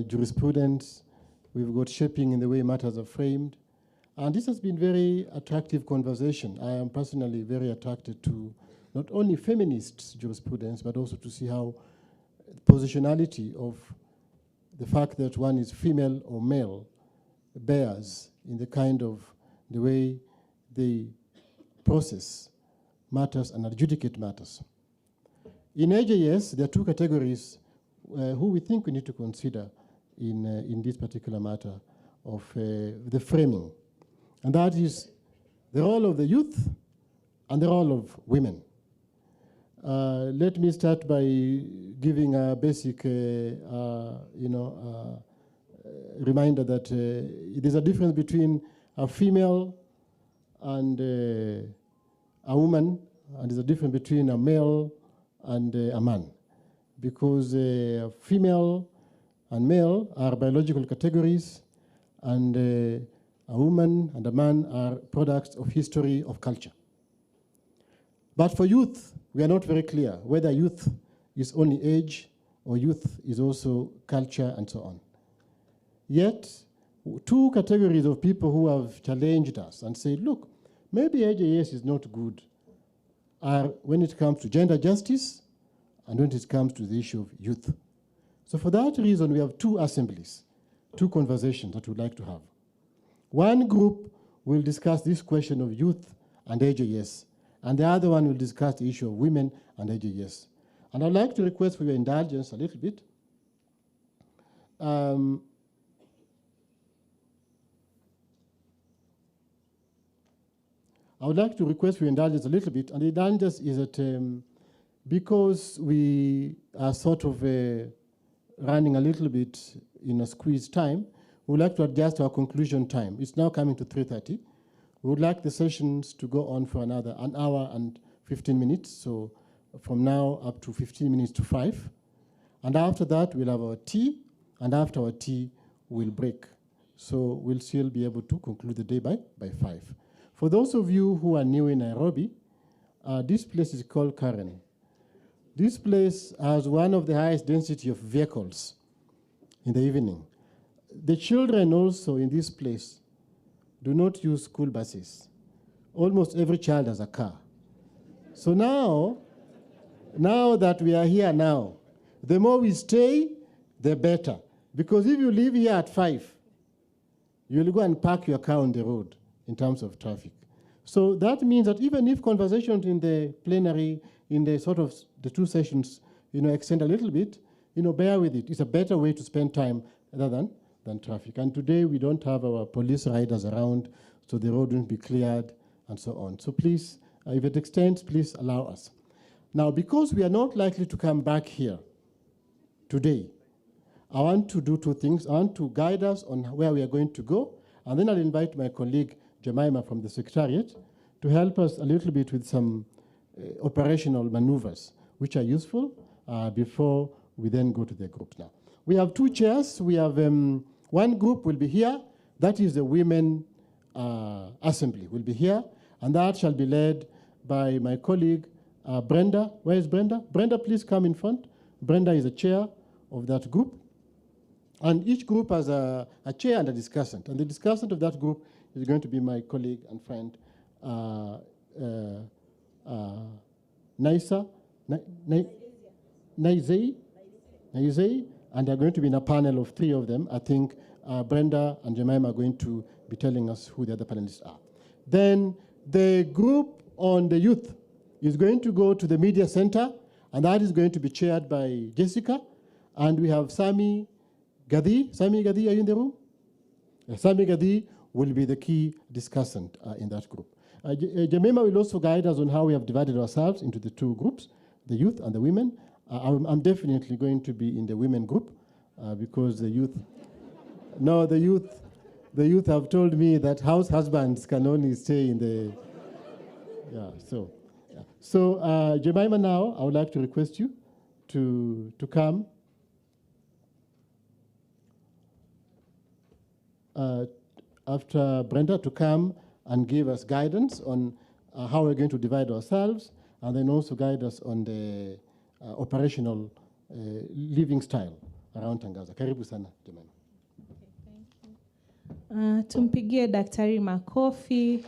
jurisprudence. We've got shaping in the way matters are framed. And this has been very attractive conversation. I am personally very attracted to not only feminist jurisprudence, but also to see how positionality of the fact that one is female or male bears in the kind of the way they process matters and adjudicate matters. In AJS, there are 2 categories who we think we need to consider in this particular matter of the framing. And that is the role of the youth and the role of women. Let me start by giving a basic, reminder that there's a difference between a female and a woman, and there's a difference between a male and a man, because female and male are biological categories, and a woman and a man are products of history, of culture. But for youth, we are not very clear whether youth is only age or youth is also culture and so on. Yet, 2 categories of people who have challenged us and said, look, maybe AJS is not good are when it comes to gender justice and when it comes to the issue of youth. So for that reason, we have 2 assemblies, 2 conversations that we'd like to have. One group will discuss this question of youth and AJS, and the other one will discuss the issue of women and AJS. And I'd like to request for your indulgence a little bit. I would like to request for your indulgence a little bit, and the indulgence is that because we are sort of running a little bit in a squeezed time, we would like to adjust our conclusion time. It's now coming to 3:30. We would like the sessions to go on for another 1 hour and 15 minutes, so from now up to 15 minutes to 5. And after that, we'll have our tea, and after our tea, we'll break. So we'll still be able to conclude the day by 5. For those of you who are new in Nairobi, this place is called Karen. This place has one of the highest density of vehicles in the evening. The children also in this place do not use school buses. Almost every child has a car. So now that we are here now, the more we stay, the better. Because if you leave here at 5, you'll go and park your car on the road in terms of traffic. So that means that even if conversations in the plenary, in the sort of the two sessions, extend a little bit, bear with it. It's a better way to spend time rather than traffic. And today we don't have our police riders around, so the road won't be cleared and so on. So please, if it extends, please allow us. Now, because we are not likely to come back here today, I want to do two things. I want to guide us on where we are going to go, and then I'll invite my colleague Jemima from the Secretariat to help us a little bit with some operational maneuvers, which are useful before we then go to the group now. We have two chairs. We have one group will be here. That is the Women Assembly will be here, and that shall be led by my colleague, Brenda. Where is Brenda? Brenda, please come in front. Brenda is the chair of that group. And each group has a chair and a discussant. And the discussant of that group is going to be my colleague and friend, Naizei, and they're going to be in a panel of three of them. I think Brenda and Jemima are going to be telling us who the other panelists are. Then the group on the youth is going to go to the media center, and that is going to be chaired by Jessica. And we have Sami Gadi. Sami Gadi, are you in the room? Sami Gadi will be the key discussant in that group. Jemima will also guide us on how we have divided ourselves into the two groups, the youth and the women. I'm definitely going to be in the women group because the youth, the youth have told me that house husbands can only stay in the, So Jemima, now I would like to request you to come. After Brenda to come and give us guidance on how we're going to divide ourselves, and then also guide us on the operational living style around Tangaza. Karibu sana, Jemima. Tumpigie daktari makofi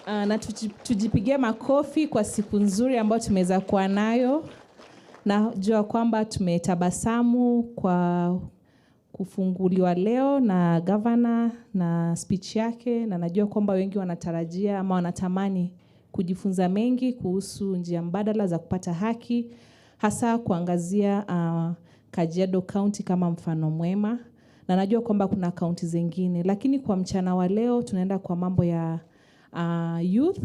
na tujipigie makofi kwa siku nzuri ambayo tumeweza kuwa nayo. Najua kwamba tumetabasamu kwa kufunguliwa leo na governor na speech yake, na najua kwamba wengi wanatarajia ama wanatamani kujifunza mengi kuhusu njia mbadala za kupata haki, hasa kuangazia Kajiado County kama mfano mwema, na najua kwamba kuna kaunti zingine, lakini kwa mchana wa leo tunaenda kwa mambo ya youth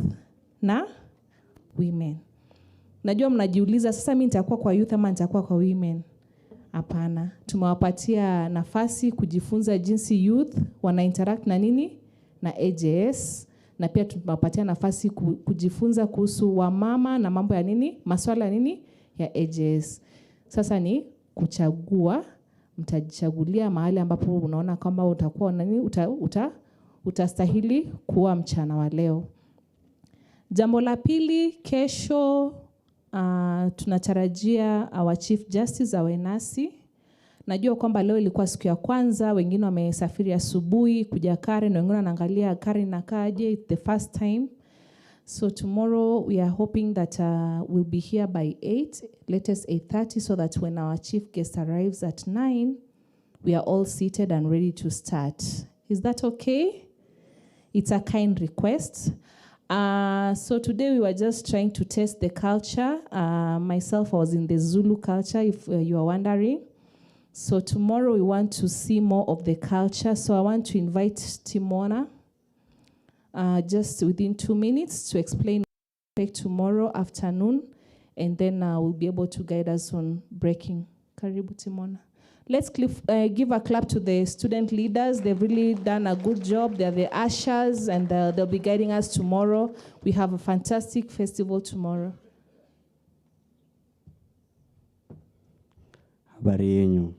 na women. Najua mnajiuliza sasa mimi nitakuwa kwa youth ama nitakuwa kwa women? Hapana, tumewapatia nafasi kujifunza jinsi youth wana interact na nini na AJS, na pia tumewapatia nafasi kujifunza kuhusu wamama na mambo ya nini, masuala ya nini ya AJS. Sasa ni kuchagua, mtajichagulia mahali ambapo unaona kwamba utakuwa nini utastahili kuwa mchana wa leo. Jambo la pili, kesho tunatarajia our Chief Justice awe nasi. Najua kwamba leo ilikuwa siku ya kwanza, wengine wamesafiri asubuhi kuja Karen, na wengine wanaangalia Karen na kaje, it's the first time. So tomorrow we are hoping that we'll be here by 8, latest 8:30, so that when our chief guest arrives at 9, we are all seated and ready to start. Is that okay? It's a kind request. So today we were just trying to test the culture. Myself, I was in the Zulu culture, if you are wondering. So tomorrow we want to see more of the culture. So I want to invite Timona just within 2 minutes to explain tomorrow afternoon, and then we'll be able to guide us on breaking. Karibu Timona. Let's give a clap to the student leaders. They've really done a good job. They're the ushers, and they'll be guiding us tomorrow. We have a fantastic festival tomorrow. Habari yenu.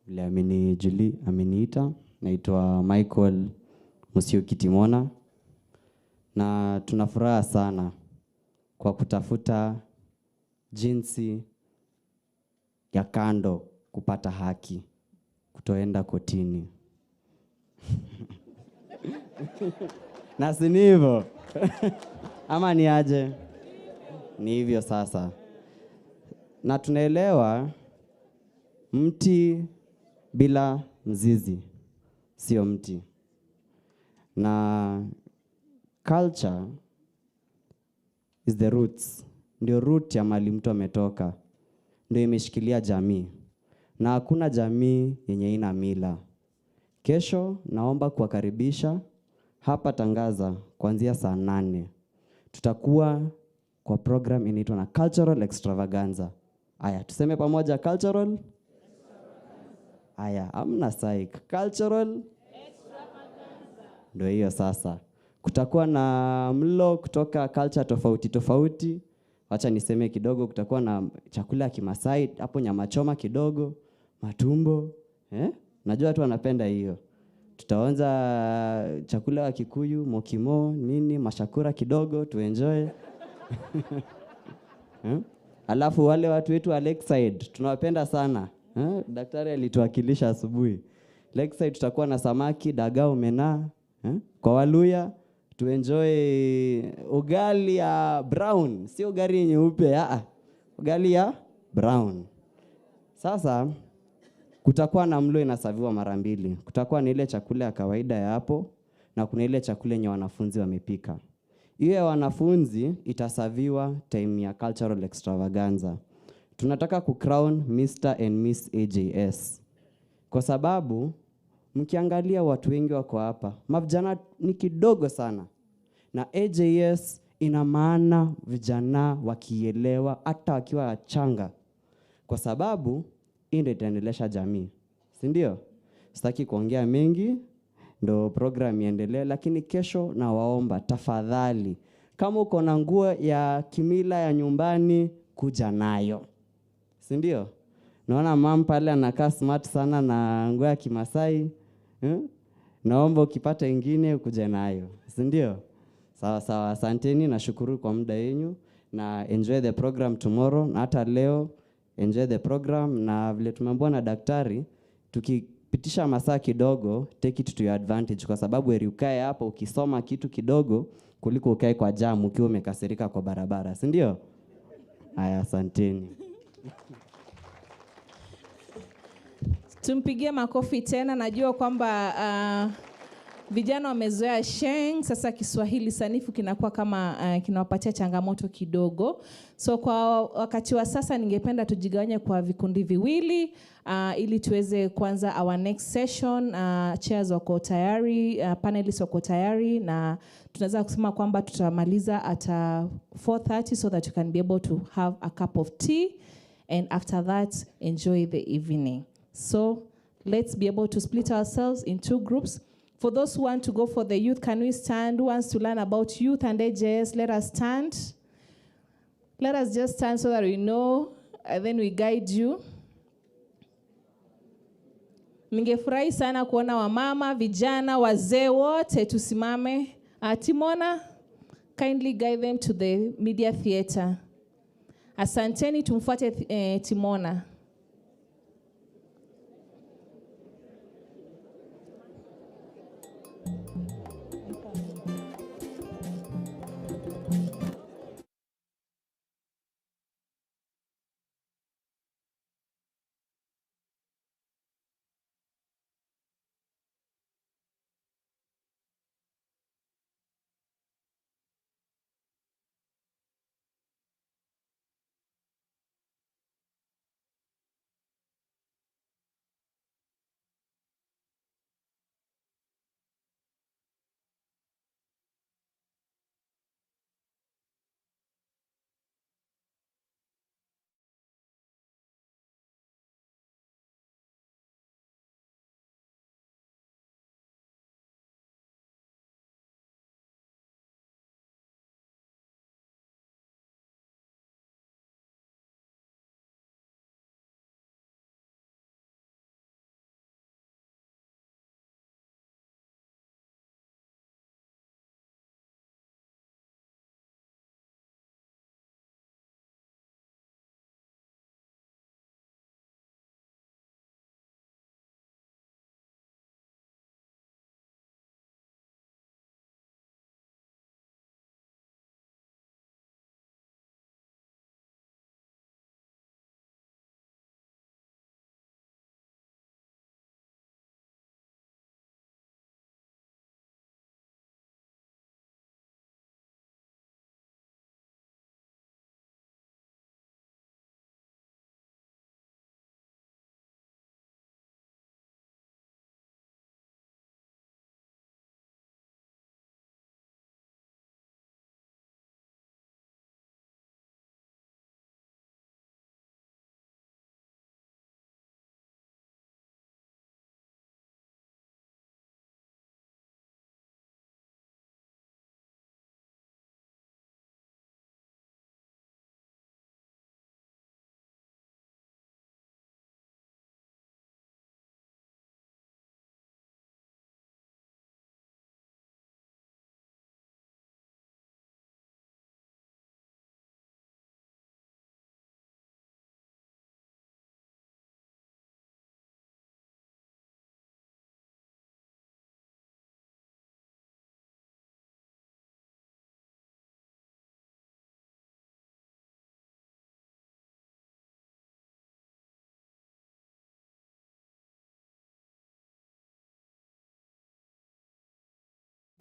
Vile ameniita, naitwa Michael Musyoki Timona, na tunafuraha sana kwa kutafuta jinsi ya kando kupata haki, kutoenda kotini. Na si hivyo? Ama ni aje? Ni hivyo sasa. Na tunaelewa mti bila mzizi sio mti. Na culture is the roots. Ndio root ya mahali mtu ametoka. Ndio imeshikilia jamii. Na hakuna jamii yenye ina mila. Kesho naomba kuwakaribisha hapa Tangaza kuanzia saa 8. Tutakuwa kwa program inaitwa na Cultural Extravaganza. Aya, tuseme pamoja cultural. Aya, amna psych. Cultural Extravaganza. Ndio hiyo sasa. Kutakuwa na mlo kutoka culture tofauti tofauti. Wacha niseme kidogo, kutakuwa na chakula ya Kimasai, hapo nyama choma kidogo, matumbo, najua watu wanapenda hiyo. Tutaonja chakula wa Kikuyu, mokimo, nini, mashakura kidogo, tuenjoy. Alafu wale watu wetu wa Lakeside, tunawapenda sana. Daktari alituwakilisha asubuhi. Lakeside tutakuwa na samaki, dagaa, omena. Kwa Waluya, tuenjoy ugali ya brown, sio ugali nyeupe, ugali ya brown. Sasa kutakuwa na mlo inasaviwa mara mbili. Kutakuwa na ile chakula ya kawaida ya hapo na kuna ile chakula yenye wanafunzi wamepika. Hiyo ya wanafunzi itasaviwa time ya cultural extravaganza. Tunataka kucrown Mr. and Miss AJS. Kwa sababu mkiangalia watu wengi wako hapa, mavijana ni kidogo sana. Na AJS ina maana vijana wakielewa hata wakiwa changa. Kwa sababu hii ndio itaendelesha jamii. Si ndio? Sitaki kuongea mengi, ndo program iendelee, lakini kesho na waomba tafadhali, kama uko na nguo ya kimila ya nyumbani, kuja nayo. Si ndio? Naona mama pale anakaa smart sana na nguo ya Kimasai. Naomba ukipata ingine ukuje nayo. Si ndio? Sawa sawa, asanteni, nashukuru kwa muda wenu na enjoy the program tomorrow, na hata leo enjoy the program. Na vile tumeambiwa na daktari, tukipitisha masaa kidogo, take it to your advantage, kwa sababu heri ukae hapo ukisoma kitu kidogo kuliko ukae kwa jam ukiwa umekasirika kwa barabara. Si ndio? Haya, asanteni. Tumpigie makofi tena. Najua kwamba vijana wamezoea sheng, sasa Kiswahili sanifu kinakuwa kama kinawapatia changamoto kidogo. So kwa wakati wa sasa ningependa tujigawanye kwa vikundi viwili ili tuweze kuanza our next session. Chairs wako tayari, panelists wako tayari, na tunaweza kusema kwamba tutamaliza at 4:30 so that you can be able to have a cup of tea and after that enjoy the evening. So let's be able to split ourselves in 2 groups. For those who want to go for the youth, can we stand? Who wants to learn about youth and AJS? Let us stand. Let us just stand so that we know, and then we guide you. Ningefurahi sana kuona wamama, vijana, wazee wote tusimame. Timona, kindly guide them to the media theater. Asanteni, tumfuate Timona.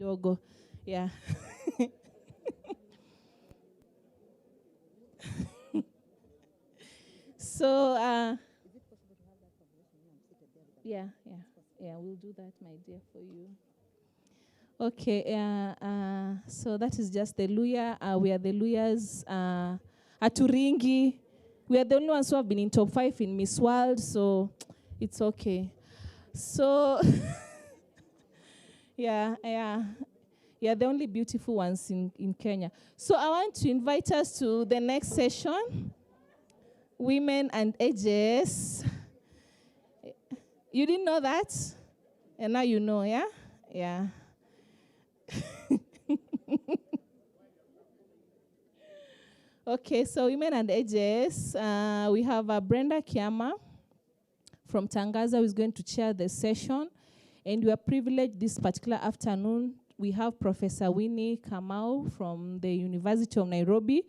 kidogo. Yeah. So, yeah, we'll do that, my dear, for you. Okay, so that is just the Luya. We are the Luyas. Aturingi. We are the only ones who have been in top 5 in Miss World, so it's okay. So, yeah, the only beautiful ones in Kenya. So I want to invite us to the next session, Women and AJS. You didn't know that? And now you know, yeah? Yeah. Okay, so Women and AJS, we have Brenda Kiama from Tangaza who is going to chair the session. And we are privileged this particular afternoon. We have Professor Winnie Kamau from the University of Nairobi,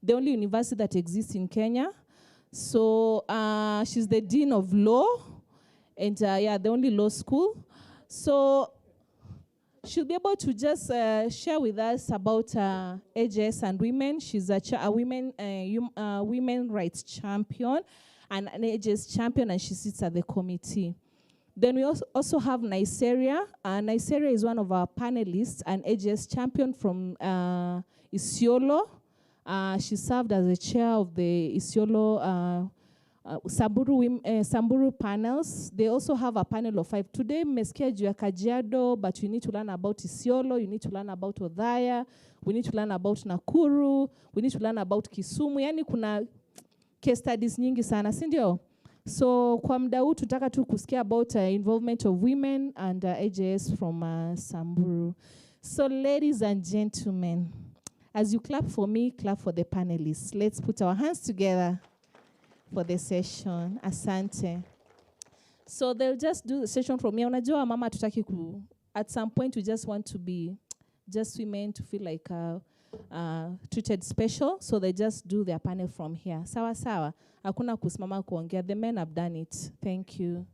the only university that exists in Kenya. So she's the Dean of Law, and the only law school. So she'll be able to just share with us about AJS and women. She's a women rights champion and an AJS champion, and she sits at the committee. Then we also have Nigeria. Nigeria is one of our panelists, an AJS champion from Isiolo. She served as the chair of the Isiolo Samburu panels. They also have a panel of 5. Today, mmesikia juu ya Kajiado, but you need to learn about Isiolo, you need to learn about Othaya, we need to learn about Nakuru, we need to learn about Kisumu. Yani kuna case studies nyingi sana, si ndio? So kwa muda huu tutaka tu kusikia about involvement of women and AJS from Samburu. So ladies and gentlemen, as you clap for me, clap for the panelists. Let's put our hands together for the session. Asante. So they'll just do the session from here. Unajua mama tutaki ku. At some point we just want to be just women to feel like treated special. So they just do their panel from here. Sawa sawa. Hakuna kusimama kuongea. The men have done it. Thank you.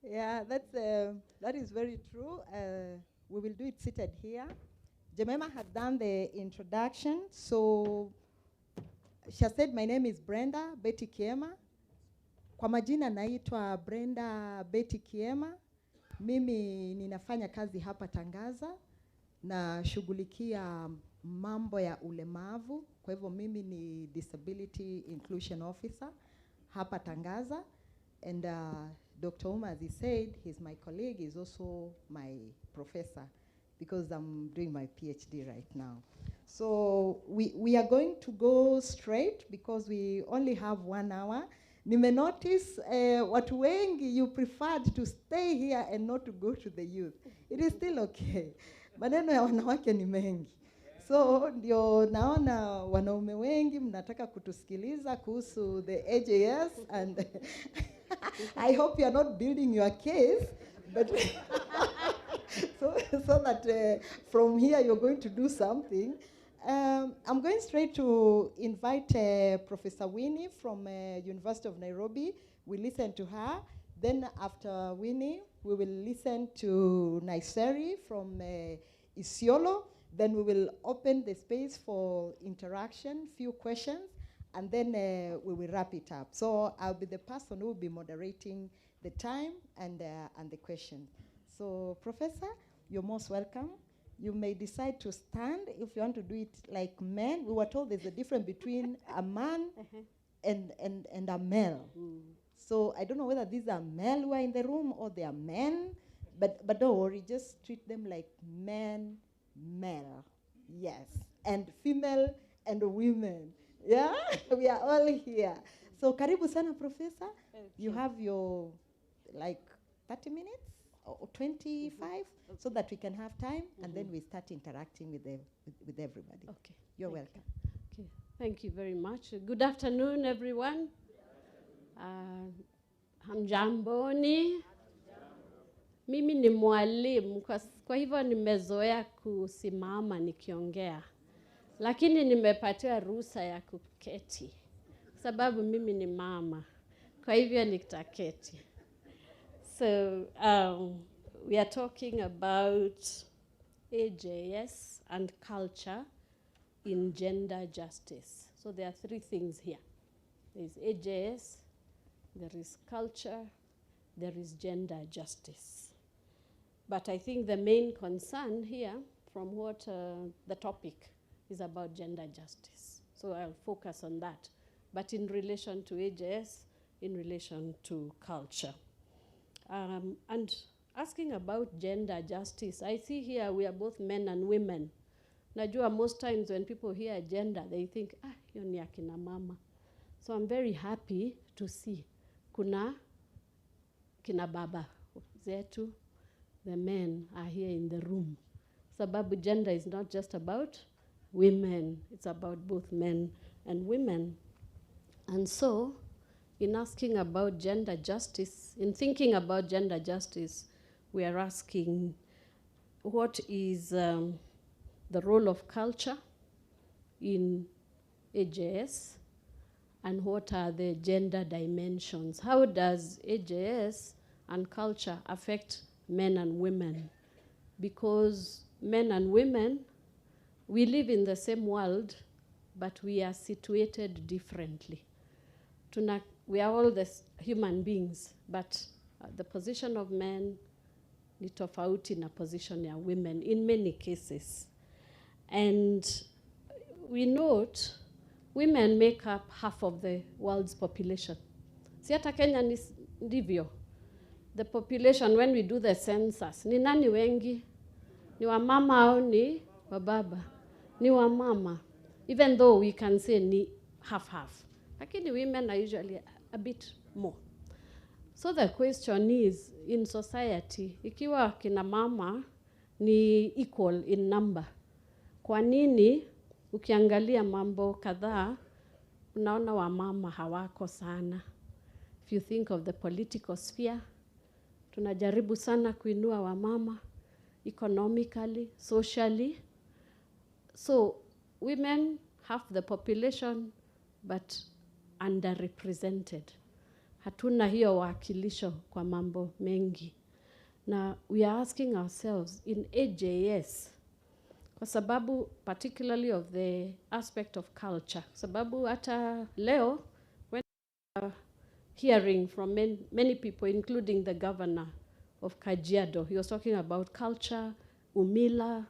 Yeah, that is very true. We will do it seated here. Jemima had done the introduction, so she said, my name is Brenda Betty Kiema. Kwa majina naitwa Brenda Betty Kiema. Mimi ninafanya kazi hapa Tangaza na shughulikia mambo ya ulemavu. Kwa hivyo mimi ni Disability Inclusion Officer hapa Tangaza. And Dr. Uma, as he said, he's my colleague, he's also my professor, because I'm doing my PhD right now. So we are going to go straight because we only have 1 hour. Nime notice watu wengi, you preferred to stay here and not to go to the youth. It is still okay. Maneno ya wanawake ni mengi. So ndio naona wanaume wengi mnataka kutusikiliza kuhusu the AJS and I hope you are not building your case, but so that from here you're going to do something. I'm going straight to invite Professor Winnie from University of Nairobi. We listen to her. Then after Winnie, we will listen to Naiseri from Isiolo. Then we will open the space for interaction, few questions, and then we will wrap it up. So I'll be the person who will be moderating the time and the questions. So Professor, you're most welcome. You may decide to stand if you want to do it like men. We were told there's a difference between a man and a male. So I don't know whether these are male who are in the room or they are men, but don't worry, just treat them like men, male, yes, and female and women. Yeah, we are all here. So karibu sana, Professor. You have your like 30 minutes or 25 so that we can have time, and then we start interacting with everybody. Okay. You're welcome. Okay. Thank you very much. Good afternoon, everyone. Hamjamboni. Mimi ni mwalimu, kwa hivyo nimezoea kusimama nikiongea. Lakini nimepatiwa ruhusa ya kuketi. Sababu mimi ni mama. Kwa hivyo nitaketi. So we are talking about AJS and culture in gender justice. So there are three things here. There is AJS, there is culture, there is gender justice. But I think the main concern here from what the topic is about gender justice. So I'll focus on that. But in relation to AJS, in relation to culture. And asking about gender justice, I see here we are both men and women. Najua most times when people hear gender, they think, hiyo ni akina mama. So I'm very happy to see kuna kina baba zetu, the men are here in the room. Sababu gender is not just about women, it's about both men and women. And so, in asking about gender justice, in thinking about gender justice, we are asking what is the role of culture in AJS, and what are the gender dimensions? How does AJS and culture affect men and women? Because men and women, we live in the same world, but we are situated differently. We are all the human beings, but the position of men ni tofauti na position ya women in many cases. And we note women make up half of the world's population. Si hata Kenya ndivyo. The population, when we do the census, ni nani wengi? Ni wamama au ni wababa? Ni wamama. Even though we can say ni half-half. Lakini women are usually a bit more. So the question is, in society, ikiwa kina mama ni equal in number, kwa nini ukiangalia mambo kadhaa unaona wamama hawako sana? If you think of the political sphere, tunajaribu sana kuinua wamama economically, socially. So women have the population but underrepresented. Hatuna hiyo wakilisho kwa mambo mengi. Na we are asking ourselves in AJS, kwa sababu particularly of the aspect of culture, sababu hata leo when hearing from many people, including the governor of Kajiado, he was talking about culture, umila,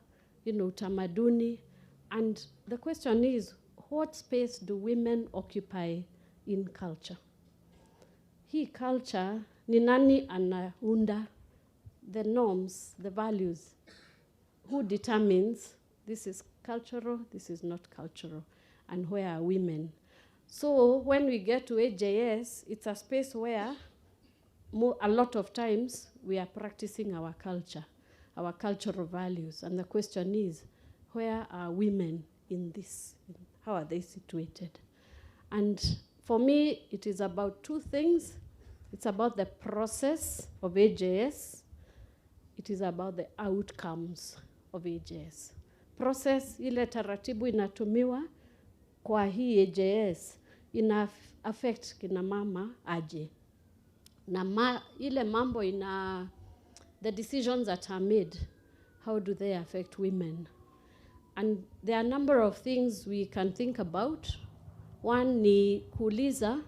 utamaduni, and the question is, what space do women occupy in culture? Hii culture, ni nani anaunda the norms, the values? Who determines this is cultural, this is not cultural, and where are women? So when we get to AJS, it's a space where a lot of times we are practicing our culture, our cultural values. And the question is, where are women in this? How are they situated? And for me, it is about two things. It's about the process of AJS. It is about the outcomes of AJS. Process, ile taratibu inatumiwa kwa hii AJS, ina affect kina mama aje. Na ile mambo the decisions that are made, how do they affect women? And there are a number of things we can think about. One ni kuuliza,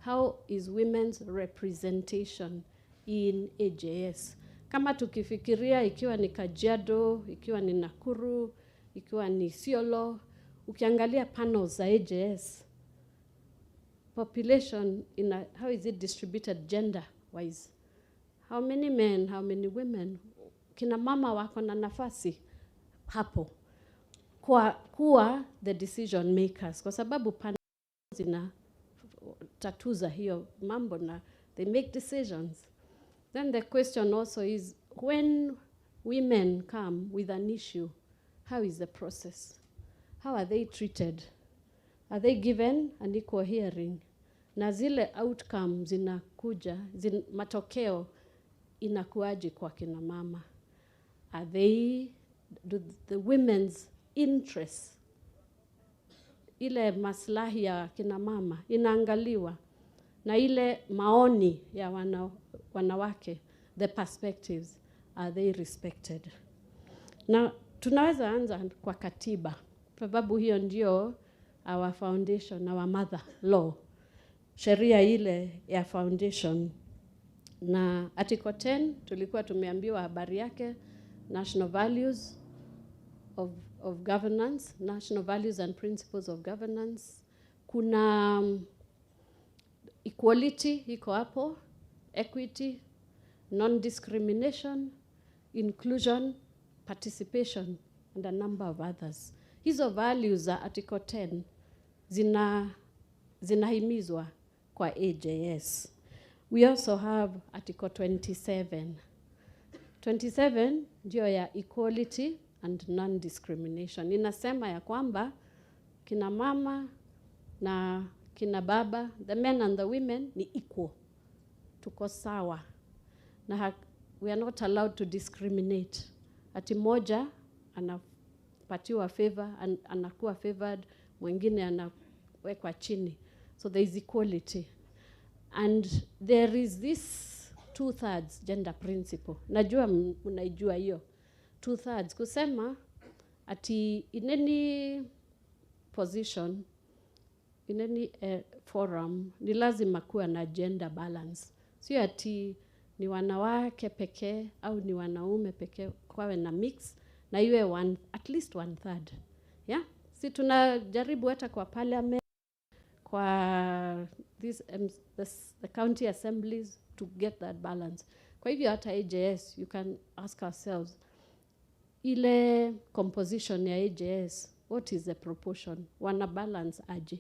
how is women's representation in AJS? Kama tukifikiria ikiwa ni Kajiado, ikiwa ni Nakuru, ikiwa ni Isiolo, ukiangalia panels za AJS, population, how is it distributed gender-wise? How many men, how many women? Kina mama wako na nafasi hapo kuwa the decision makers, kwa sababu panels zinatatuza hiyo mambo na they make decisions. Then the question also is, when women come with an issue, how is the process? How are they treated? Are they given an equal hearing? Na zile outcomes zinakuja, matokeo inakuaje kwa kina mama? Do the women's interests, ile maslahi ya kina mama inaangaliwa? Na ile maoni ya wanawake, the perspectives, are they respected? Na tunaweza anza kwa katiba, sababu hiyo ndio our foundation, our mother law, sheria ile ya foundation. Na article 10 tulikuwa tumeambiwa habari yake, national values of governance, national values and principles of governance. Kuna equality iko hapo, equity, non-discrimination, inclusion, participation, and a number of others. Hizo values za article 10 zinahimizwa kwa AJS. We also have article 27. 27 ndio ya equality and non-discrimination. Inasema ya kwamba kina mama na kina baba, the men and the women ni equal. Tuko sawa. Na we are not allowed to discriminate. Ati moja anapatiwa favor, anakuwa favored, mwingine anawekwa chini. So there is equality. And there is this 2/3 gender principle. Najua mnaijua hiyo. 2/3 kusema ati in any position, in any forum, ni lazima kuwa na gender balance. Sio ati ni wanawake pekee au ni wanaume pekee, kwawe na mix na iwe at least 1/3. Yeah? Si tunajaribu hata kwa parliament, kwa the county assemblies to get that balance. Kwa hivyo hata AJS, you can ask ourselves, ile composition ya AJS, what is the proportion? Wana balance aje?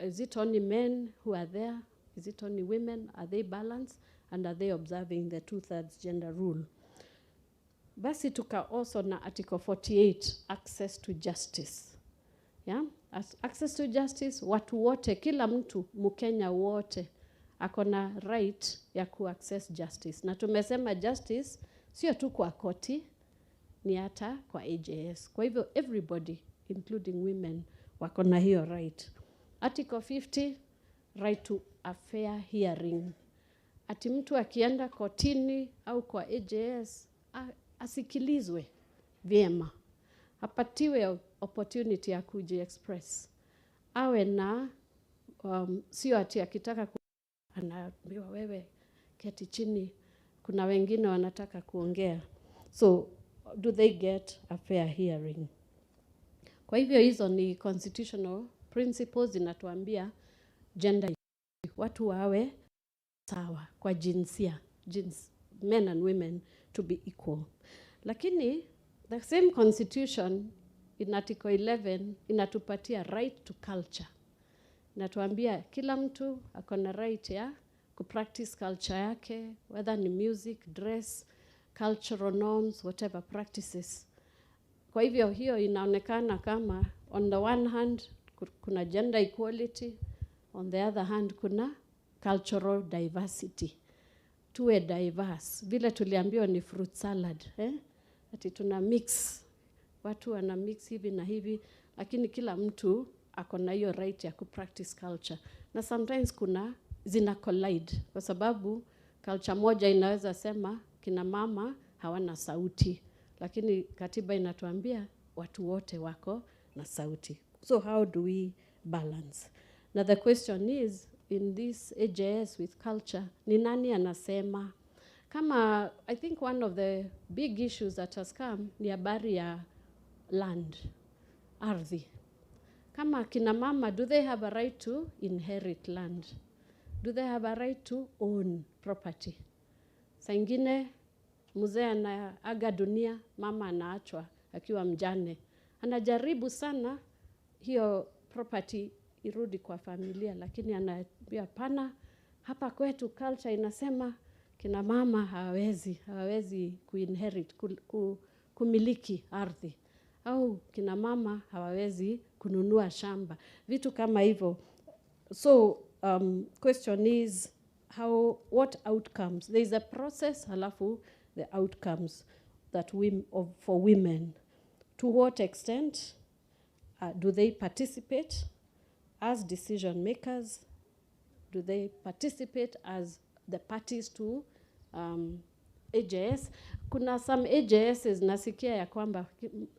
Is it only men who are there? Is it only women? Are they balanced? And are they observing the 2/3 gender rule? Basi tuka also na article 48, access to justice. Yeah? Access to justice, watu wote, kila mtu, Mkenya wote, akona right ya ku-access justice. Na tumesema justice, sio tu kwa koti, ni hata kwa AJS. Kwa hivyo, everybody, including women, wakona hiyo right. Article 50, right to a fair hearing. Ati mtu akienda kotini au kwa AJS, asikilizwe vyema. Apatiwe opportunity ya kuji-express. Awe na, sio ati akitaka anaambiwa wewe keti chini, kuna wengine wanataka kuongea. So, do they get a fair hearing? Kwa hivyo hizo ni constitutional principles zinatuambia gender equality. Watu wawe sawa kwa jinsia, men and women to be equal. Lakini the same constitution in article 11 inatupatia right to culture. Inatuambia kila mtu akona right ya kupractice culture yake, whether ni music, dress, cultural norms, whatever practices. Kwa hivyo hiyo inaonekana kama on the one hand kuna gender equality, on the other hand kuna cultural diversity. Tuwe diverse. Vile tuliambiwa ni fruit salad. Ati tuna mix. Watu wana mix hivi na hivi. Lakini kila mtu akona hiyo right ya kupractice culture. Na sometimes kuna zina collide. Kwa sababu culture moja inaweza sema kina mama hawana sauti. Lakini katiba inatuambia watu wote wako na sauti. So how do we balance? Now the question is, in this AJS with culture, ni nani anasema? Kama, I think one of the big issues that has come ni habari ya land, ardhi. Kama kina mama, do they have a right to inherit land? Do they have a right to own property? Saa ingine, mzee anaaga dunia, mama anaachwa akiwa mjane. Anajaribu sana hiyo property irudi kwa familia, lakini anaambia pana, hapa kwetu culture inasema kina mama hawawezi kuinherit, kumiliki ardhi. Au kina mama hawawezi kununua shamba. Vitu kama hivyo. So, question is, what outcomes? There is a process, halafu the outcomes that for women. To what extent do they participate as decision makers? Do they participate as the parties to AJS. Kuna some AJSs nasikia ya kwamba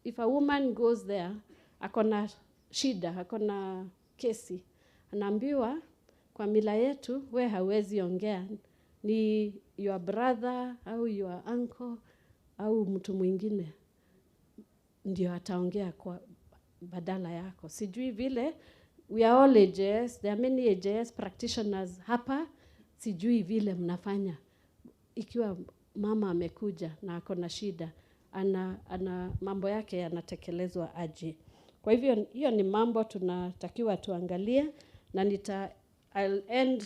if a woman goes there, akona shida, akona kesi, anaambiwa kwa mila yetu, we hawezi ongea, ni your brother au your uncle au mtu mwingine ndio ataongea kwa badala yako. Sijui vile, we are all AJS, there are many AJS practitioners hapa, sijui vile mnafanya. Ikiwa mama amekuja na akona shida, ana mambo yake yanatekelezwa aje. Kwa hivyo hiyo ni mambo tunatakiwa tuangalie, na I'll end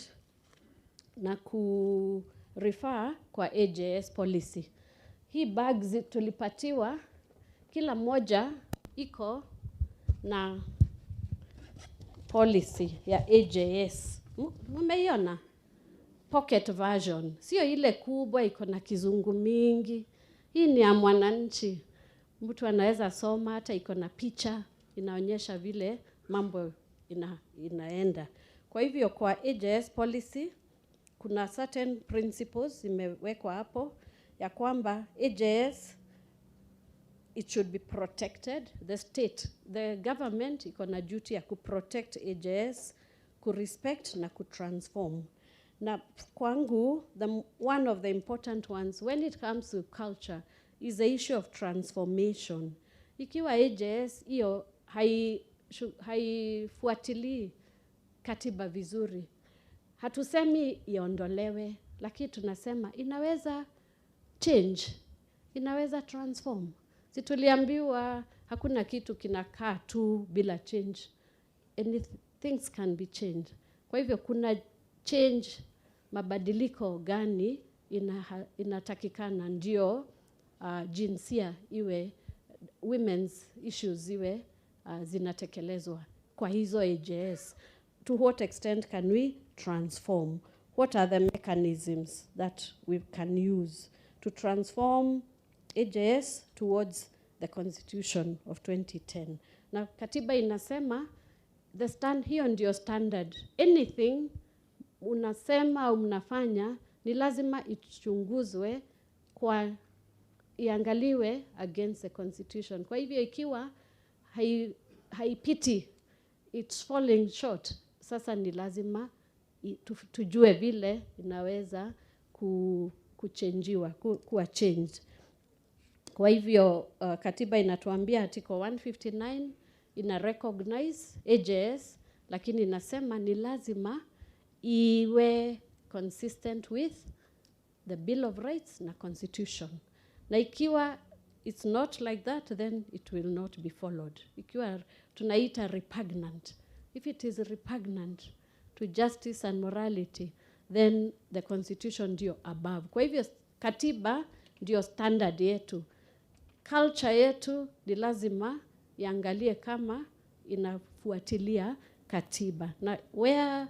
na refer kwa AJS policy. Hii bags tulipatiwa, kila moja iko na policy ya AJS. Mmeiona? Pocket version. Sio ile kubwa iko na kizungu mingi. Hii ni ya mwananchi. Mtu anaweza soma, hata iko na picha, inaonyesha vile mambo inaenda. Kwa hivyo kwa AJS policy, kuna certain principles imewekwa hapo, ya kwamba AJS, it should be protected. The state, the government iko na duty ya kuprotect AJS, kurespect na kutransform. Na kwangu, one of the important ones, when it comes to culture, is the issue of transformation. Ikiwa AJS, iyo haifuatili katiba vizuri, hatusemi iondolewe, lakini tunasema inaweza change, inaweza transform. Si tuliambiwa hakuna kitu kinakaa tu bila change. Things can be changed. Kwa hivyo kuna change, mabadiliko gani inatakikana ndio jinsia iwe, women's issues iwe zinatekelezwa kwa hizo AJS. To what extent can we transform? What are the mechanisms that we can use to transform AJS towards the Constitution of 2010? Na katiba inasema, hiyo ndio standard. Anything unasema au mnafanya, ni lazima ichunguzwe iangaliwe against the Constitution. Kwa hivyo ikiwa haipiti, it's falling short, sasa ni lazima tujue vile inaweza kuchangiwa, kuwa changed. Kwa hivyo katiba inatuambia article 159 ina recognize AJS, lakini inasema ni lazima iwe consistent with the Bill of Rights na Constitution. Na ikiwa it's not like that, then it will not be followed. Ikiwa tunaita repugnant, if it is repugnant to justice and morality, then the Constitution ndio above. Kwa hivyo katiba ndio standard yetu. Culture yetu ni lazima iangalie kama inafuatilia katiba. Na where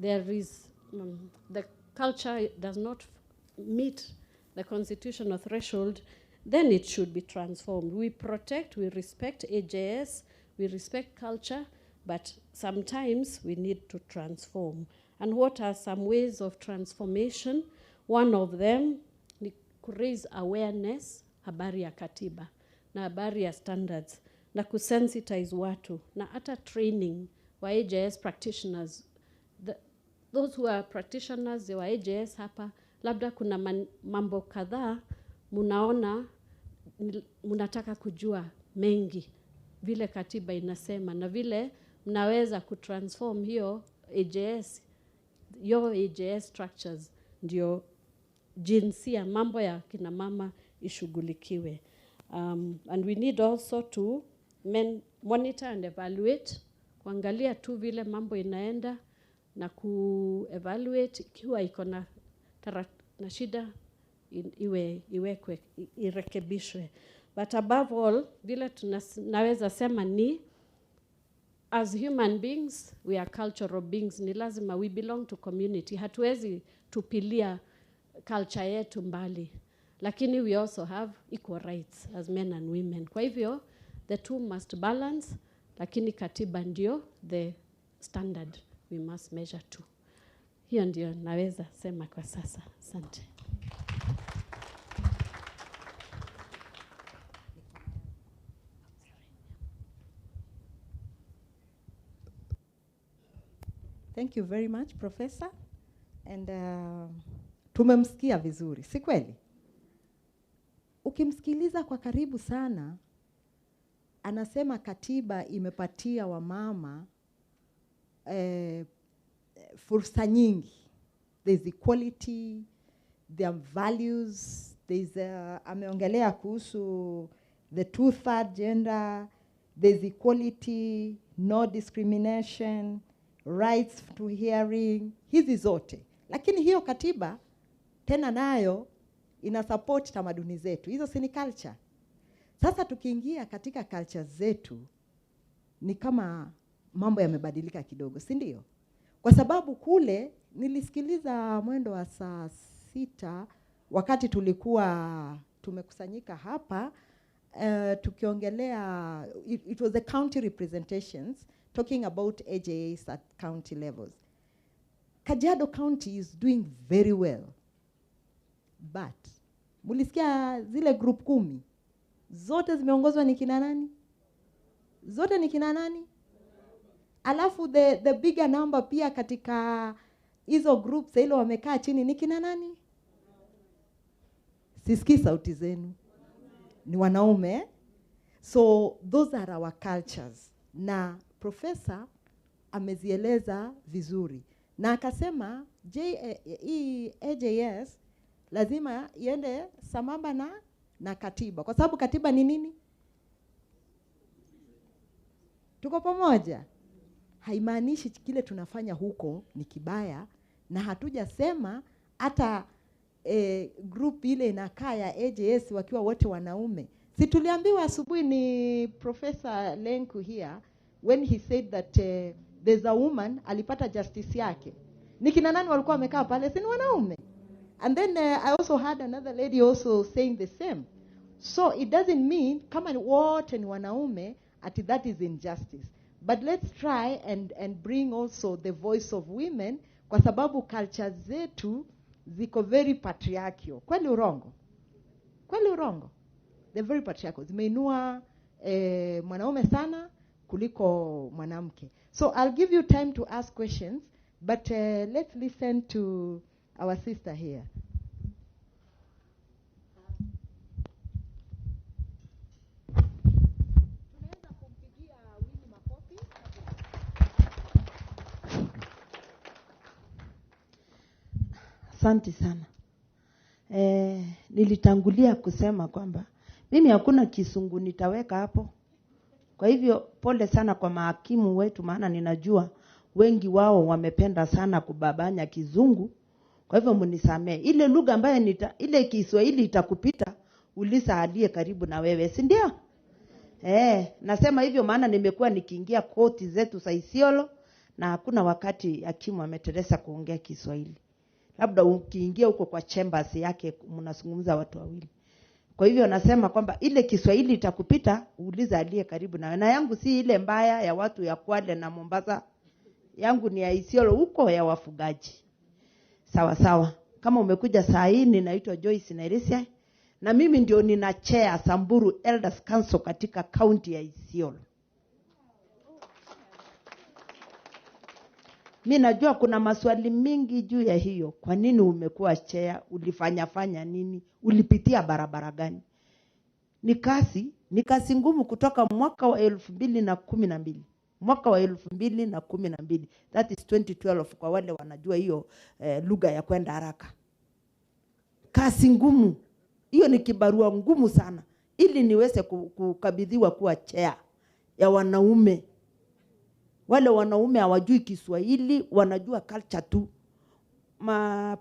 there is the culture does not meet the constitutional threshold, then it should be transformed. We protect, we respect AJS, we respect culture, but sometimes we need to transform. And what are some ways of transformation? One of them is to raise awareness, habari ya katiba, na habari ya standards, na kusensitize watu, na hata training wa AJS practitioners. Those who are practitioners wa AJS hapa, labda kuna mambo kadhaa munaona munataka kujua mengi vile katiba inasema, na vile mnaweza kutransform hiyo AJS, your AJS structures, ndio jinsia, mambo ya kina mama ishugulikiwe. And we need also to monitor and evaluate, kuangalia tu vile mambo inaenda, na ku-evaluate ikiwa iko na shida, iwekwe, irekebishwe. But above all, vile tunaweza sema ni, as human beings, we are cultural beings. Ni lazima, we belong to community. Hatuwezi tupilia culture yetu mbali. Lakini we also have equal rights as men and women. Kwa hivyo, the two must balance, lakini katiba ndio the standard we must measure to. Hiyo ndio naweza sema kwa sasa. Asante. Thank you very much, Professor. And tumemsikia vizuri, si kweli? Ukimsikiliza kwa karibu sana, anasema katiba imepatia wamama fursa nyingi. There's equality, there are values, there's ameongelea kuhusu the 2/3 gender, there's equality, no discrimination, rights to hearing, hizi zote. Lakini hiyo katiba tena nayo ina support tamaduni zetu. Hizo si ni culture. Sasa tukiingia katika culture zetu ni kama mambo yamebadilika kidogo, si ndio? Kwa sababu kule nilisikiliza mwendo wa saa 6 wakati tulikuwa tumekusanyika hapa tukiongelea it was the county representations talking about AJS at county levels. Kajiado County is doing very well. But mulisikia zile group 10 zote zimeongozwa ni kina nani? Zote ni kina nani? Alafu the bigger number pia katika hizo groups ile wamekaa chini ni kina nani? Sisikii sauti zenu. Ni wanaume. So those are our cultures. Na professor amezieleza vizuri. Na akasema AJS lazima iende sambamba na katiba. Kwa sababu katiba ni nini? Tuko pamoja. Haimaanishi kile tunafanya huko ni kibaya, na hatujasema hata group ile inakaa ya AJS wakiwa wote wanaume. Si tuliambiwa asubuhi ni Professor Lenku here when he said that there's a woman alipata justice yake. Ni kina nani walikuwa wamekaa pale? Si ni wanaume. And then I also had another lady also saying the same. So it doesn't mean kama wote ni wanaume ati that is injustice. But let's try and bring also the voice of women, kwa sababu culture zetu ziko very patriarchal. Kweli urongo? Kweli urongo? They're very patriarchal. Zimeinua mwanaume sana kuliko mwanamke. So I'll give you time to ask questions, but let's listen to our sister here. Asante sana. Nilitangulia kusema kwamba mimi hakuna kisungu nitaweka hapo. Kwa hivyo pole sana kwa mahakimu wetu, maana ninajua wengi wao wamependa sana kubabanya kizungu. Kwa hivyo mnisamee. Ile lugha ambayo ile Kiswahili itakupita, uliza aliye karibu na wewe, si ndio? Nasema hivyo maana nimekuwa nikiingia koti zetu za Isiolo na hakuna wakati hakimu ameteresa kuongea Kiswahili. Labda ukiingia huko kwa chambers yake mnazungumza watu wawili. Kwa hivyo nasema kwamba ile Kiswahili itakupita, uliza aliye karibu na wewe. Na yangu si ile mbaya ya watu ya Kwale na Mombasa. Yangu ni ya Isiolo huko ya wafugaji. Sawa sawa. Kama umekuja saa hii, ninaitwa Joyce Nairisia na mimi ndio nina chair Samburu Elders Council katika county ya Isiolo. Mimi najua kuna maswali mingi juu ya hiyo. Kwa nini umekuwa chair? Ulifanya nini? Ulipitia barabara gani? Ni kazi ngumu kutoka mwaka wa 2012. Mwaka wa 2012. That is 2012 kwa wale wanajua hiyo lugha ya kwenda haraka. Kazi ngumu. Hiyo ni kibarua ngumu sana. Ili niweze kukabidhiwa kuwa chair ya wanaume. Wale wanaume hawajui Kiswahili, wanajua culture tu.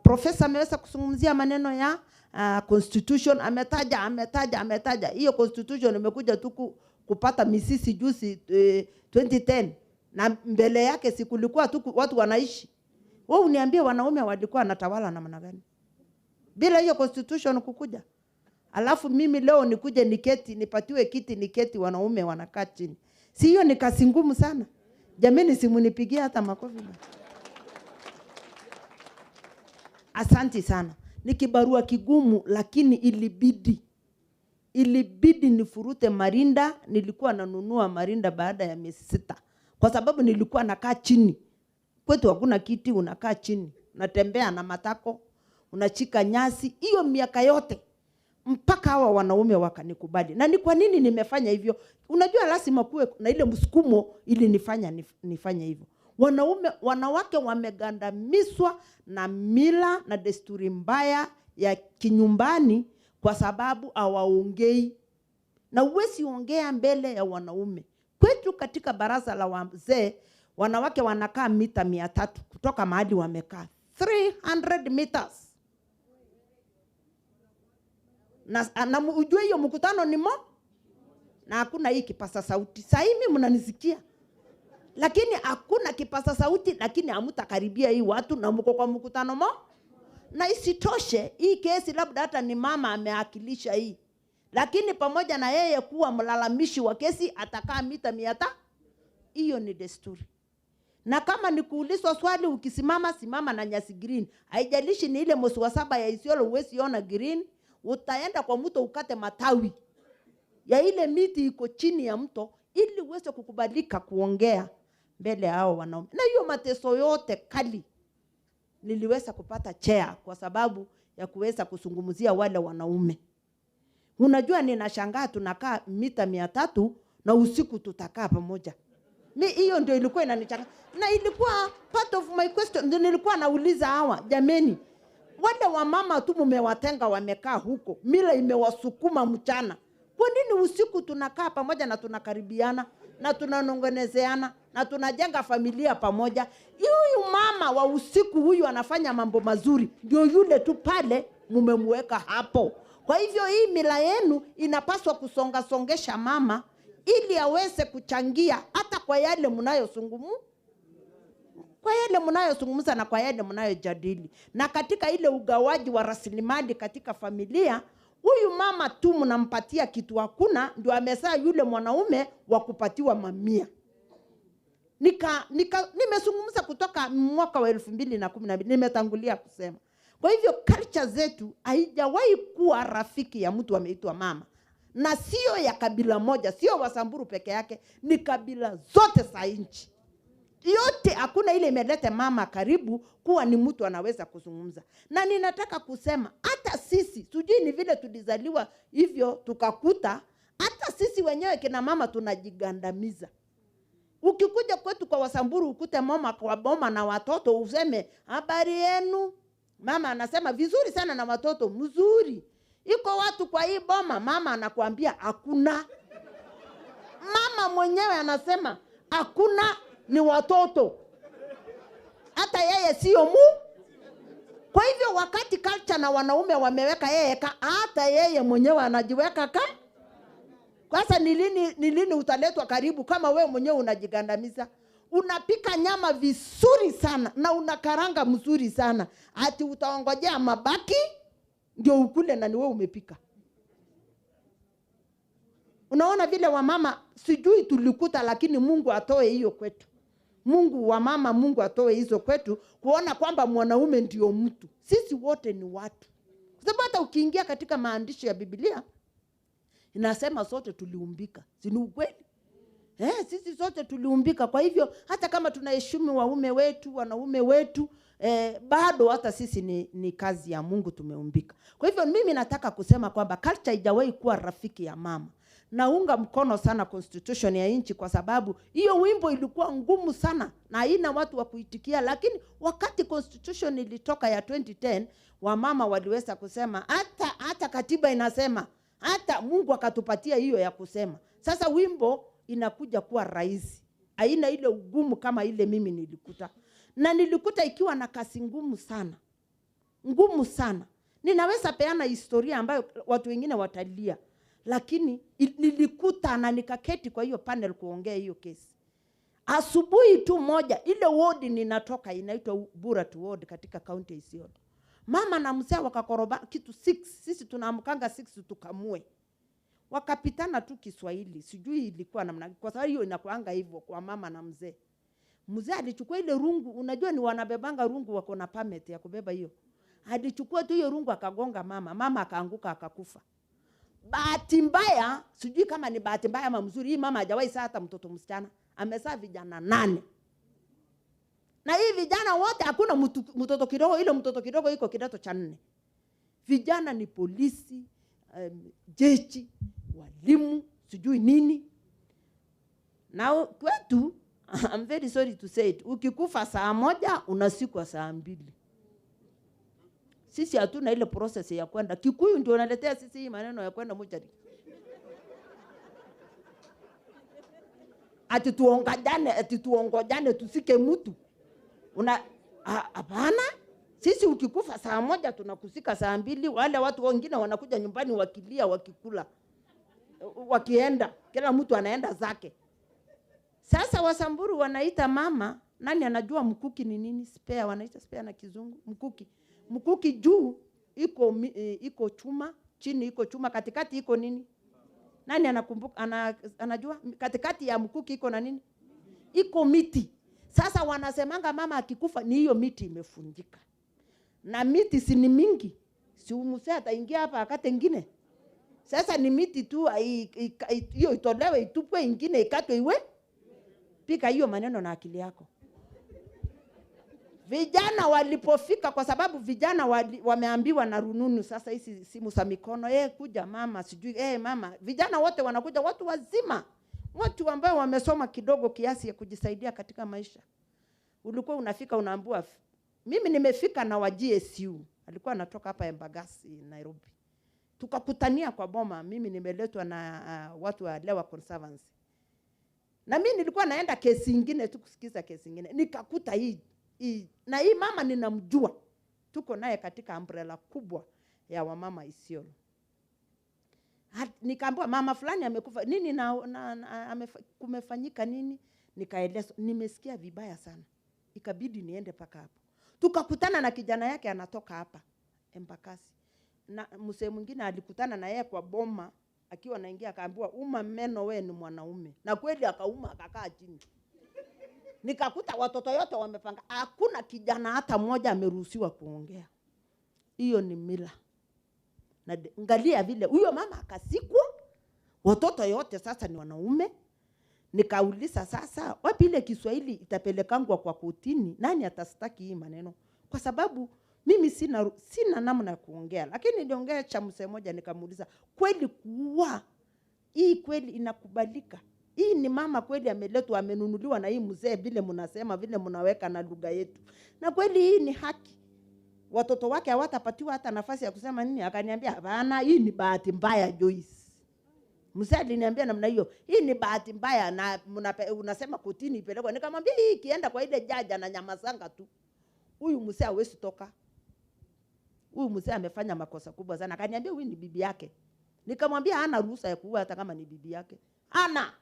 Profesa ameweza kuzungumzia maneno ya constitution, ametaja. Hiyo constitution imekuja tu kupata misisi juzi 2010 na mbele yake sikulikuwa tu watu wanaishi. Wewe uniambie wanaume walikuwa wanatawala namna gani? Bila hiyo constitution kukuja. Alafu mimi leo nikuje niketi, nipatiwe kiti niketi, wanaume wanakaa chini. Si hiyo ni kazi ngumu sana? Jameni, simunipigia hata makofi. Asante sana. Ni kibarua kigumu, lakini ilibidi nifurute marinda. Nilikuwa nanunua marinda baada ya miezi 6. Kwa sababu nilikuwa nakaa chini. Kwetu hakuna kiti, unakaa chini. Unatembea na matako, unachika nyasi. Hiyo miaka yote mpaka hawa wanaume wakanikubali. Na ni kwa nini nimefanya hivyo? Unajua lazima kuwe na ile msukumo ili nifanye hivyo. Wanawake wamegandamizwa na mila na desturi mbaya ya kinyumbani kwa sababu hawaongei. Na huwezi ongea mbele ya wanaume. Kwetu katika baraza la wazee, wanawake wanakaa mita 300 kutoka mahali wamekaa. 300 meters. Na ujue hiyo mkutano ni na hakuna hii kipasa sauti. Sasa mimi mnanisikia. Lakini hakuna kipasa sauti, lakini hamtakaribia hii watu na mko kwa mkutano Na isitoshe hii kesi labda hata ni mama ameakilisha hii. Lakini pamoja na yeye kuwa mlalamishi wa kesi atakaa mita 100. Hiyo ni desturi. Na kama ni kuulizwa swali ukisimama, simama na nyasi green. Haijalishi ni ile mwezi wa 7 ya Isiolo huwezi ona green. Utaenda kwa mto ukate matawi ya ile miti iko chini ya mto ili uweze kukubalika kuongea mbele hao wanaume. Na hiyo mateso yote kali niliweza kupata chair kwa sababu ya kuweza kuzungumzia wale wanaume. Unajua ninashangaa tunakaa mita 300 na usiku tutakaa pamoja. Hiyo ndio ilikuwa inanichanga. Na ilikuwa part of my question. Ndio nilikuwa nauliza hawa, jameni, wale wamama tu mmewatenga wamekaa huko. Mila imewasukuma mchana. Kwa nini usiku tunakaa pamoja na tunakaribiana na tunanongonezeana na tunajenga familia pamoja? Huyu mama wa usiku huyu anafanya mambo mazuri. Ndio yule tu pale mmemweka hapo. Kwa hivyo hii mila yenu inapaswa songesha mama ili aweze kuchangia hata kwa yale mnayozungumza. Kwa yale mnayozungumza na kwa yale mnayojadili. Na katika ile ugawaji wa rasilimali katika familia, huyu mama tu mnampatia kitu hakuna, ndio amesaa yule mwanaume wa kupatiwa mamia. Nimezungumza kutoka mwaka wa 2012, nimetangulia kusema. Kwa hivyo culture zetu haijawahi kuwa rafiki ya mtu ameitwa mama. Na sio ya kabila moja, sio Wasamburu peke yake, ni kabila zote za nchi. Yote hakuna ile imeleta mama karibu kuwa ni mtu anaweza kuzungumza. Na ninataka kusema hata sisi, sijui ni vile tulizaliwa hivyo tukakuta, hata sisi wenyewe kina mama tunajigandamiza. Ukikuja kwetu kwa Wasamburu ukute mama kwa boma na watoto useme habari yenu. Mama anasema vizuri sana na watoto mzuri. Iko watu kwa hii boma, mama anakuambia hakuna. Mama mwenyewe anasema hakuna, ni watoto. Hata yeye sio Kwa hivyo wakati culture na wanaume wameweka yeye hata yeye mwenyewe anajiweka Kwanza ni lini utaletwa karibu kama wewe mwenyewe unajigandamiza? Unapika nyama vizuri sana na unakaranga mzuri sana. Ati utaongojea mabaki ndio ukule na ni wewe umepika. Unaona vile wamama sijui tulikuta, lakini Mungu atoe hiyo kwetu. Mungu atoe hizo kwetu kuona kwamba mwanaume ndio mtu. Sisi wote ni watu. Kwa sababu hata ukiingia katika maandishi ya Biblia inasema sote tuliumbika. Si ni ukweli? Sisi sote tuliumbika. Kwa hivyo hata kama tunaheshimu waume wetu, wanaume wetu, bado hata sisi ni kazi ya Mungu tumeumbika. Kwa hivyo mimi nataka kusema kwamba culture haijawahi kuwa rafiki ya mama. Naunga mkono sana constitution ya nchi kwa sababu hiyo wimbo ilikuwa ngumu sana na haina watu wa kuitikia, lakini wakati constitution ilitoka ya 2010 wamama waliweza kusema hata katiba inasema, hata Mungu akatupatia hiyo ya kusema. Sasa wimbo inakuja kuwa rahisi. Haina ile ugumu kama ile mimi nilikuta. Na nilikuta ikiwa na kasi ngumu sana. Ngumu sana. Ninaweza peana historia ambayo watu wengine watalia. Lakini nilikuta na nikaketi kwa hiyo panel kuongea hiyo kesi. Asubuhi tu moja, ile ward ninatoka inaitwa Buratu ward katika county ya Isiolo. Mama na mzee wakakoroba kitu 6, sisi tunaamkanga 6 tukamue. Wakapitana tu Kiswahili, sijui ilikuwa namna, kwa sababu hiyo inakuanga hivyo kwa mama na mzee. Mzee alichukua ile rungu, unajua ni wanabebanga rungu wako na permit ya kubeba hiyo. Alichukua tu hiyo rungu akagonga mama. Mama akaanguka akakufa. Bahati mbaya, sijui kama ni bahati mbaya ama mzuri, hii mama hajawahi saa hata mtoto msichana. Amezaa vijana 8. Na hii vijana wote hakuna mtoto kidogo, ile mtoto kidogo iko kidato cha 4. Vijana ni polisi, jeshi, walimu, sijui nini. Na kwetu, I'm very sorry to say it, ukikufa saa 1 unasikwa saa 2. Sisi hatuna ile process ya kwenda. Kikuyu ndio unaletea sisi hii maneno ya kwenda mochari. Ati tuongojane tusike mtu. Hapana. Sisi ukikufa saa 1 tunakusika saa 2. Wale watu wengine wanakuja nyumbani wakilia, wakikula, wakienda. Kila mtu anaenda zake. Sasa Wasamburu wanaita mama, nani anajua mkuki ni nini? Spare, wanaita spare na kizungu. Mkuki. Mkuki juu iko chuma, chini iko chuma, katikati iko nini? Nani anakumbuka? Anajua katikati ya mkuki iko na nini? Iko miti. Sasa wanasemanga mama akikufa ni hiyo miti imefunjika. Na miti si ni mingi. Si umuse ataingia hapa akate ingine. Sasa ni miti tu hiyo itolewe itupwe ingine ikatwe iwe. Pika hiyo maneno na akili yako. Vijana walipofika, kwa sababu vijana wameambiwa na rununu sasa hizi simu za mikono, kuja mama, sijui mama. Vijana wote wanakuja, watu wazima. Watu ambao wamesoma kidogo kiasi ya kujisaidia katika maisha. Ulikuwa unafika unaambiwa, mimi nimefika na wa GSU. Alikuwa anatoka hapa Embagasi, Nairobi. Tukakutania kwa boma, mimi nimeletwa na watu wa Lewa Conservancy. Na mimi nilikuwa naenda kesi nyingine tu kusikiza kesi nyingine. Nikakuta hii. Na hii mama ninamjua. Tuko naye katika umbrella kubwa ya wamama Isiolo. Nikaambiwa mama fulani amekufa. Nini kumefanyika nini? Nikaeleza, nimesikia vibaya sana. Ikabidi niende paka hapo. Tukakutana na kijana yake anatoka hapa Embakasi. Na mzee mwingine alikutana na yeye kwa boma akiwa anaingia akaambiwa uma meno wewe ni mwanaume. Na kweli akauma akakaa chini. Nikakuta watoto yote wamepanga. Hakuna kijana hata mmoja ameruhusiwa kuongea. Hiyo ni mila. Na angalia vile huyo mama akasikwa. Watoto yote sasa ni wanaume. Nikauliza sasa, wapi ile Kiswahili itapelekangwa kwa kotini? Nani atastaki hii maneno? Kwa sababu mimi sina namna ya kuongea. Lakini niliongea cha msee mmoja nikamuuliza, kweli kuua hii kweli inakubalika? Hii ni mama kweli ameletwa amenunuliwa na hii mzee vile mnasema vile mnaweka na lugha yetu. Na kweli hii ni haki. Watoto wake hawatapatiwa hata nafasi ya kusema nini? Akaniambia hapana, hii ni bahati mbaya Joyce. Mzee aliniambia namna hiyo, hii ni bahati mbaya na unasema kotini ipelekwe. Nikamwambia hii kienda kwa ile jaji na nyamazanga tu. Huyu mzee hawezi toka. Huyu mzee amefanya makosa kubwa sana. Akaniambia huyu ni bibi yake. Nikamwambia hana ruhusa ya kuua hata kama ni bibi yake. Hana.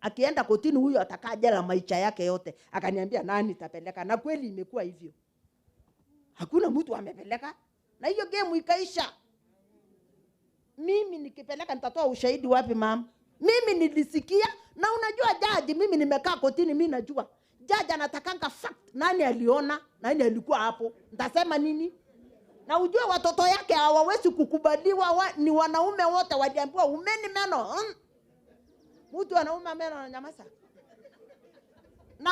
Akienda kotini huyo atakaa jela maisha yake yote. Akaniambia nani tapeleka? Na kweli imekuwa hivyo. Hakuna mtu amepeleka. Na hiyo game ikaisha. Mimi nikipeleka nitatoa ushahidi wapi mama? Mimi nilisikia na unajua jaji, mimi nimekaa kotini, mimi najua. Jaji anatakanga fact, nani aliona, nani alikuwa hapo. Nitasema nini? Na ujue watoto yake hawawezi kukubaliwa, ni wanaume wote waliambiwa umeni meno. Mtu anauma meno na nyamaza. Na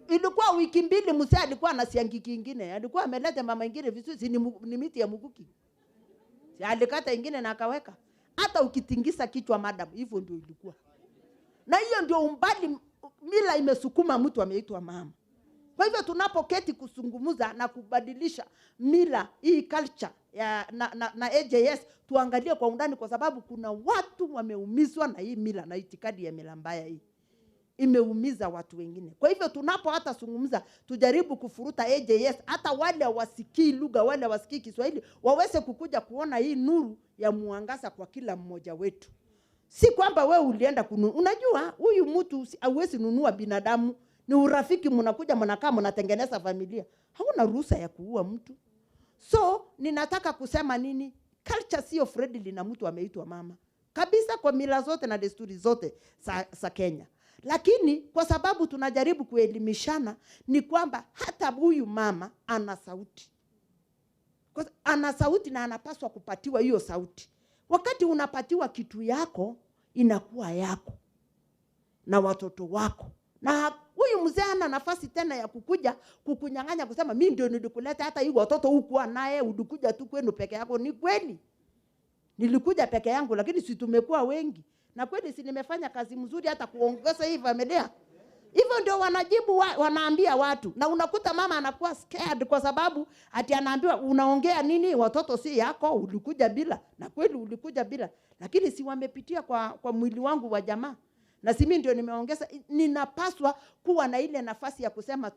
ilikuwa wiki 2 mzee alikuwa na siangi kingine. Alikuwa ameleta mama ingine vizuri ni miti ya muguki. Si alikata ingine na akaweka. Hata ukitingisa kichwa madam, hivyo ndio ilikuwa. Na hiyo ndio umbali mila imesukuma mtu ameitwa mama. Kwa hivyo tunapoketi kusungumuza na kubadilisha mila hii culture ya na AJS, tuangalie kwa undani kwa sababu kuna watu wameumizwa na hii mila na itikadi ya mila mbaya hii. Imeumiza watu wengine. Kwa hivyo tunapo hata sungumuza tujaribu kufuruta AJS, hata wale wasikii lugha, wale wasikii Kiswahili waweze kukuja kuona hii nuru ya muangaza kwa kila mmoja wetu. Si kwamba wewe ulienda kununua. Unajua huyu mtu hauwezi nunua binadamu. Ni urafiki, mnakuja mnakaa mnatengeneza familia. Hauna ruhusa ya kuua mtu. So ninataka kusema nini? Culture sio friendly na mtu ameitwa mama. Kabisa kwa mila zote na desturi zote za Kenya. Lakini kwa sababu tunajaribu kuelimishana ni kwamba hata huyu mama ana sauti. Kwa ana sauti na anapaswa kupatiwa hiyo sauti. Wakati unapatiwa kitu yako, inakuwa yako na watoto wako. Na huyu mzee hana nafasi tena ya kukuja kukunyang'anya kusema mimi ndio nilikuleta, hata hii watoto hukuwa naye, ulikuja tu kwenu peke yako. Ni kweli nilikuja peke yangu, lakini si tumekuwa wengi. Na kweli si nimefanya kazi mzuri hata kuongeza hii familia. Hivyo ndio wanajibu wanaambia watu. Na unakuta mama anakuwa scared kwa sababu ati anaambiwa unaongea nini, watoto si yako, ulikuja bila. Na kweli ulikuja bila. Lakini si wamepitia kwa mwili wangu wa jamaa. Na si mimi ndio nimeongeza, ninapaswa kuwa na ile nafasi ya kusema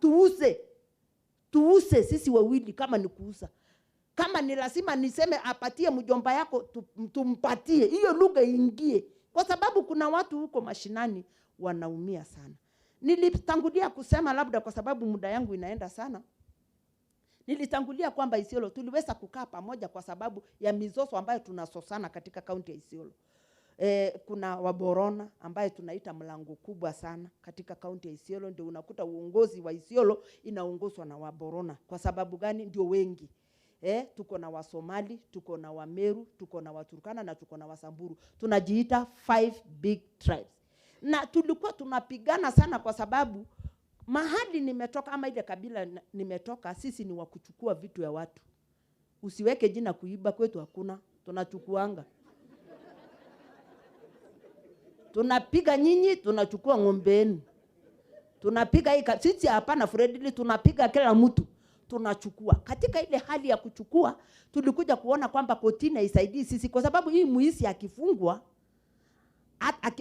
tuuse sisi wawili kama ni kuuza. Kama ni lazima niseme apatie mjomba yako, tumpatie. Hiyo lugha ingie. Kwa sababu kuna watu huko mashinani wanaumia sana. Nilitangulia kusema, labda kwa sababu muda yangu inaenda sana, nilitangulia kwamba Isiolo tuliweza kukaa pamoja kwa sababu ya mizozo ambayo tunasosana katika kaunti ya Isiolo. Kuna Waborona ambaye tunaita mlango kubwa sana katika kaunti ya Isiolo. Ndio unakuta uongozi wa Isiolo inaongozwa na Waborona. Kwa sababu gani? Ndio wengi. Tuko na Wasomali, tuko na Wameru, tuko na Waturkana na tuko na Wasamburu. Tunajiita 5 big tribes. Na tulikuwa tunapigana sana kwa sababu mahali nimetoka ama ile kabila nimetoka, sisi ni wakuchukua vitu ya watu. Usiweke jina kuiba, kwetu hakuna, tunachukuanga. Tunapiga nyinyi, tunachukua ng'ombeni. Tunapiga hii, sisi hapana friendly, tunapiga kila mtu. Tunachukua. Katika ile hali ya kuchukua, tulikuja kuona kwamba kotini haisaidii sisi kwa sababu hii muisi akifungwa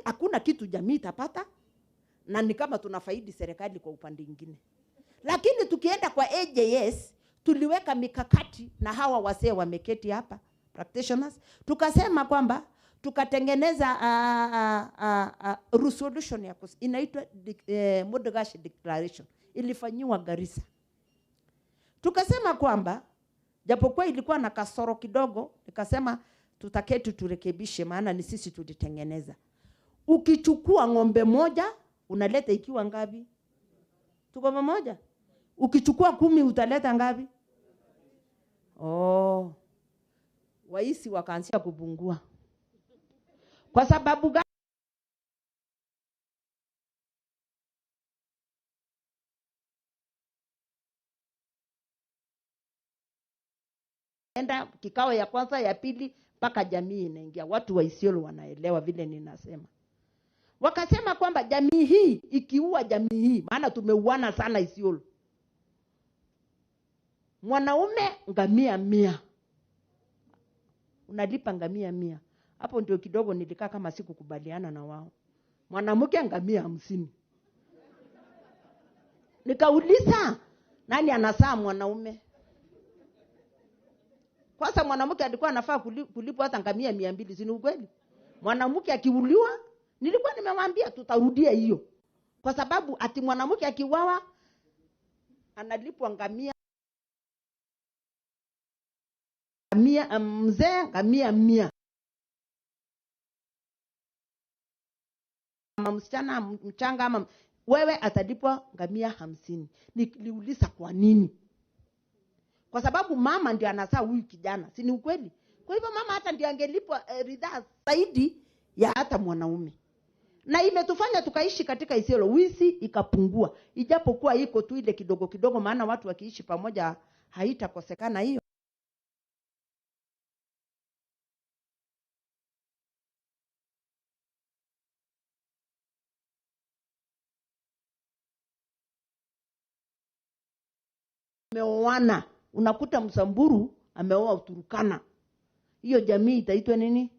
hakuna kitu jamii itapata, na ni kama tunafaidi serikali kwa upande mwingine. Lakini tukienda kwa AJS, tuliweka mikakati na hawa wasee wameketi hapa, practitioners, tukasema kwamba tukatengeneza resolution ya inaitwa Modegash Declaration, ilifanywa Garissa. Tukasema kwamba japokuwa ilikuwa na kasoro kidogo, nikasema tutaketi turekebishe, maana ni sisi tulitengeneza. Ukichukua ng'ombe moja unaleta ikiwa ngapi? Tuko pamoja? Ukichukua 10 utaleta ngapi? Waisi wakaanzia kupungua. Kwa sababu gani? Enda kikao ya kwanza, ya pili, mpaka jamii inaingia. Watu wa Isiolo wanaelewa vile ninasema. Wakasema kwamba jamii hii ikiua jamii hii, maana tumeuana sana Isiolo. Mwanaume ngamia 100. Unalipa ngamia 100. Hapo ndio kidogo nilikaa kama sikukubaliana na wao. Mwanamke ngamia 50. Nikauliza, nani anasaa mwanaume? Kwanza mwanamke alikuwa anafaa kulipwa hata ngamia 200, si ni ukweli? Mwanamke akiuliwa, nilikuwa nimemwambia tutarudia hiyo. Kwa sababu ati mwanamke akiuawa analipwa ngamia 100, mzee ngamia 100. Ama msichana mchanga ama wewe atalipwa ngamia 50. Niliuliza kwa nini? Kwa sababu mama ndiye anazaa huyu kijana, si ni ukweli? Kwa hivyo mama hata ndiye angelipwa ridhaa zaidi ya hata mwanaume. Na imetufanya tukaishi katika Isiolo, wizi ikapungua. Ijapokuwa iko tu ile kidogo kidogo, maana watu wakiishi pamoja haitakosekana hiyo. Ameoana, unakuta Msamburu ameoa Uturukana. Hiyo jamii itaitwa nini?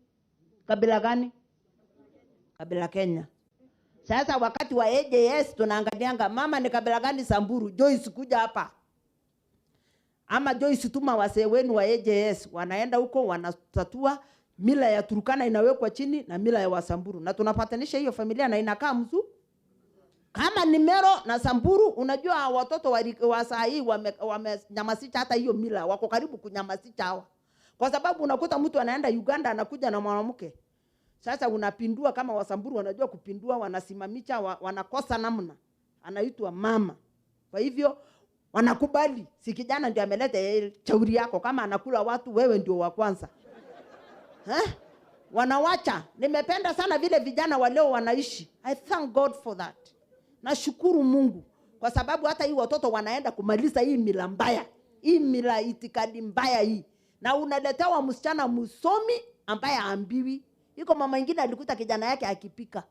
Kabila gani? Kabila Kenya. Sasa wakati wa AJS tunaangalianga mama ni kabila gani Samburu, Joyce kuja hapa. Ama Joyce tuma wasee wenu wa AJS, wanaenda huko wanatatua, mila ya Turukana inawekwa chini na mila ya Wasamburu. Na tunapatanisha hiyo familia na inakaa mzuri. Kama ni Mero na Samburu, unajua watoto wa saa hii wamenyamasisha hata hiyo mila, wako karibu kunyamasisha hawa. Kwa sababu unakuta mtu anaenda Uganda anakuja na mwanamke. Sasa unapindua kama Wasamburu wanajua kupindua, wanasimamisha, wanakosa namna. Anaitwa mama. Kwa hivyo Wanakubali. Si kijana ndio ameleta shauri yako, kama anakula watu wewe ndio wa kwanza. Wanawacha. Nimependa sana vile vijana wa leo wanaishi. I thank God for that. Nashukuru Mungu kwa sababu hata hii watoto wanaenda kumaliza hii mila mbaya. Hii mila itikadi mbaya hii. Na unaletewa msichana msomi ambaye haambiwi. Iko mama mwingine alikuta kijana yake akipika.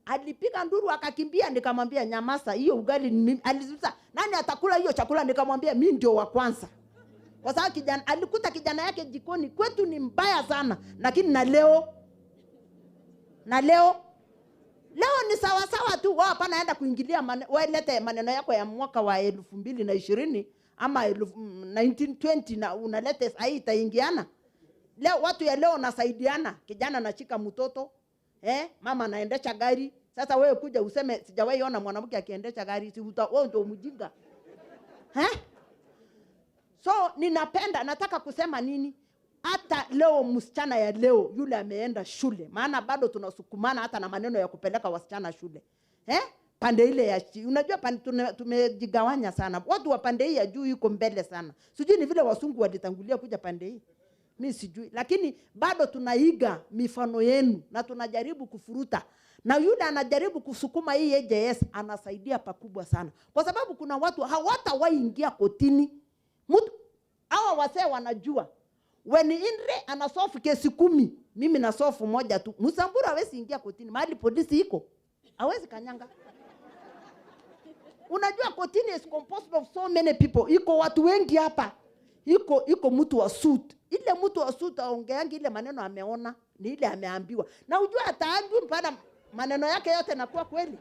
Alipika nduru akakimbia, nikamwambia nyamaza, hiyo ugali ni mimi. Alisema nani atakula hiyo chakula? Nikamwambia mimi ndio wa kwanza. Kwa sababu kijana alikuta kijana yake jikoni. Kwetu ni mbaya sana, lakini na leo ni sawa sawa tu. Wao hapana enda kuingilia wewe lete maneno yako ya mwaka wa 2020 ama 1920 na unalete sahi itaingiana. Leo watu ya leo nasaidiana. Kijana anashika mtoto, mama anaendesha gari. Sasa wewe kuja useme sijawahi ona mwanamke akiendesha gari, si wewe ndio mjinga. So nataka kusema nini? Hata leo msichana ya leo yule ameenda shule. Maana bado tunasukumana hata na maneno ya kupeleka wasichana shule. Pande ile ya unajua tumejigawanya sana. Watu wa pande hii ya juu yuko mbele sana. Sijui ni vile wasungu walitangulia kuja pande hii. Mimi sijui. Lakini bado tunaiga mifano yenu na tunajaribu kufuruta. Na yule anajaribu kusukuma hii AJS anasaidia pakubwa sana. Kwa sababu kuna watu hawatawahi ingia kotini. Hawa wasee wanajua. When Indre anasofu kesi 10, mimi nasofu moja tu. Musambura hawezi ingia kotini. Mahali polisi iko, hawezi kanyanga. Unajua kotini is composed of so many people. Iko watu wengi hapa. Iko mtu wa suit. Ile mtu wa suit aongeangi ile maneno ameona, ni ile ameambiwa. Na unajua ataambiwa mpaka maneno yake yote nakuwa kweli.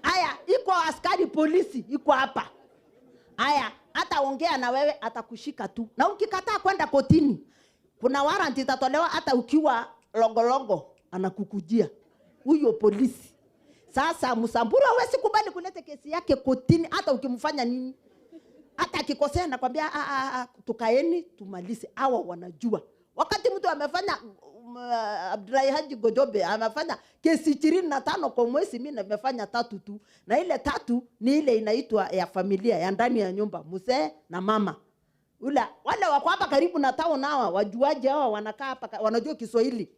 Aya, iko askari polisi, iko hapa. Aya, hata ongea na wewe atakushika tu. Na ukikataa kwenda kotini, kuna warrant itatolewa hata ukiwa longolongo anakukujia. Huyo polisi. Sasa Musambura hawezi kubali kuleta kesi yake kotini hata ukimfanya nini. Hata akikosea nakwambia tukaeni tumalize. Hawa wanajua. Wakati mtu amefanya Abdullahi Haji Gojobe amefanya kesi 25 kwa mwezi, mimi nimefanya 3 tu. Na ile 3 ni ile inaitwa ya familia ya ndani ya nyumba, mzee na mama. Wale wako hapa karibu na town hawa, wajuaje hawa wanakaa hapa wanajua Kiswahili.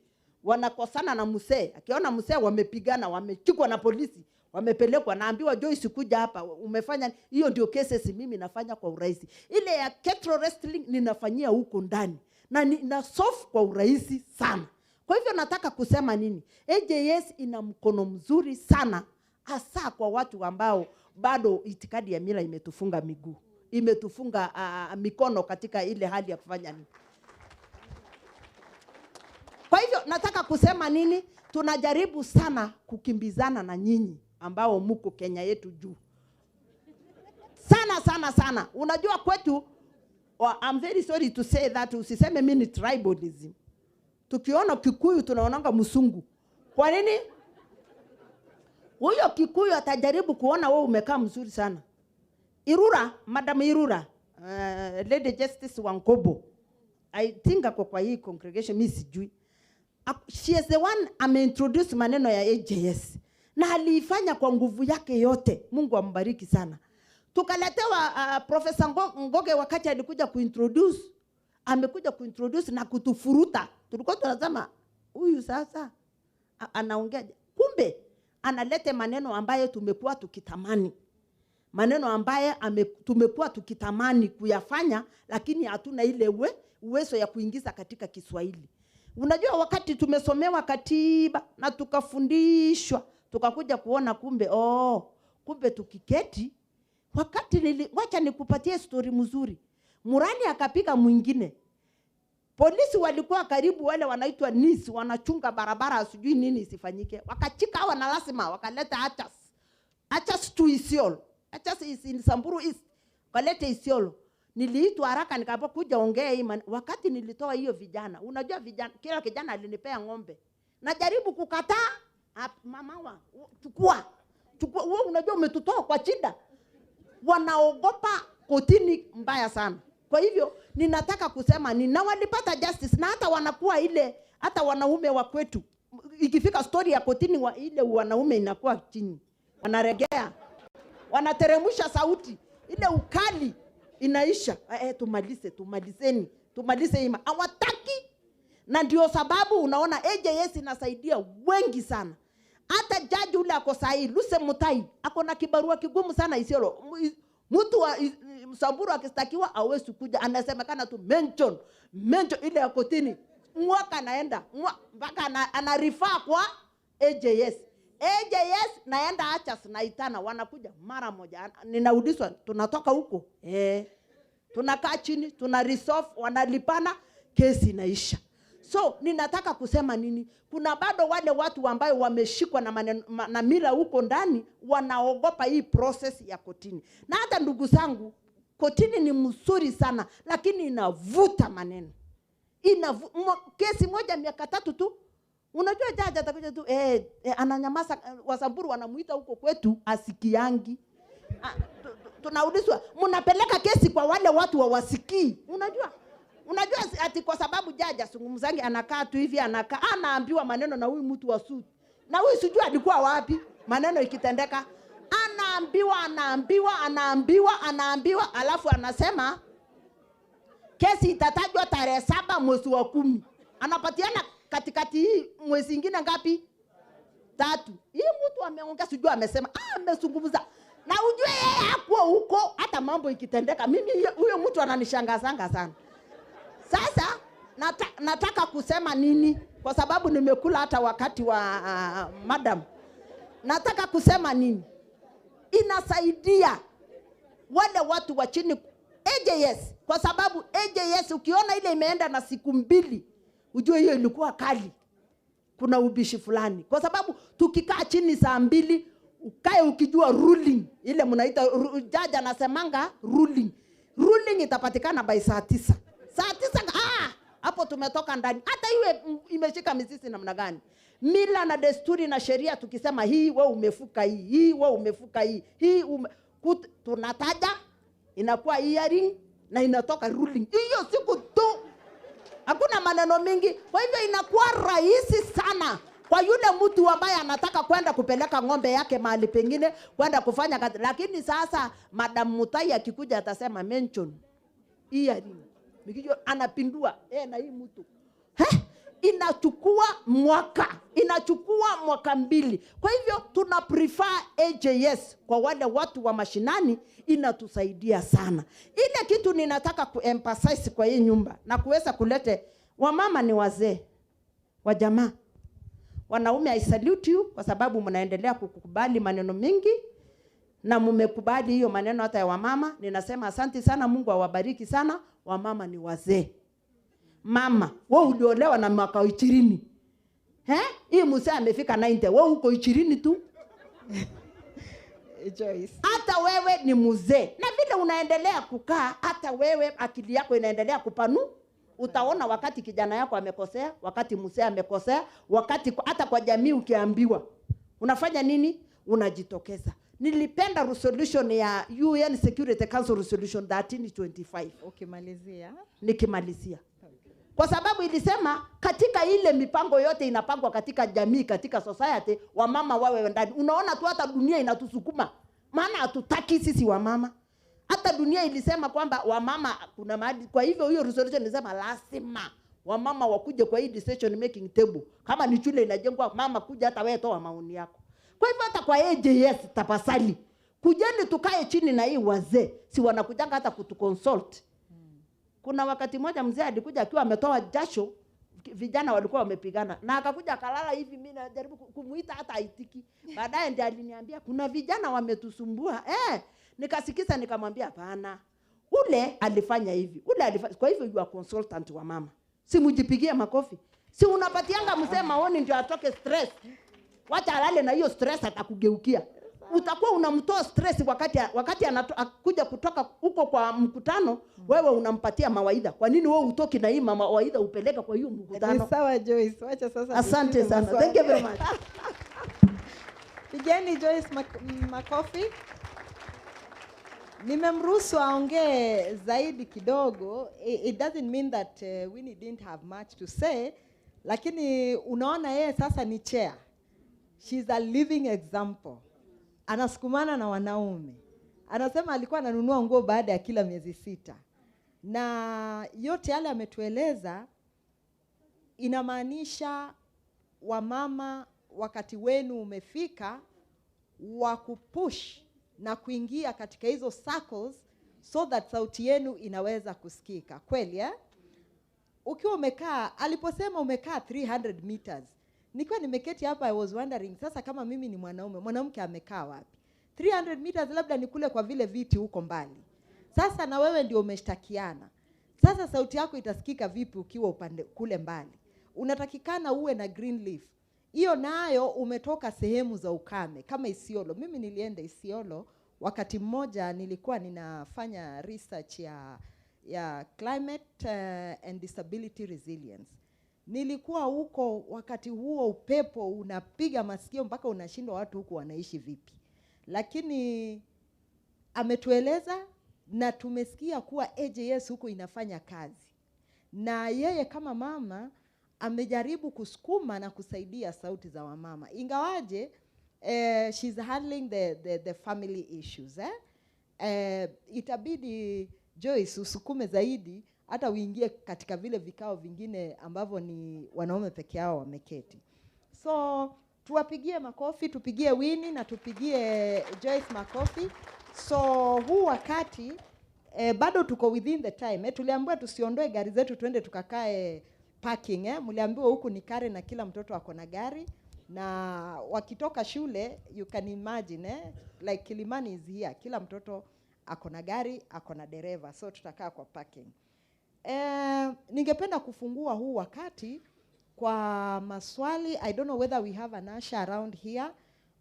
Wanakosana na mzee. Akiona mzee wamepigana, wamechukua na polisi, wamepelekwa, naambiwa Joyce kuja hapa, umefanya hiyo ndio cases mimi nafanya kwa urahisi. Ile ya kettle wrestling ninafanyia huko ndani. Na na soft kwa urahisi sana. Kwa hivyo nataka kusema nini? AJS ina mkono mzuri sana hasa kwa watu ambao bado itikadi ya mila imetufunga miguu. Imetufunga mikono katika ile hali ya kufanya nini. Kwa hivyo nataka kusema nini? Tunajaribu sana kukimbizana na nyinyi ambao mko Kenya yetu juu. Sana. Unajua kwetu, I'm very sorry to say that, usiseme mimi ni tribalism. Tukiona Kikuyu tunaonanga Musungu. Kwa nini? Huyo Kikuyu atajaribu kuona wewe umekaa mzuri sana. Irura, Madam Irura, Lady Justice Wankobo, I think ako kwa hii congregation, mimi sijui. She is the one ameintroduce maneno ya AJS. Na aliifanya kwa nguvu yake yote. Mungu ambariki sana. Tukaletewa Professor Ngoge wakati alikuja kuintroduce. Amekuja kuintroduce na kutufuruta. Tulikuwa tunasema huyu sasa anaongea. Kumbe analete maneno ambayo tumekuwa tukitamani. Maneno ambaye tumekuwa tukitamani kuyafanya, lakini hatuna ile uwezo ya kuingiza katika Kiswahili. Unajua wakati tumesomewa katiba na tukafundishwa, tukakuja kuona kumbe tukiketi, wakati wacha nikupatie story mzuri. Murani akapiga mwingine. Polisi walikuwa karibu, wale wanaitwa NIS, wanachunga barabara sijui nini isifanyike. Wakachika hawa na lazima wakaleta Achas to Isiolo. Achas is in Samburu East. Wakaleta Isiolo. Niliitwa haraka nikapo kuja ongea hii wakati nilitoa hiyo vijana. Unajua vijana, kila kijana alinipea ng'ombe. Najaribu kukataa, mama chukua. Wewe unajua umetutoa kwa shida. Wanaogopa kotini mbaya sana. Kwa hivyo ninataka kusema na walipata justice, na hata wanakuwa ile, hata wanaume wa kwetu ikifika story ya kotini ile wanaume inakuwa chini. Wanaregea. wanateremsha sauti, ile ukali inaisha. Tumalize hii. Hawataki. Na ndio sababu unaona AJS inasaidia wengi sana. Hata jaji ule ako sahi, Luse Mutai, ako na kibarua kigumu sana Isiolo. Mtu wa Msamburu akistakiwa hawezi kuja, anasemekana tu mention ile ya kotini. Mwaka naenda, mpaka anarifaa kwa AJS. AJS naenda Achas na Itana, wanakuja mara moja. Ninaulizwa tunatoka huko. Tunakaa chini, tuna resolve, wanalipana, kesi inaisha. So, ninataka kusema nini? Kuna bado wale watu ambao wameshikwa na mila huko ndani, wanaogopa hii process ya kotini. Na hata ndugu zangu, kotini ni mzuri sana, lakini inavuta maneno. Kesi moja miaka 3 tu. Unajua jaji atakuja tu, ananyamaza, Wasamburu wanamuita huko kwetu asikiangi. Tunaulizwa, mnapeleka kesi kwa wale watu wasikii. Unajua ati kwa sababu jaji asungumzangi anakaa tu hivi, anaambiwa maneno na huyu mtu wa suit. Na huyu sijui alikuwa wapi maneno ikitendeka. Anaambiwa, alafu anasema kesi itatajwa tarehe 7 mwezi wa 10. Anapatiana katikati hii mwezi ingine ngapi? 3. Hii mtu ameongea sijui amesema, amezungumza. Na ujue yeye hakuwa huko hata mambo ikitendeka. Mimi huyo mtu ananishangaza sana. Sasa nataka kusema nini? Kwa sababu nimekula hata wakati wa madam. Nataka kusema nini? Inasaidia wale watu wa chini AJS, kwa sababu AJS ukiona ile imeenda na siku 2, ujue hiyo ilikuwa kali. Kuna ubishi fulani. Kwa sababu tukikaa chini saa 2, ukae ukijua ruling, ile mnaita jaji anasemanga ruling itapatikana by saa 9. Saa 9 hapo tumetoka ndani. Hata iwe imeshika mizizi namna gani. Mila na desturi na sheria tukisema hii wewe umefuka hii wewe umefuka hii tunataja, inakuwa hearing na inatoka ruling. Hiyo siku tu. Hakuna maneno mingi. Kwa hivyo inakuwa rahisi sana kwa yule mtu ambaye anataka kwenda kupeleka ng'ombe yake mahali pengine, kwenda kufanya kazi. Lakini sasa Madam Mutai akikuja atasema mention hearing. Mikijua anapindua na hii mtu. Inachukua mwaka 2. Kwa hivyo tuna prefer AJS kwa wale watu wa mashinani, inatusaidia sana. Ile kitu ninataka kuemphasize kwa hii nyumba na kuweza kulete, wamama ni wazee wa jamaa. Wanaume, I salute you kwa sababu mnaendelea kukubali maneno mingi na mmekubali hiyo maneno hata ya wamama. Ninasema asante sana, Mungu awabariki sana. Wamama ni wazee. Mama, wewe uliolewa na mwaka 20. Hii mzee amefika 90, wewe uko 20 tu. Joyce. Hata wewe ni mzee. Na vile unaendelea kukaa, hata wewe akili yako inaendelea kupanu. Utaona wakati kijana yako amekosea, wakati mzee amekosea, wakati hata kwa jamii ukiambiwa. Unafanya nini? Unajitokeza. Nilipenda resolution ya UN Security Council Resolution 1325. Nikimalizia. Kwa sababu ilisema katika ile mipango yote inapangwa katika jamii, katika society, wamama wawe ndani. Unaona tu hata dunia inatusukuma. Maana hatutaki sisi wamama. Hata dunia ilisema kwamba wamama kuna mahali. Kwa hivyo hiyo resolution ilisema lazima wamama wakuje kwa hii decision making table. Kama ni shule inajengwa, mama kuja, hata wewe toa maoni yako. Kwa hivyo hata kwa AJS tafasali, kujeni tukae chini na hii wazee. Si wanakujanga hata kutuconsult. Kuna wakati moja mzee alikuja akiwa ametoa jasho, vijana walikuwa wamepigana. Na akakuja akalala hivi, mimi najaribu kumuita hata haitiki. Baadaye ndiye aliniambia kuna vijana wametusumbua. Nikasikiza nikamwambia hapana. Ule alifanya hivi. Kwa hivyo you are consultant wa mama. Si mjipigie makofi. Si unapatianga mzee maoni ndio atoke stress. Wacha alale na hiyo stress atakugeukia. Utakuwa unamtoa stress wakati anakuja kutoka huko kwa mkutano, wewe unampatia mawaidha. Kwa nini wewe utoki na hii mawaidha upeleka kwa hiyo mkutano? Ni sawa Joyce, wacha sasa. Asante sana. Thank you very much. Pigeni Joyce makofi. Nimemruhusu aongee zaidi kidogo. It doesn't mean that Winnie didn't have much to say, lakini unaona yeye sasa ni chair. She's a living example. Anasukumana na wanaume. Anasema alikuwa ananunua nguo baada ya kila miezi 6. Na yote yale ametueleza inamaanisha wamama, wakati wenu umefika wa kupush na kuingia katika hizo circles so that sauti yenu inaweza kusikika. Kweli ukiwa umekaa, aliposema umekaa 300 meters, nikiwa nimeketi hapa I was wondering, sasa kama mimi ni mwanamke amekaa wapi? 300 meters labda ni kule kwa vile viti huko mbali. Sasa na wewe ndio umeshtakiana. Sasa sauti yako itasikika vipi ukiwa upande kule mbali? Unatakikana uwe na green leaf. Hiyo nayo umetoka sehemu za ukame kama Isiolo. Mimi nilienda Isiolo wakati mmoja, nilikuwa ninafanya research ya climate and disability resilience. Nilikuwa huko wakati huo upepo unapiga masikio mpaka unashindwa watu huko wanaishi vipi. Lakini ametueleza na tumesikia kuwa AJS huko inafanya kazi. Na yeye kama mama amejaribu kusukuma na kusaidia sauti za wamama. Ingawaje she's handling the family issues. Itabidi Joyce usukume zaidi hata uingie katika vile vikao vingine ambavyo ni wanaume peke yao wameketi. So tuwapigie makofi, tupigie Winnie na tupigie Joyce makofi. So huu wakati bado tuko within the time. Tuliambiwa tusiondoe gari zetu tuende tukakae parking. Mliambiwa huku ni kare na kila mtoto ako na gari. Na wakitoka shule, you can imagine like Kilimani is here. Kila mtoto ako na gari, ako na dereva. So tutakaa kwa parking. Ningependa kufungua huu wakati kwa maswali. I don't know whether we have an usher around here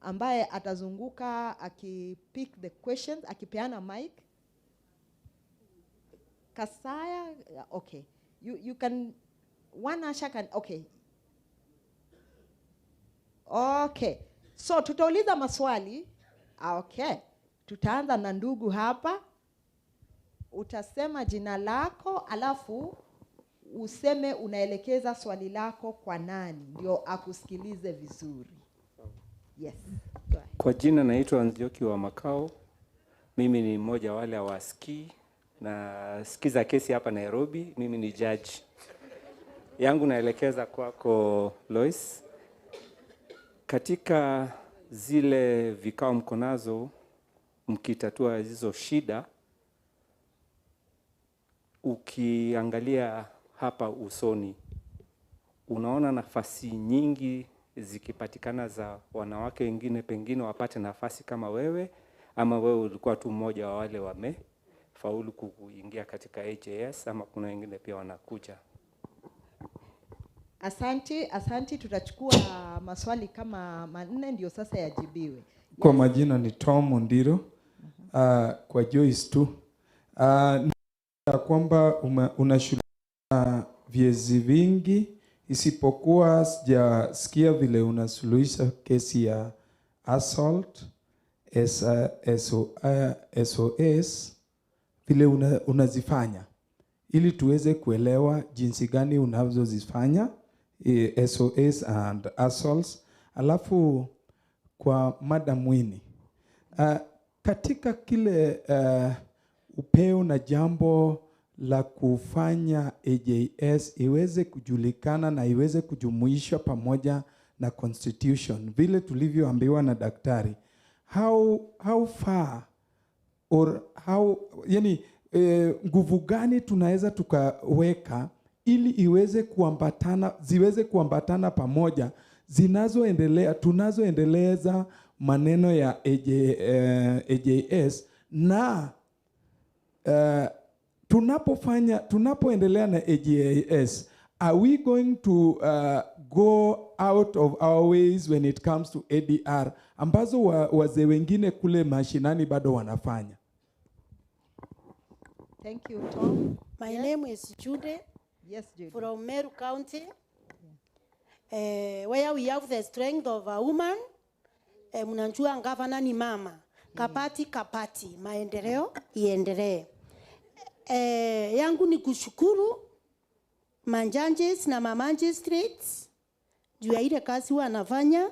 ambaye atazunguka akipick the questions, akipeana mic. Kasaya, okay. You can, one usher can, okay. Okay. So tutauliza maswali. Okay. Tutaanza na ndugu hapa. Utasema jina lako, alafu useme unaelekeza swali lako kwa nani, ndio akusikilize vizuri. Yes. Kwa jina naitwa Nzioki wa Makao. Mimi ni mmoja wale hawasikii na sikiza kesi hapa Nairobi. Mimi ni judge. Yangu naelekeza kwako Lois. Katika zile vikao mkonazo mkitatua hizo shida, ukiangalia hapa usoni, unaona nafasi nyingi zikipatikana za wanawake wengine pengine wapate nafasi kama wewe, ama wewe ulikuwa tu mmoja wa wale wamefaulu kuingia katika AJS, ama kuna wengine pia wanakuja? Asante, tutachukua maswali kama 4 ndio sasa yajibiwe. Yes. Kwa majina ni Tom Ondiro. Kwa Joyce tu. Kwamba unashughulikia viezi vingi, isipokuwa sijasikia vile unasuluhisha kesi ya assault, SOS, vile unazifanya, ili tuweze kuelewa jinsi gani unazozifanya SOS and assaults. Alafu kwa Madam Winnie, katika kile upeo na jambo la kufanya AJS iweze kujulikana na iweze kujumuishwa pamoja na constitution, vile tulivyoambiwa na daktari, how far or how, yani nguvu gani tunaweza tukaweka ili iweze kuambatana, ziweze kuambatana pamoja, tunazoendeleza maneno ya AJS na tunapoendelea na AJS, are we going to go out of our ways when it comes to ADR ambazo wazee wengine kule mashinani bado wanafanya? Thank you, Tom. My name is Jude. Yes, Jude. From Meru County, where we have the strength of a woman. Mnajua ngavana ni mama. Kapati, maendeleo iendelee. Yangu ni kushukuru manjanges na mamanjistrates juu ya ile kazi wanafanya.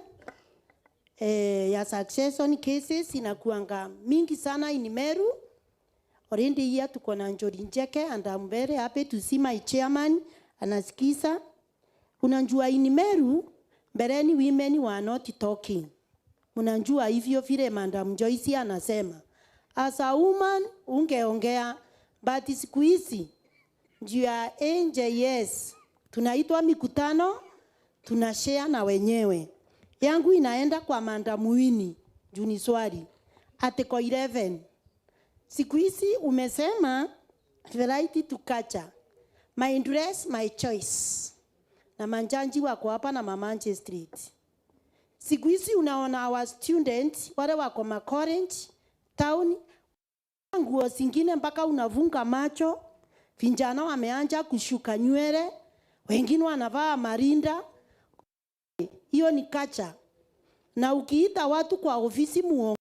ya succession cases inakuanga mingi sana in Meru. Already here tuko na Njori Njeke and I'm very happy to see my chairman anasikiza. Unajua in Meru, mbeleni women were not talking. Unajua hivyo vile Madam Joyce anasema. As a woman ungeongea, but siku hizi juu ya AJS tunaitwa mikutano, tunashare na wenyewe. Yangu inaenda kwa Madam Winnie, juu ni swali. Article 11. Siku hizi umesema variety to culture. My dress, my choice. Na manjanji wako hapa na Mamanje Street. Siku hizi unaona our students wale wako Macorange town, nguo zingine mpaka unavunga macho. Vijana wameanza kushuka nywele, wengine wanavaa marinda. Hiyo ni culture. Na ukiita watu kwa ofisi muongo,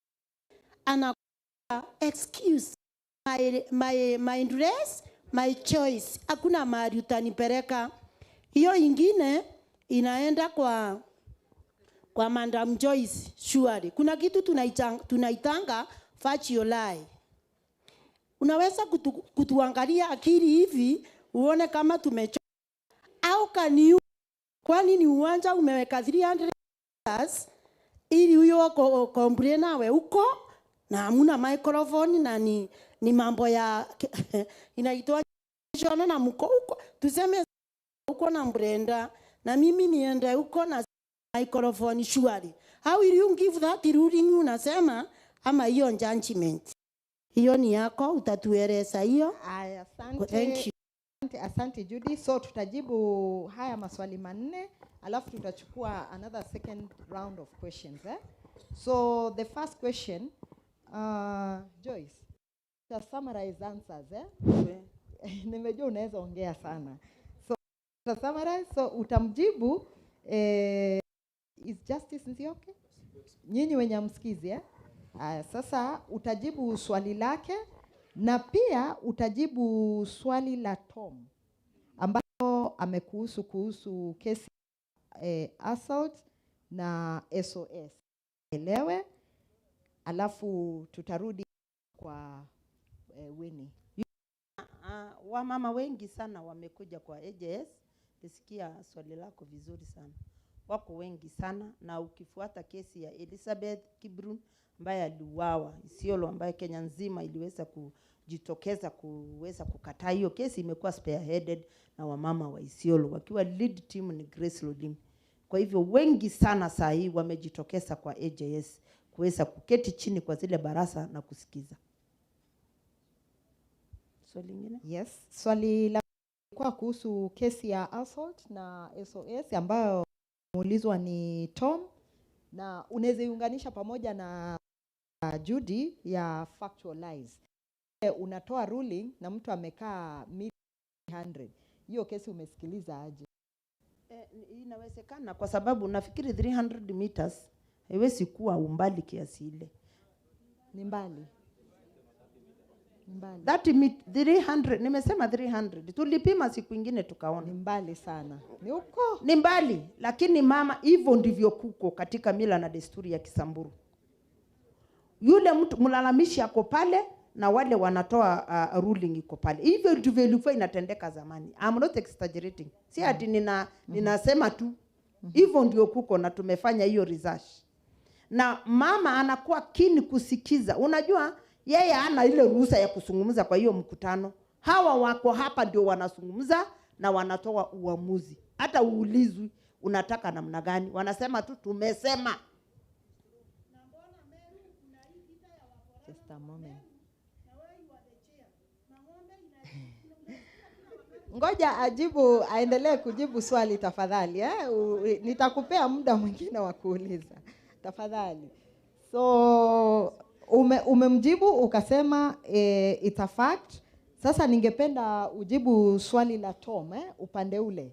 ana excuse my dress, my choice. Hakuna mahali utanipeleka. Hiyo ingine inaenda kwa Madam Joyce surely. Kuna kitu tunaitanga factual lie. Unaweza kutuangalia akili hivi uone kama tumechoka au kaniu. Kwani ni uwanja umeweka 300 ili huyo complain nawe uko na hamuna microphone na ni mambo ya inaitwa shona na mko uko. Tuseme uko na Brenda na mimi niende uko na microphone surely. How will you give that ruling unasema ama hiyo judgment? Hiyo ni yako, utatueleza hiyo. Asante. Thank you. Asante Judy. So tutajibu haya maswali manne, alafu tutachukua another second round of questions. So the first question, Joyce, to summarize answers. Nimejua unaweza ongea sana. So to summarize, so utamjibu is justice Nzioki? Nyinyi wenye msikizi sasa utajibu swali lake na pia utajibu swali la Tom ambalo kuhusu kesi assault na SOS. Elewe, alafu tutarudi kwa Winnie. Wamama wengi sana wamekuja kwa AJS. Nisikia swali lako vizuri sana. Wako wengi sana, na ukifuata kesi ya Elizabeth Kibrun ambaye aliuawa Isiolo, ambaye Kenya nzima iliweza kujitokeza kuweza kukataa hiyo kesi, imekuwa spearheaded na wamama wa Isiolo wakiwa lead team ni Grace Lodim. Kwa hivyo wengi sana saa hii wamejitokeza kwa AJS kuweza kuketi chini kwa zile barasa na kusikiza. Swali lingine? Yes, swali la kwa kuhusu kesi ya assault na SOS ambayo muulizwa ni Tom, na unaweza iunganisha pamoja na Judy ya factual lies. Unatoa ruling na mtu amekaa 100. Hiyo kesi umesikiliza aje? Inawezekana kwa sababu nafikiri 300 meters haiwezi kuwa umbali kiasi ile. Ni mbali. Mbali. 300, nimesema 300. Tulipima siku nyingine tukaona. Ni mbali sana. Ni uko. Ni mbali, lakini mama, hivyo ndivyo kuko katika mila na desturi ya Kisamburu. Yule mtu mlalamishi ako pale na wale wanatoa ruling iko pale. Hivyo ndivyo ilikuwa inatendeka zamani. I'm not exaggerating. Si ati ninasema tu. Hivyo ndio kuko na tumefanya hiyo research. Na mama anakuwa keen kusikiza. Unajua yeye hana ile ruhusa ya kuzungumza kwa hiyo mkutano. Hawa wako hapa ndio wanazungumza na wanatoa uamuzi. Hata uulizwi unataka namna gani, wanasema tu tumesema. Just a moment. Ngoja aendelee kujibu swali tafadhali. Nitakupea muda mwingine wa kuuliza. Tafadhali. So umemjibu ukasema it's a fact. Sasa ningependa ujibu swali la Tom upande ule.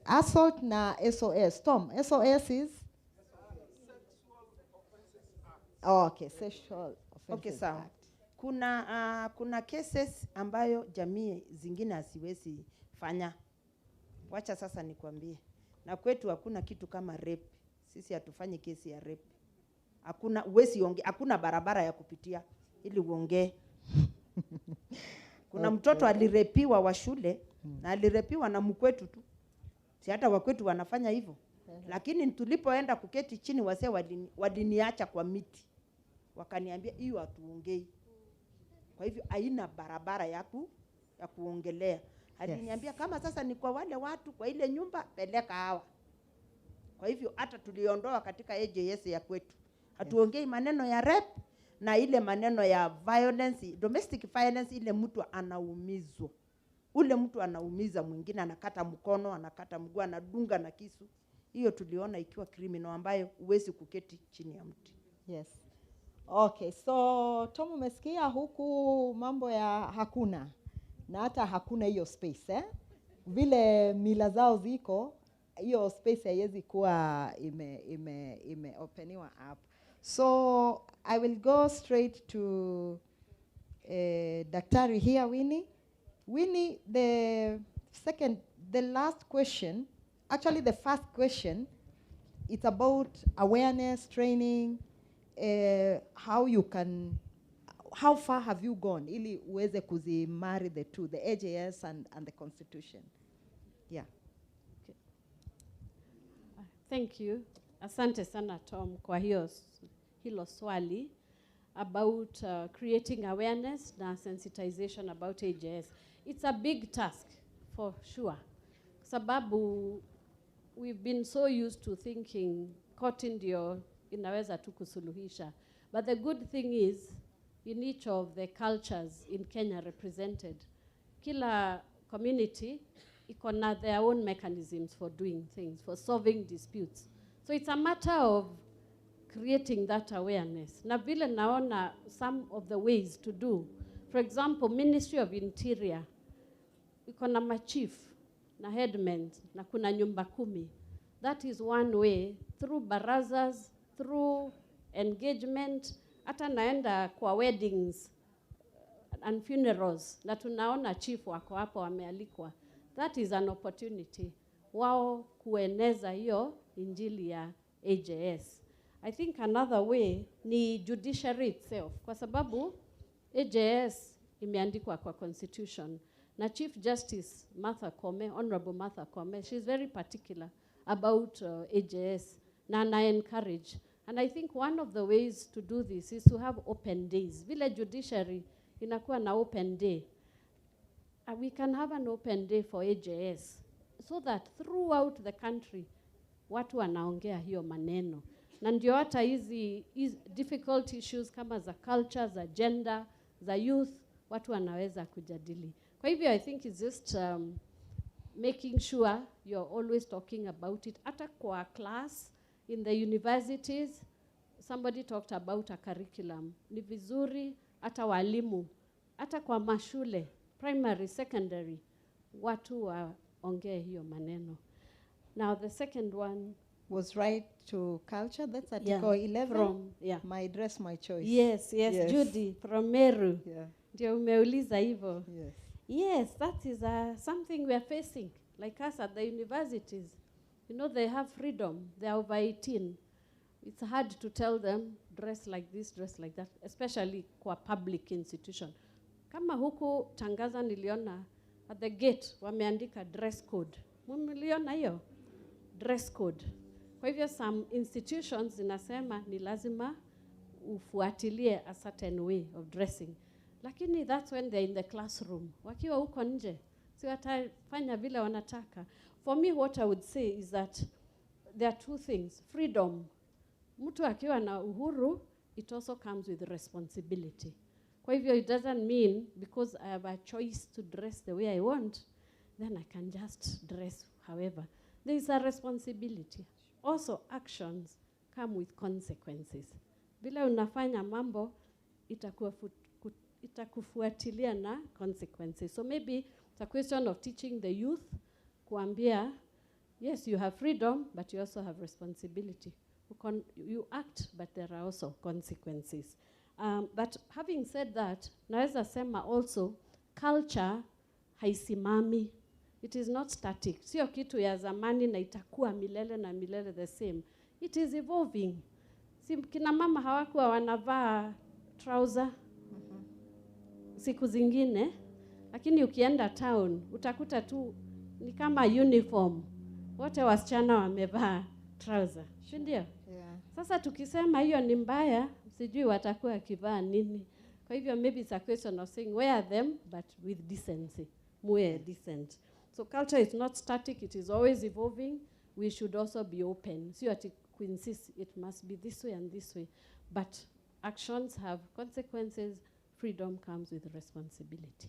Assault na SOS. Tom, SOS is okay, sexual offenses. Okay, sawa. Kuna cases ambayo jamii zingine asiwezi fanya. Wacha sasa nikwambie. Na kwetu hakuna kitu kama rape. Sisi hatufanyi kesi ya rape. Hakuna uwezi ongea, hakuna barabara ya kupitia ili uongee. Kuna mtoto alirepiwa wa shule na alirepiwa na mkwetu tu. Si hata wakwetu wanafanya hivyo. Lakini tulipoenda kuketi chini wazee waliniacha kwa miti. Wakaniambia hiyo hatuongei. Kwa hivyo haina barabara ya kuongelea. Aliniambia kama sasa ni kwa wale watu kwa ile nyumba peleka hawa. Kwa hivyo hata tuliondoa katika AJS ya kwetu. Hatuongei maneno ya rape na ile maneno ya violence, domestic violence, ile mtu anaumizwa. Ule mtu anaumiza mwingine, anakata mkono, anakata mguu, anadunga na kisu. Hiyo tuliona ikiwa criminal ambayo huwezi kuketi chini ya mti. Yes. Okay, so Tom, umesikia huku mambo ya hakuna na hata hakuna hiyo space vile mila zao ziko, hiyo space haiwezi kuwa openiwa up. So I will go straight to Daktari here, Winnie. Winnie, the last question, actually the first question, it's about awareness, training, how far have you gone ili uweze kuzimarry the two, the AJS and the Constitution? Yeah. Okay. Thank you. Asante sana Tom kwa hilo swali about creating awareness na sensitization about AJS. It's a big task for sure. Sababu we've been so used to thinking koti ndio inaweza tu kusuluhisha. But the good thing is, in each of the cultures in Kenya represented, kila community iko na their own mechanisms for doing things, for solving disputes. So it's a matter of creating that awareness. Na vile naona some of the ways to do. For example, Ministry of Interior, iko na machief, na headmen, na kuna nyumba 10. That is one way, through barazas, through engagement, hata naenda kwa weddings and funerals, na tunaona chief wako hapo wamealikwa. That is an opportunity. Wao kueneza hiyo injili ya AJS. I think another way ni judiciary itself. Kwa sababu AJS imeandikwa kwa constitution. Na Chief Justice Martha Koome, Honorable Martha Koome, she's very particular about AJS. Na I encourage. And I think one of the ways to do this is to have open days. Vile judiciary inakuwa na open day. We can have an open day for AJS so that throughout the country watu wanaongea hiyo maneno. Na ndio hata hizi difficult issues kama za culture, za gender, za youth, watu wanaweza kujadili. Kwa hivyo I think it's just making sure you're always talking about it. Hata kwa class, in the universities, somebody talked about a curriculum. Ni vizuri, hata walimu, hata kwa mashule, primary, secondary, watu waongee hiyo maneno. Now the second one was right to culture. That's Article 11. My dress, my choice. Yes, Judy from Meru. Ndio umeuliza hivyo. Yes, that is something we are facing. Like us at the universities. You know, they have freedom. They are over 18. It's hard to tell them, dress like this, dress like that, especially kwa public institution. Kama huku tangaza niliona, at the gate, wameandika dress code. Mumeliona hiyo? Dress code. Kwa hivyo some institutions zinasema ni lazima ufuatilie a certain way of dressing. Lakini that's when they're in the classroom. Wakiwa huko nje, si watafanya vile wanataka. For me, what I would say is that there are two things. Freedom. Mtu akiwa na uhuru, it also comes with responsibility. Kwa hivyo it doesn't mean because I have a choice to dress the way I want, then I can just dress however. There is a responsibility. Also, actions come with consequences. Vile unafanya mambo, itakufuatilia na consequences. So maybe it's a question of teaching the youth, kuambia, yes, you have freedom, but you also have responsibility. You act, but there are also consequences. But having said that, naweza sema also, culture haisimami. It is not static. Sio kitu ya zamani na itakuwa milele na milele the same. It is evolving. Kina mama hawakuwa wanavaa trouser siku zingine, lakini ukienda town utakuta tu ni kama uniform. Wote wasichana wamevaa trouser. Ndio? Yeah. Sasa tukisema hiyo ni mbaya, sijui watakuwa kivaa nini. Kwa hivyo maybe it's a question of saying wear them but with decency. Muwe decent. So culture is not static, it is always evolving. We should also be open. So to insist it must be this way and this way. But actions have consequences. Freedom comes with responsibility.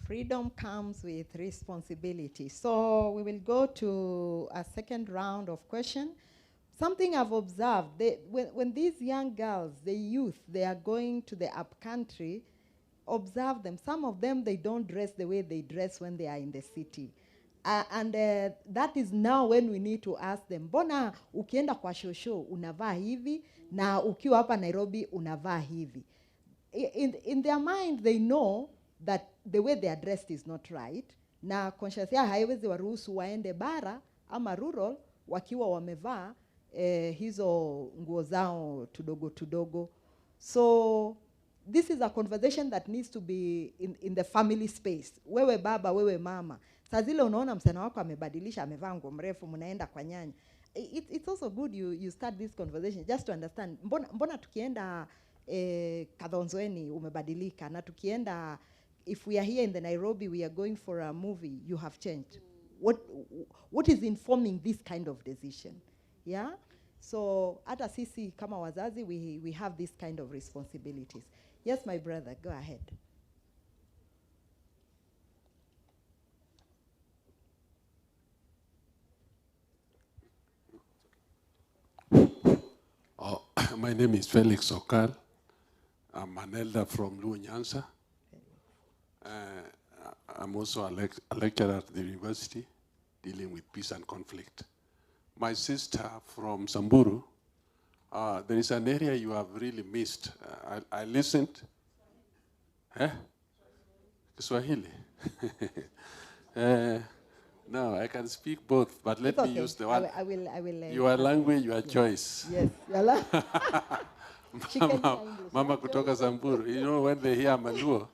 Freedom comes with responsibility. So we will go to a second round of questions. Something I've observed, when these young girls, the youth, they are going to the upcountry, observe them. Some of them, they don't dress the way they dress when they are in the city. That is now when we need to ask them, mbona ukienda kwa shosho unavaa hivi na ukiwa hapa Nairobi unavaa hivi? In their mind, they know that the way they are dressed is not right. Na conscience ya haiwezi waruhusu waende bara ama rural wakiwa wamevaa hizo nguo zao tudogo. So this is a conversation that needs to be in the family space. Wewe baba, wewe mama. Saa zile unaona msichana wako amebadilisha, amevaa nguo mrefu, mnaenda kwa nyanya. It's also good you start this conversation just to understand. Mbona tukienda Kadhonzoeni umebadilika, na tukienda, if we are here in the Nairobi, we are going for a movie, you have changed. What is informing this kind of decision? Yeah? So, hata sisi kama wazazi, we have this kind of responsibilities. Yes, my brother, go ahead. My name is Felix Okal. I'm an elder from Luo Nyanza. I'm also a lecturer at the university dealing with peace and conflict. My sister from Samburu, there is an area you have really missed. I listened. Kiswahili. No, I can speak both, but let me use the one. I will. Your language, your choice. Yes. Mama kutoka Samburu. You know, when they hear Maluo,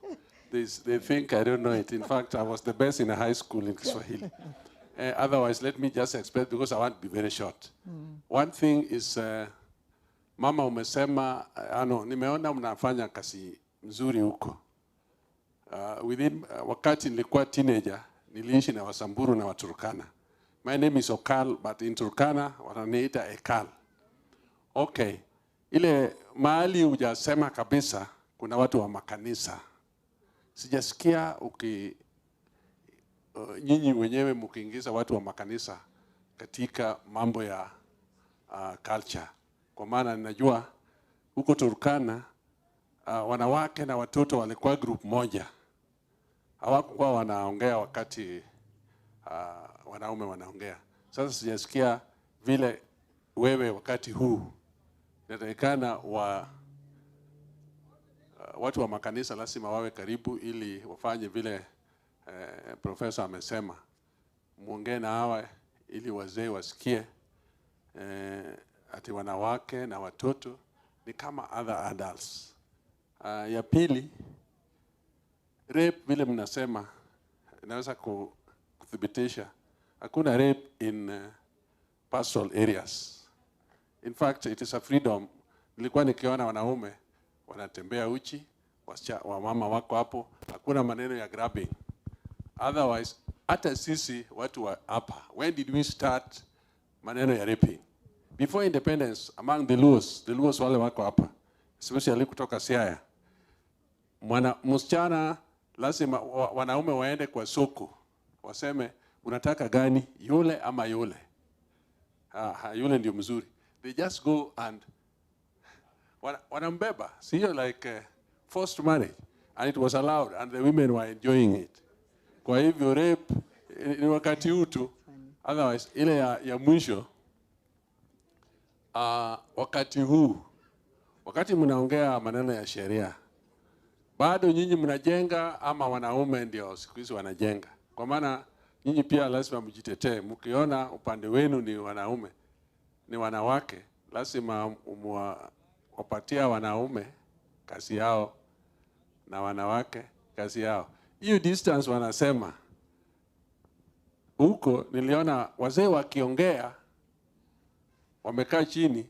they think I don't know it. In fact, I was the best in a high school in Kiswahili. Otherwise, let me just explain because I want to be very short. One thing is, Mama umesema, nimeona mnafanya kazi mzuri huko. Wakati nilikuwa teenager, niliishi na Wasamburu na Waturkana. My name is Okal, but in Turkana wananiita Ekal. Okay, ile mahali hujasema kabisa kuna watu wa makanisa. Sijasikia nyinyi wenyewe mkiingiza watu wa makanisa katika mambo ya culture. Kwa maana ninajua huko Turkana wanawake na watoto walikuwa group moja. Hawakuwa wanaongea wakati wanaume wanaongea. Sasa sijasikia vile wewe wakati huu inatakikana watu wa makanisa lazima wawe karibu ili wafanye vile profesa amesema. Muongee na hawa ili wazee wasikie ati wanawake na watoto ni kama other adults. Ya pili, rape vile mnasema inaweza kuthibitisha hakuna rape in pastoral areas. In fact, it is a freedom. Nilikuwa nikiona wanaume wanatembea uchi, wamama wako hapo, hakuna maneno ya grabbing. Otherwise, hata sisi watu wa hapa, when did we start maneno ya raping? Before independence, among the Luos wale wako hapa, especially kutoka Siaya, msichana lazima wanaume waende kwa soko, waseme unataka gani, yule ama yule. Yule ndio mzuri. They just go and wanambeba. See, like forced marriage, and it was allowed, and the women were enjoying it. Kwa hivyo rape ni wakati huu tu. Otherwise, ile ya mwisho, wakati huu, wakati mnaongea maneno ya sheria, bado nyinyi mnajenga ama wanaume ndio siku hizi wanajenga? Kwa maana nyinyi pia lazima mjitetee. Mkiona upande wenu ni wanaume, ni wanawake, lazima wapatia wanaume kazi yao na wanawake kazi yao. Hiyo distance wanasema huko, niliona wazee wakiongea, wamekaa chini,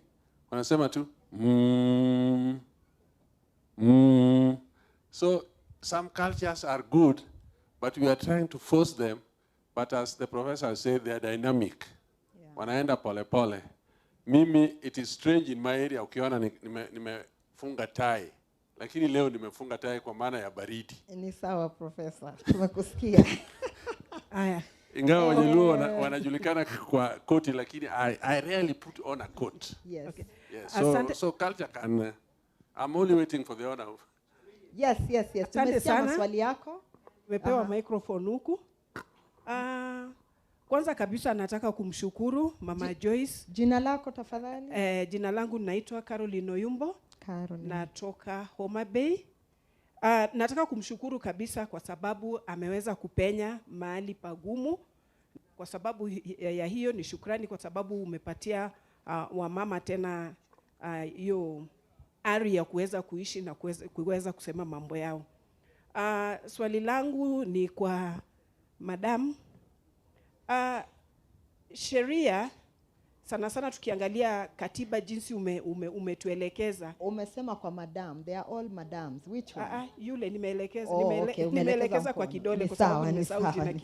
wanasema tu So some cultures are good, but we are trying to force them. But as the professor said, they are dynamic. Wanaenda pole pole. Mimi, it is strange in my area, ukiona nimefunga tai. Lakini leo nimefunga tai kwa maana ya baridi. Ni sawa professor, tumekusikia. Aya. Ingawa Wajaluo wanajulikana kwa koti, lakini I rarely put on a coat. Yes. Okay. Yes. So culture can, I'm only waiting for the honor of. Yes. Tumesikia maswali yako. Umepewa microphone huku. Kwanza kabisa nataka kumshukuru Mama Joyce. Jina lako tafadhali? Jina langu naitwa Caroline Oyumbo. Natoka Homa Bay. Nataka kumshukuru kabisa kwa sababu ameweza kupenya mahali pagumu. Kwa sababu ya hiyo ni shukrani, kwa sababu umepatia wamama tena hiyo ari ya kuweza kuishi na kuweza kusema mambo yao. Swali langu ni kwa madam. Sheria sana sana tukiangalia katiba jinsi umetuelekeza. Umesema kwa madam, they are all madams. Which one? Yule nimeelekeza, nimeelekeza kwa kidole kwa sababu nimesahau jina.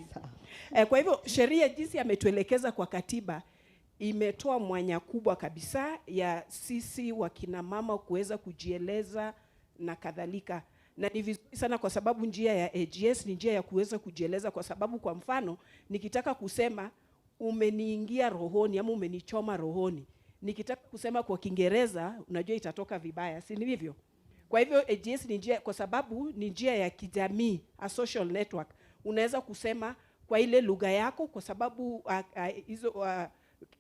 Kwa hivyo sheria jinsi ametuelekeza kwa katiba imetoa mwanya kubwa kabisa ya sisi wakina mama kuweza kujieleza na kadhalika. Na ni vizuri sana kwa sababu njia ya AJS ni njia ya kuweza kujieleza, kwa sababu kwa mfano nikitaka kusema umeniingia rohoni ama umenichoma rohoni, nikitaka kusema kwa Kiingereza unajua itatoka vibaya, si hivyo? Kwa hivyo AJS ni njia, kwa sababu ni njia ya kijamii, a social network. Unaweza kusema kwa ile lugha yako, kwa sababu hizo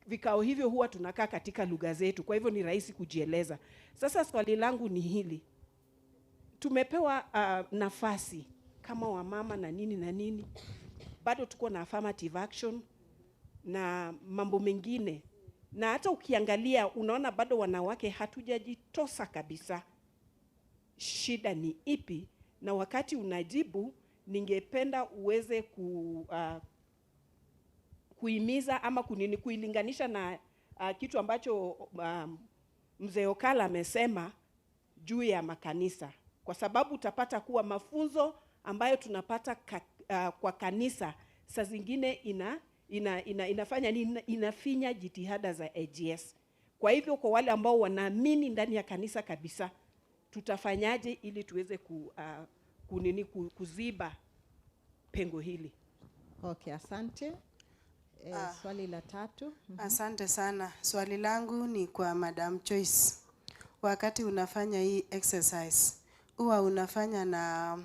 vikao hivyo huwa tunakaa katika lugha zetu, kwa hivyo ni rahisi kujieleza. Sasa swali langu ni hili. Tumepewa nafasi kama wamama na nini, bado tuko na affirmative action na mambo mengine, na hata ukiangalia unaona bado wanawake hatujajitosa kabisa. Shida ni ipi? Na wakati unajibu, ningependa uweze kuhimiza ama kuilinganisha na kitu ambacho Mzee Okala amesema juu ya makanisa, kwa sababu utapata kuwa mafunzo ambayo tunapata kwa kanisa saa zingine inafanya inafinya jitihada za AJS. Kwa hivyo kwa wale ambao wanaamini ndani ya kanisa kabisa, tutafanyaje ili tuweze kuziba pengo hili? Okay, asante. Swali la 3. Asante sana. Swali langu ni kwa Madam Joyce. Wakati unafanya hii exercise, huwa unafanya na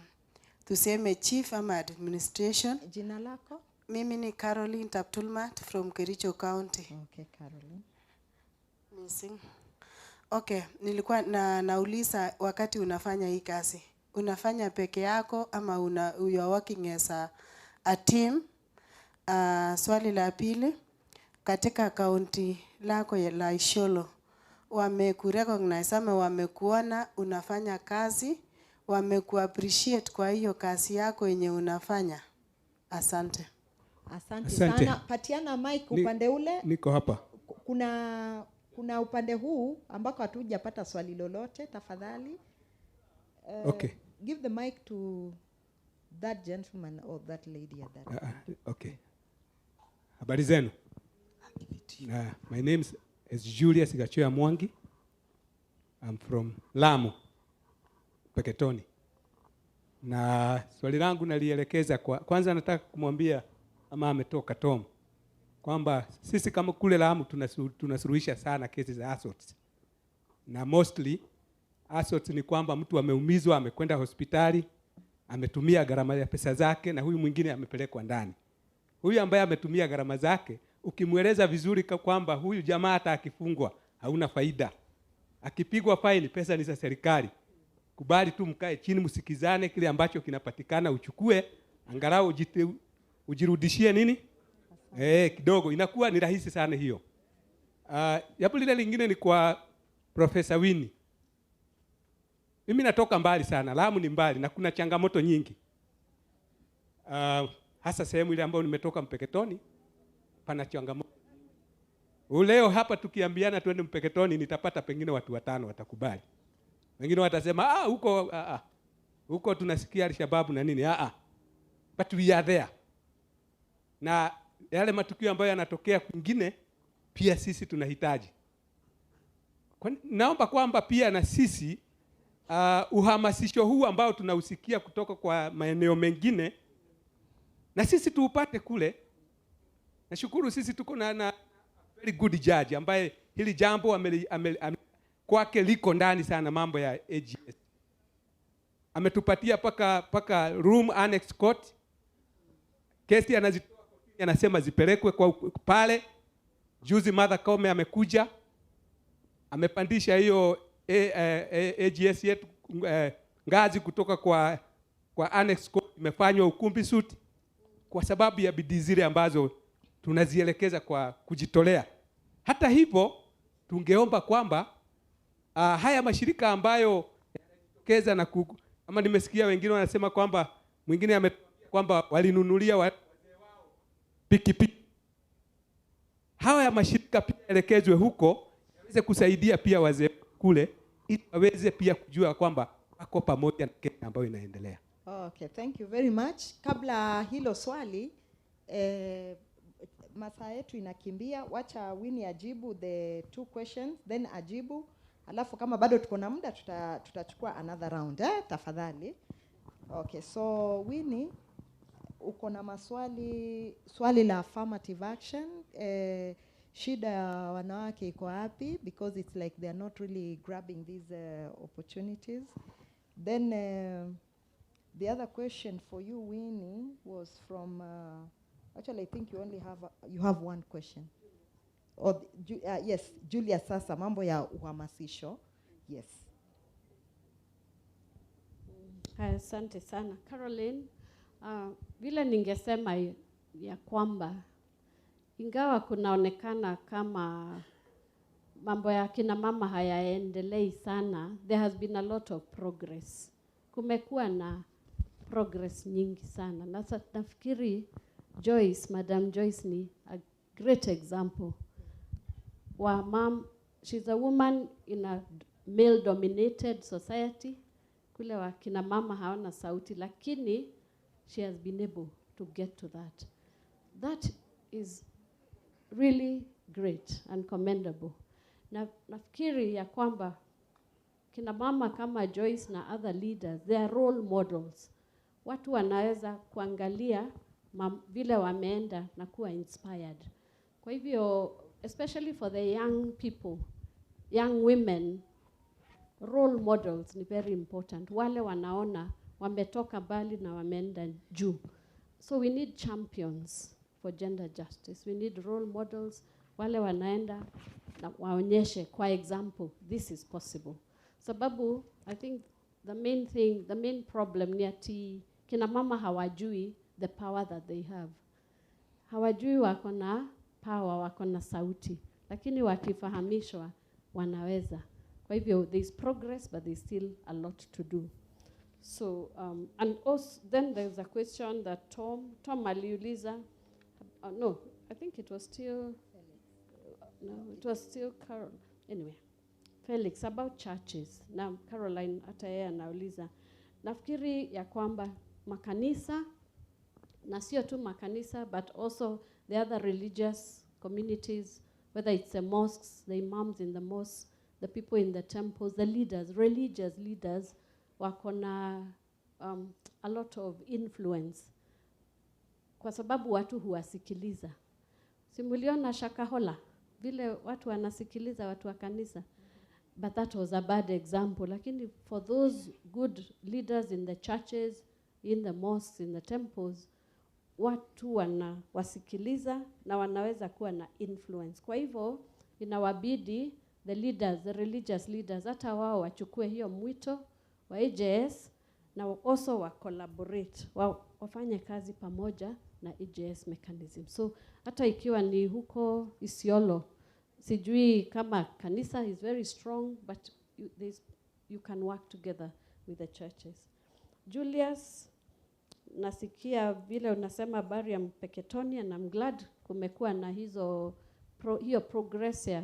tuseme chief ama administration? Jina lako? Mimi ni Caroline Taptulmat from Kericho County. Okay, Caroline. Missing. Okay, nilikuwa nauliza wakati unafanya hii kazi, unafanya peke yako ama you are working as a team? Swali la pili, katika kaunti lako la Isiolo, wamekurecognize ama wamekuona unafanya kazi, wamekuappreciate kwa hiyo kazi yako yenye unafanya? Asante. Asante sana. Patiana mic upande ule. Niko hapa. Kuna upande huu ambako hatujapata swali lolote, tafadhali. Okay. Give the mic to that gentleman or that lady at that. Okay. Habari zenu. My name is Julius Gachoya Mwangi. I'm from Lamu, Peketoni. Na swali langu nalielekeza kwanza nataka kumwambia ama ametoka Tom kwamba sisi kama kule Lamu tunasuluhisha sana kesi za assaults. Na mostly assaults ni kwamba mtu ameumizwa, amekwenda hospitali, ametumia gharama ya pesa zake na huyu mwingine amepelekwa ndani. Huyu ambaye ametumia gharama zake, ukimweleza vizuri kwamba huyu jamaa hata akifungwa hauna faida, akipigwa fine pesa ni za serikali, kubali tu mkae chini msikizane, kile ambacho kinapatikana uchukue, angalau ujirudishie nini kidogo, inakuwa ni rahisi sana hiyo. Jambo lile lingine ni kwa Profesa Winnie. Mimi natoka mbali sana, Lamu ni mbali na kuna changamoto nyingi. Hasa sehemu ile ambayo nimetoka Mpeketoni, pana changamoto. Leo hapa tukiambiana twende Mpeketoni nitapata pengine watu 5 watakubali. Wengine watasema huko tunasikia Al-Shabaab na nini. But we are there. Na yale matukio ambayo yanatokea kwingine pia sisi tunahitaji. Naomba kwamba pia na sisi uhamasisho huu ambao tunausikia kutoka kwa maeneo mengine na sisi tuupate kule. Nashukuru sisi tuko na very good judge ambaye hili jambo kwake liko ndani sana mambo ya AJS. Ametupatia paka room annex court. Kesi anasema zipelekwe kwa pale. Juzi Martha Koome amekuja. Amepandisha hiyo AJS yetu ngazi kutoka kwa annex court, imefanywa ukumbi suit kwa sababu ya bidii zile ambazo tunazielekeza kwa kujitolea. Hata hivyo tungeomba kwamba haya mashirika ambayo yanajitokeza na kama nimesikia wengine wanasema kwamba mwingine kwamba walinunulia wazee wao pikipiki. Hawa ya mashirika pia elekezwe huko yaweze kusaidia pia wazee kule ili waweze pia kujua kwamba wako pamoja na Kenya ambayo inaendelea. Okay, thank you very much. Kabla hilo swali, masaa yetu inakimbia, wacha Winnie ajibu the 2 questions, then ajibu. Alafu kama bado tuko na muda tutachukua another round, tafadhali. Okay, so Winnie, uko na swali la affirmative action, shida ya wanawake iko wapi, because it's like they are not really grabbing these opportunities. Then the other question for you, Winnie, was from actually I think you have one question. Or yes, Julia sasa mambo ya uhamasisho. Yes. Asante sana Caroline. Vile ningesema ya kwamba ingawa kunaonekana kama mambo ya kina mama hayaendelei sana, there has been a lot of progress. Kumekuwa na progress nyingi sana. Na nafikiri Madam Joyce ni a great example. She's a woman in a male-dominated society. Kule wa kina mama hawana sauti, lakini she has been able to get to that. That is really great and commendable. Na nafikiri ya kwamba kina mama kama Joyce na other leaders, they are role models. Watu wanaweza kuangalia vile wameenda na kuwa inspired. Kwa hivyo, especially for the young people, young women, role models ni very important. Wale wanaona wametoka mbali na wameenda juu. So we need champions for gender justice. We need role models. Wale wanaenda na waonyeshe kwa example, this is possible. Sababu, I think the main problem ni ati kina mama hawajui the power that they have. Hawajui wako na power, wako na sauti. Lakini wakifahamishwa wanaweza. Kwa hivyo, there's progress, but there's still a lot to do. So, and also, then there's a question that Tom aliuliza. No, I think it was still, Carol. Anyway, Felix, about churches. Now, Caroline hata yeye anauliza. Nafikiri ya kwamba makanisa, na sio tu makanisa, but also the other religious communities, whether it's the mosques, the imams in the mosques, the people in the temples, the leaders, religious leaders, wako na a lot of influence. Kwa sababu watu huwasikiliza. Simuliona Shakahola, vile watu wanasikiliza watu wa kanisa. But that was a bad example. Lakini for those good leaders in the churches, in the mosques, in the temples, watu wasikiliza na wanaweza kuwa na influence. Kwa hivyo, inawabidi the leaders, the religious leaders, hata wao wachukue hiyo mwito wa AJS na also wa collaborate, wafanye kazi pamoja na AJS mechanism. So hata ikiwa ni huko Isiolo, sijui kama kanisa is very strong, but you can work together with the churches. Julius, nasikia vile unasema habari ya Mpeketoni, and I'm glad kumekuwa na hiyo progress ya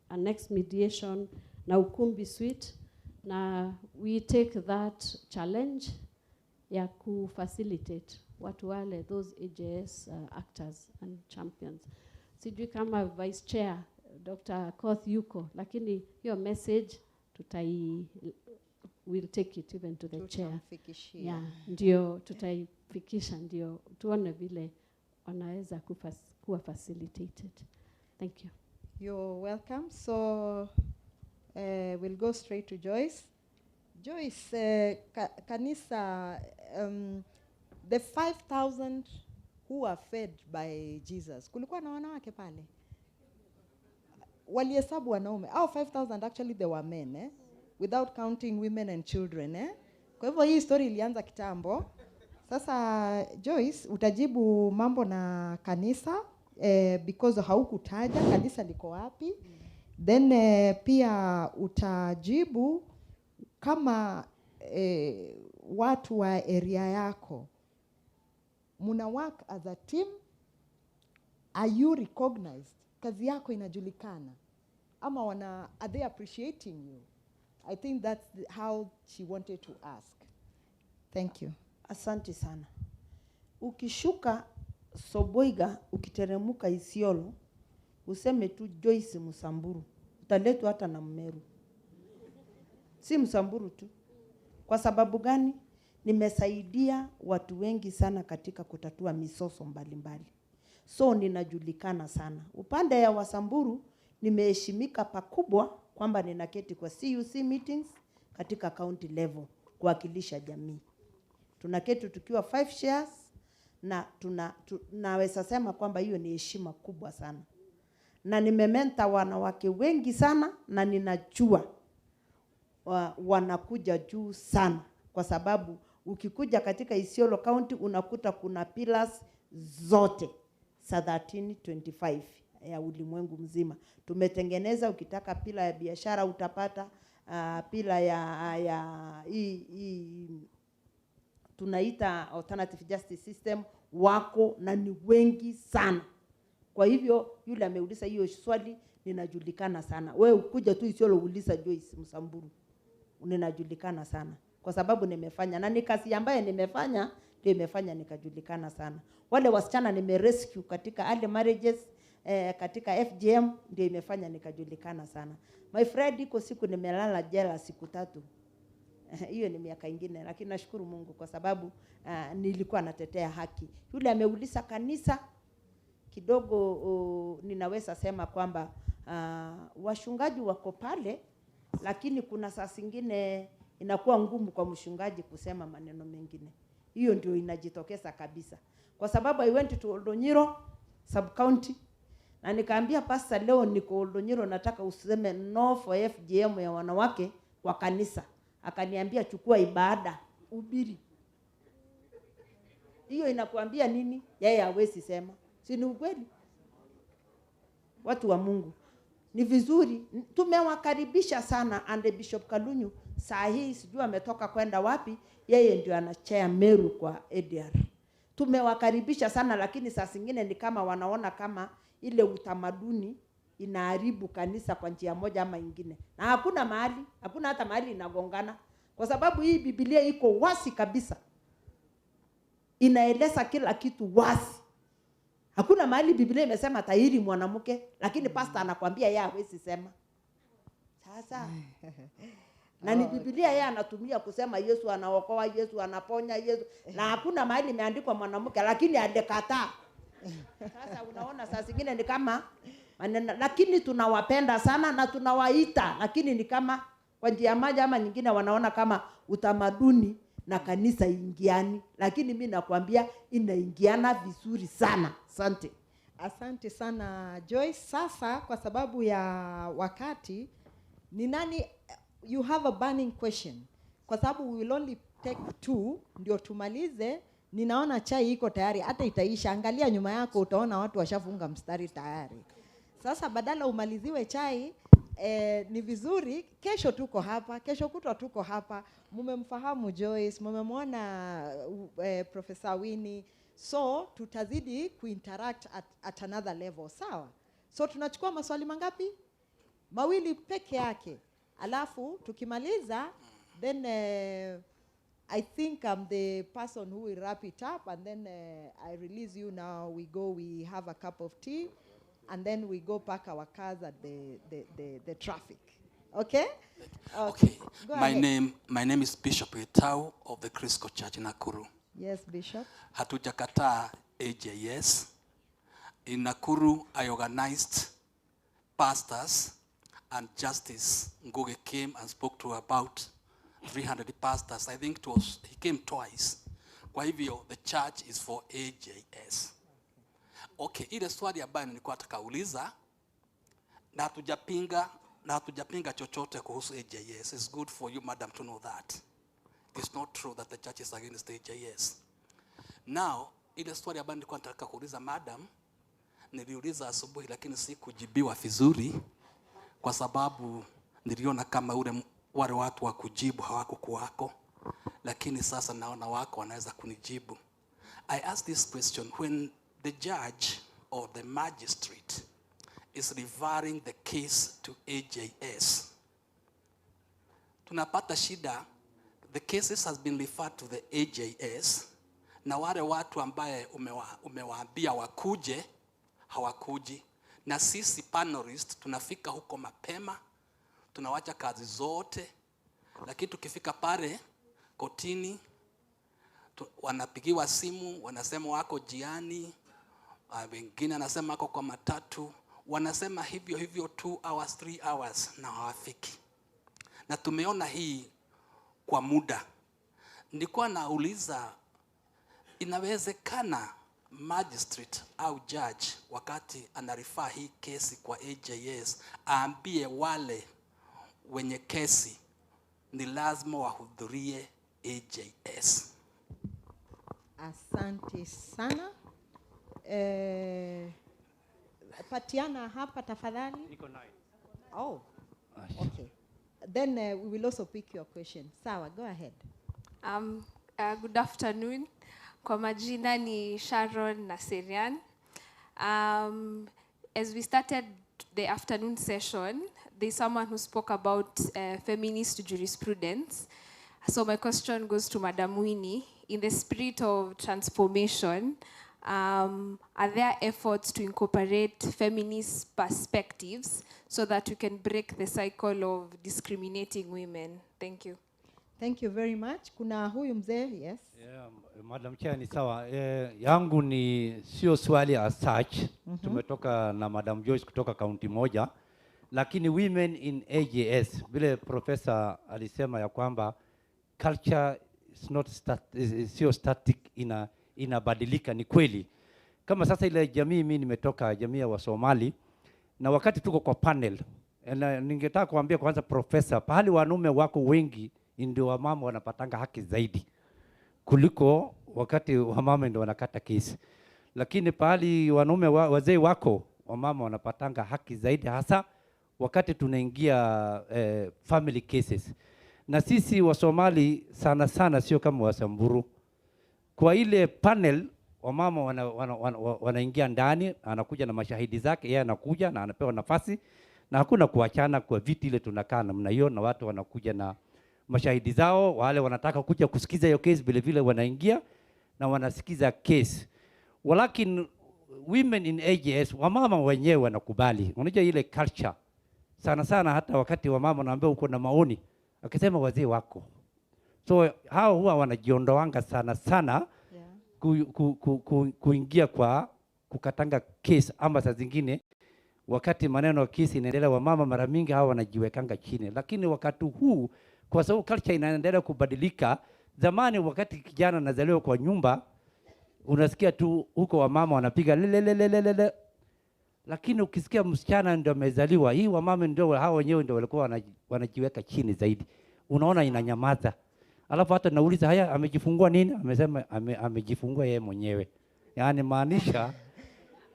a next mediation na ukumbi suite, na we take that challenge ya kufacilitate watu wale, those AJS actors and champions. Sijui kama Vice Chair Dr. Koth yuko, lakini hiyo message we'll take it even to the chair. Yeah, ndio tutaifikisha, ndio tuone vile wanaweza kuwa facilitated. Thank you. You're welcome. So we'll go straight to Joyce. Joyce, kanisa, the 5,000 who are fed by Jesus, kulikuwa na wanawake pale? Walihesabu wanaume. 5,000 actually they were men, without counting women and children. Kwa hivyo hii story ilianza kitambo. Sasa Joyce, utajibu mambo na kanisa, because haukutaja kanisa liko wapi. Then pia utajibu kama watu wa area yako muna work as a team, are you recognized? Kazi yako inajulikana ama are they appreciating you? I think that's how she wanted to ask. Thank you. Asante sana. Ukishuka Soboiga, ukiteremuka Isiolo, useme tu Joyce Musamburu, utaletwa hata na Mmeru. Si Musamburu tu. Kwa sababu gani? Nimesaidia watu wengi sana katika kutatua misoso mbalimbali. So ninajulikana sana. Upande ya Wasamburu nimeheshimika pakubwa kwamba ninaketi kwa CUC meetings katika county level kuwakilisha jamii. Tunaketi tukiwa 5 shares na naweza sema kwamba hiyo ni heshima kubwa sana. Na nimementa wanawake wengi sana na ninajua wanakuja juu sana, kwa sababu ukikuja katika Isiolo County unakuta kuna pillars zote sa 1325 ya ulimwengu mzima. Tumetengeneza, ukitaka pila ya biashara utapata, pila ya tunaita alternative justice system wako na ni wengi sana. Kwa hivyo yule ameuliza hiyo swali, ninajulikana sana. Wewe ukuja tu Isiolo uliza Joyce Musamburu, ninajulikana sana kwa sababu nimefanya, na ni kazi ambaye nimefanya ndio imefanya nikajulikana sana. Wale wasichana nimerescue katika early marriages, katika FGM ndio imefanya nikajulikana sana. My friend, iko siku nimelala jela siku 3. Hiyo ni miaka ingine, lakini nashukuru Mungu kwa sababu nilikuwa natetea haki. Yule ameuliza kanisa kidogo, ninaweza sema kwamba washungaji wako pale, lakini kuna saa zingine inakuwa ngumu kwa mshungaji kusema maneno mengine. Hiyo ndio inajitokeza kabisa. Kwa sababu I went to Oldonyiro sub county na nikaambia pastor, leo niko Oldonyiro, nataka useme no for FGM ya wanawake kwa kanisa. Akaniambia chukua ibada ubiri. Hiyo inakuambia nini? Yeye hawezi sema. Si ni ukweli? Watu wa Mungu, ni vizuri tumewakaribisha sana. And Bishop Kalunyu saa hii sijui ametoka kwenda wapi, yeye ndio anachea Meru kwa ADR. Tumewakaribisha sana, lakini saa zingine ni kama wanaona kama ile utamaduni inaharibu kanisa kwa njia moja ama nyingine. Na hakuna hata mahali inagongana, kwa sababu hii Biblia iko wazi kabisa. Inaeleza kila kitu wazi. Hakuna mahali Biblia imesema tahiri mwanamke, lakini pastor anakuambia yeye hawezi sema. Sasa na ni Biblia yeye anatumia kusema Yesu anaokoa, Yesu anaponya, Yesu, na hakuna mahali imeandikwa mwanamke, lakini alikataa. Sasa unaona saa zingine ni kama maneno, lakini tunawapenda sana na tunawaita, lakini ni kama kwa njia moja ama nyingine wanaona kama utamaduni na kanisa ingiani, lakini mimi nakwambia inaingiana vizuri sana. Asante. Asante sana Joyce. Sasa kwa sababu ya wakati, ni nani, you have a burning question, kwa sababu we will only take 2 ndio tumalize. Ninaona chai iko tayari, hata itaisha. Angalia nyuma yako utaona watu washafunga mstari tayari. Sasa badala umaliziwe chai, ni vizuri kesho tuko hapa, kesho kutwa tuko hapa. Mumemfahamu Joyce, mumemwona Professor Winnie. So tutazidi kuinteract at another level, sawa? So tunachukua maswali mangapi? Mawili peke yake. Alafu tukimaliza, then I think I'm the person who will wrap it up, and then I release you now. We have a cup of tea, and then we go park our cars at the traffic. Okay? Okay. Go My ahead. name is Bishop Etau of the Crisco Church in Nakuru. Yes, Bishop. Hatujakataa AJS. In Nakuru, I organized pastors, and Justice Nguge came and spoke to about 300 pastors. I think he came twice. Kwa hivyo, the church is for AJS. Okay, ile swali ambayo nilikuwa nataka kuuliza, na hatujapinga chochote kuhusu AJS. It's good for you, madam, to know that. It's not true that the church is against AJS. Now, ile swali ambayo nilikuwa nataka kuuliza madam, niliuliza asubuhi lakini sikujibiwa vizuri kwa sababu niliona kama wale watu wa kujibu hawakukuwako, lakini sasa naona wako wanaweza kunijibu. I asked this question: when the judge or the magistrate is referring the case to AJS, tunapata shida. The cases has been referred to the AJS, na wale watu ambaye umewaambia wakuje hawakuji, na sisi panelist tunafika huko mapema, tunawacha kazi zote, lakini tukifika pale kotini wanapigiwa simu, wanasema wako jiani, wengine anasema wako kwa matatu, wanasema hivyo 2 hours 3 hours na hawafiki. Na tumeona hii kwa muda. Nilikuwa nauliza, inawezekana magistrate au judge wakati anarifaa hii kesi kwa AJS aambie wale wenye kesi ni lazima wahudhurie AJS? Asante sana. Patiana hapa tafadhali. Niko nayo. Oh, okay. Then we will also pick your question. Sawa, go ahead. Good afternoon. Kwa majina ni Sharon Naserian. As we started the afternoon session, there's someone who spoke about feminist jurisprudence. So my question goes to Madam Winnie. In the spirit of transformation, are there efforts to incorporate feminist perspectives so that we can break the cycle of discriminating women? Thank you. Thank you very much. Kuna huyu mzee, yes. Yeah, Madam Chair, ni sawa. Yangu ni sio swali as such. Tumetoka na Madam Joyce kutoka kaunti moja. Lakini women in AJS, vile professor alisema ya kwamba culture is not sio static, inabadilika. Ni kweli. Kama sasa ile jamii, mimi nimetoka jamii ya Wasomali, na wakati tuko kwa panel, ningetaka kuambia kwanza professor, pahali wanaume wako wengi ndio wamama wanapatanga haki zaidi kuliko wakati wamama ndio wanakata kesi. Lakini pahali wanaume wazee wako, wamama wanapatanga haki zaidi, hasa wakati tunaingia family cases. Na sisi Wasomali sana sana sio kama Wasamburu. Kwa ile panel wamama wanaingia ndani, anakuja na mashahidi zake, yeye anakuja na anapewa nafasi, na hakuna kuachana kwa viti ile tunakaa namna hiyo, na watu wanakuja na mashahidi zao, wale wanataka kuja kusikiza hiyo case vile vile wanaingia na wanasikiza case. Walakini women in AJS, wamama wenyewe wanakubali. Unajua ile culture sana sana, hata wakati wamama wanaambia uko na maoni, akisema wazee wako. So hao huwa wanajiondoanga sana sana kuingia kwa kukatanga case, ama saa zingine wakati maneno ya kesi inaendelea, wamama mara mingi hao wanajiwekanga chini. Lakini wakati huu, kwa sababu culture inaendelea kubadilika, zamani wakati kijana anazaliwa kwa nyumba, unasikia tu huko wamama wanapiga lelelelelele. Lakini ukisikia msichana ndio amezaliwa, hii wamama ndio hao wenyewe ndio walikuwa wanajiweka chini zaidi. Unaona inanyamaza. Alafu hata nauliza, haya amejifungua nini? Amesema amejifungua yeye mwenyewe. Yaani maanisha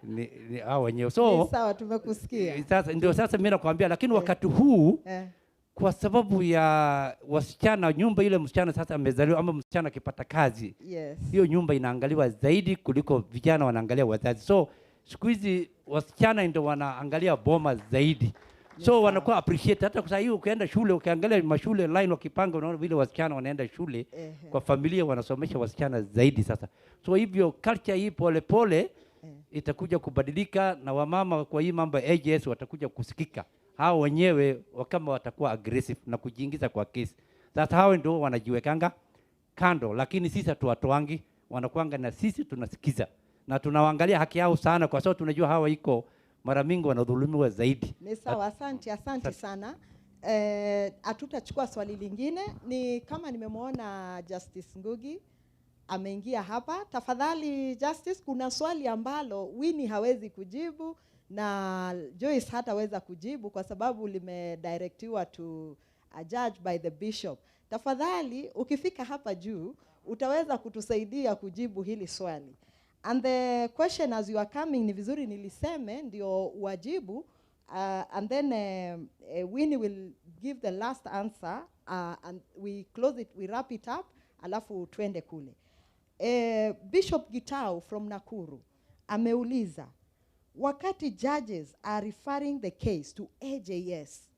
ni hao wenyewe. So sawa, tumekusikia. Sasa mimi nakwambia, lakini wakati huu kwa sababu ya wasichana, nyumba ile msichana sasa amezaliwa ama msichana akipata kazi, hiyo nyumba inaangaliwa zaidi kuliko vijana wanaangalia wazazi. So siku hizi wasichana ndio wanaangalia boma zaidi. So wanakuwa appreciate. Hata kwa hiyo ukienda shule, ukiangalia mashule line wakipanga, unaona vile wasichana wanaenda shule kwa familia, wanasomesha wasichana zaidi sasa. So hivyo culture hii pole pole itakuja kubadilika, na wamama kwa hii mambo ya AJS watakuja kusikika. Hao wenyewe kama watakuwa aggressive na kujiingiza kwa kesi. Sasa hao ndio wanajiwekanga kando, lakini sisi hatuwatoangi, wanakuanga na sisi tunasikiza. Na tunawaangalia haki yao sana, kwa sababu tunajua hawa iko mara mingi wanadhulumiwa zaidi. Ni sawa, asante sana. Hatutachukua swali lingine. Ni kama nimemwona Justice Ngugi ameingia hapa. Tafadhali Justice, kuna swali ambalo Winnie hawezi kujibu na Joyce hataweza kujibu kwa sababu limedirectiwa to a judge by the bishop. Tafadhali ukifika hapa juu utaweza kutusaidia kujibu hili swali. And the question as you are coming, ni vizuri niliseme ndio uwajibu, and then Winnie will give the last answer, and we close it, we wrap it up, alafu twende kule. Bishop Gitau from Nakuru ameuliza, wakati judges are referring the case to AJS,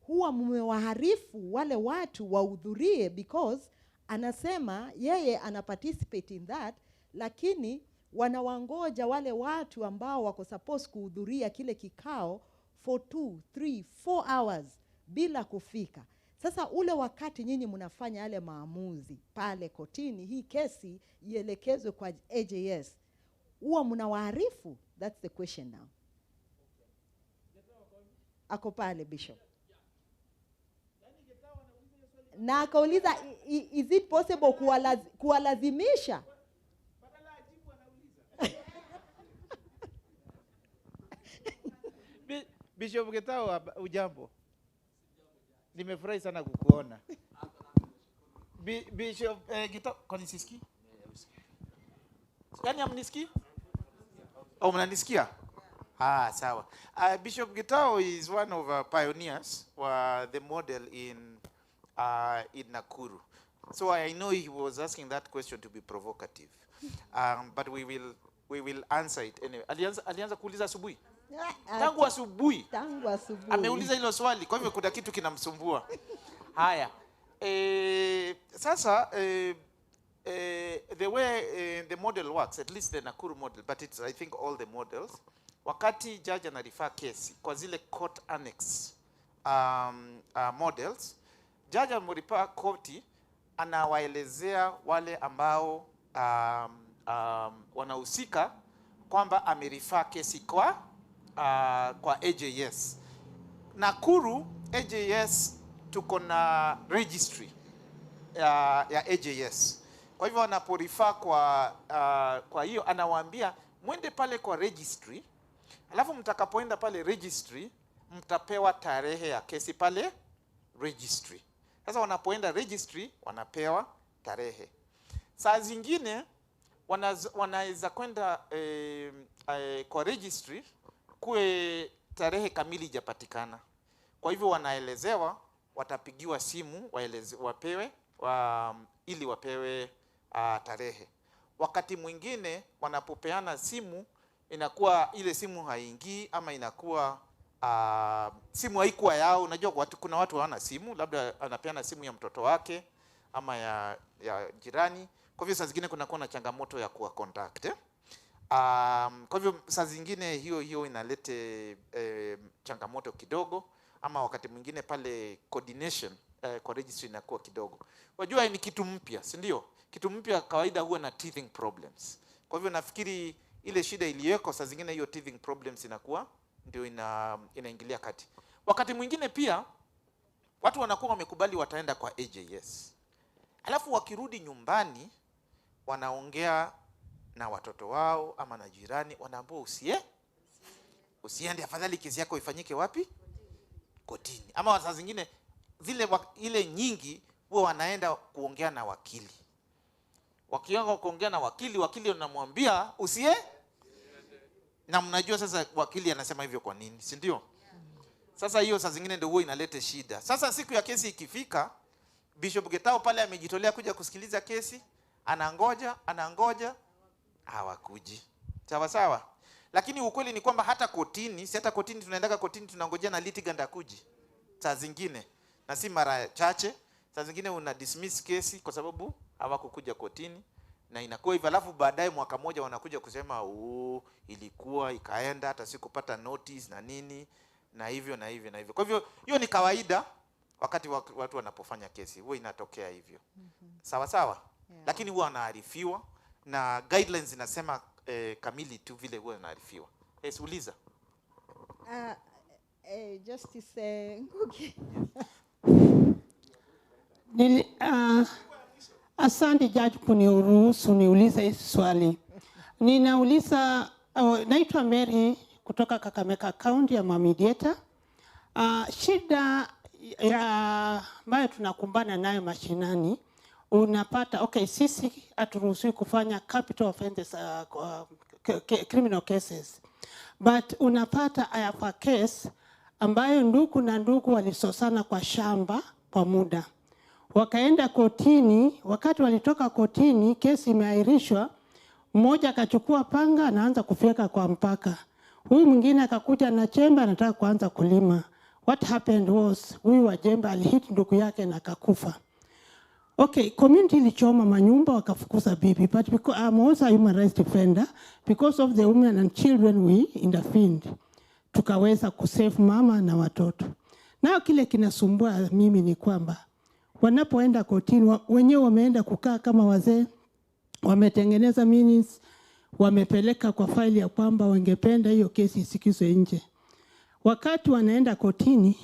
huwa mmewaharifu wale watu wahudhurie, because anasema yeye ana participate in that, lakini wanawangoja wale watu ambao wako supposed kuhudhuria kile kikao for 2, 3, 4 hours bila kufika. Sasa ule wakati nyinyi mnafanya yale maamuzi pale kotini, hii kesi ielekezwe kwa AJS, huwa mnawaarifu? That's the question now. Ako pale Bishop. Na akauliza, is it possible kuwalazimisha? Bishop Gitau, ujambo? Nimefurahi sana kukuona. Bishop Gitau, kwani sisikii? Yaani amnisikii? Oh, mnanisikia? Sawa. Bishop Gitau is one of pioneers the model in Nakuru. So I know he was asking that question to be provocative. But we will answer it anyway. Alianza kuuliza asubuhi? Tangu asubuhi. Ameuliza hilo swali, kwa hivyo kuna kitu kinamsumbua. Haya. Sasa the way the model works, at least the Nakuru model, but it's I think all the models, wakati judge anarifa kesi kwa zile court annex models, judge amoripa koti anawaelezea wale ambao wanahusika kwamba amerifa kesi kwa AJS. Nakuru AJS tuko na registry ya AJS. Kwa hivyo anaporifa kwa hiyo anawaambia mwende pale kwa registry, alafu mtakapoenda pale registry mtapewa tarehe ya kesi pale registry. Sasa wanapoenda registry wanapewa tarehe. Saa zingine wanaweza kwenda kwa registry kuwe tarehe kamili hajapatikana. Kwa hivyo wanaelezewa, watapigiwa simu wapewe ili wapewe tarehe. Wakati mwingine wanapopeana simu inakuwa ile simu haingii, ama inakuwa simu haikuwa yao. Unajua kuna watu hawana simu, labda anapeana simu ya mtoto wake ama ya jirani. Kwa hivyo saa zingine kunakuwa na changamoto ya kuwa contact. Kwa hivyo saa zingine hiyo inalete changamoto kidogo, ama wakati mwingine pale coordination kwa registry inakuwa kidogo. Wajua ni kitu mpya, si ndio? Kitu mpya kawaida huwa na teething problems. Kwa hivyo nafikiri ile shida iliyoko saa zingine hiyo teething problems inakuwa ndio inaingilia kati. Wakati mwingine pia watu wanakuwa wamekubali wataenda kwa AJS, alafu wakirudi nyumbani wanaongea na watoto wao ama na jirani, wanaambia usiende, afadhali kesi yako ifanyike wapi? Kotini. Ama saa zingine ile nyingi huwa wanaenda kuongea na wakili. Wakianza kuongea na wakili anamwambia Na mnajua sasa wakili anasema hivyo kwa nini, si ndio? Sasa hiyo saa zingine ndio huwa inaleta shida. Sasa siku ya kesi ikifika, Bishop Getao pale amejitolea kuja kusikiliza kesi, anangoja, hawakuji. Sawa sawa. Lakini ukweli ni kwamba hata kotini, si hata kotini tunaendaka kotini tunangojea na litigant akuji. Saa zingine, na si mara chache, saa zingine una dismiss kesi kwa sababu hawakukuja kotini. Na inakuwa hivyo, alafu baadaye mwaka moja wanakuja kusema ilikuwa ikaenda hata sikupata notice na nini na hivyo na hivyo na hivyo. Kwa hivyo hiyo ni kawaida wakati watu wanapofanya kesi, huwa inatokea hivyo. Sawa sawa. Yeah. Lakini huwa wanaarifiwa na guidelines zinasema kamili tu vile huwa wanaarifiwa. Yes, uliza. Justice Ngugi. Asante judge kuniruhusu niulize hii swali. Ninauliza, naitwa Mary kutoka Kakamega County ya Mamedieta. Shida ambayo tunakumbana nayo mashinani, unapata sisi haturuhusiwi kufanya capital offenses, criminal cases, but unapata I have a case ambayo ndugu na ndugu walisosana kwa shamba kwa muda. Wakaenda kotini, wakati walitoka kotini kesi imeahirishwa, mmoja akachukua panga anaanza kufyeka kwa mpaka. Huyu mwingine akakuja na chembe anataka kuanza kulima. What happened was huyu wa jembe alihit ndugu yake na akakufa. Community ilichoma manyumba wakafukuza bibi, but because I'm also a human rights defender, because of the women and children we intervened, tukaweza kusave mama na watoto. Na kile kinasumbua mimi ni kwamba wanapoenda kotini wenyewe wameenda kukaa kama wazee, wametengeneza minutes, wamepeleka kwa faili ya kwamba wangependa hiyo kesi isikizwe nje. Wakati wanaenda kotini,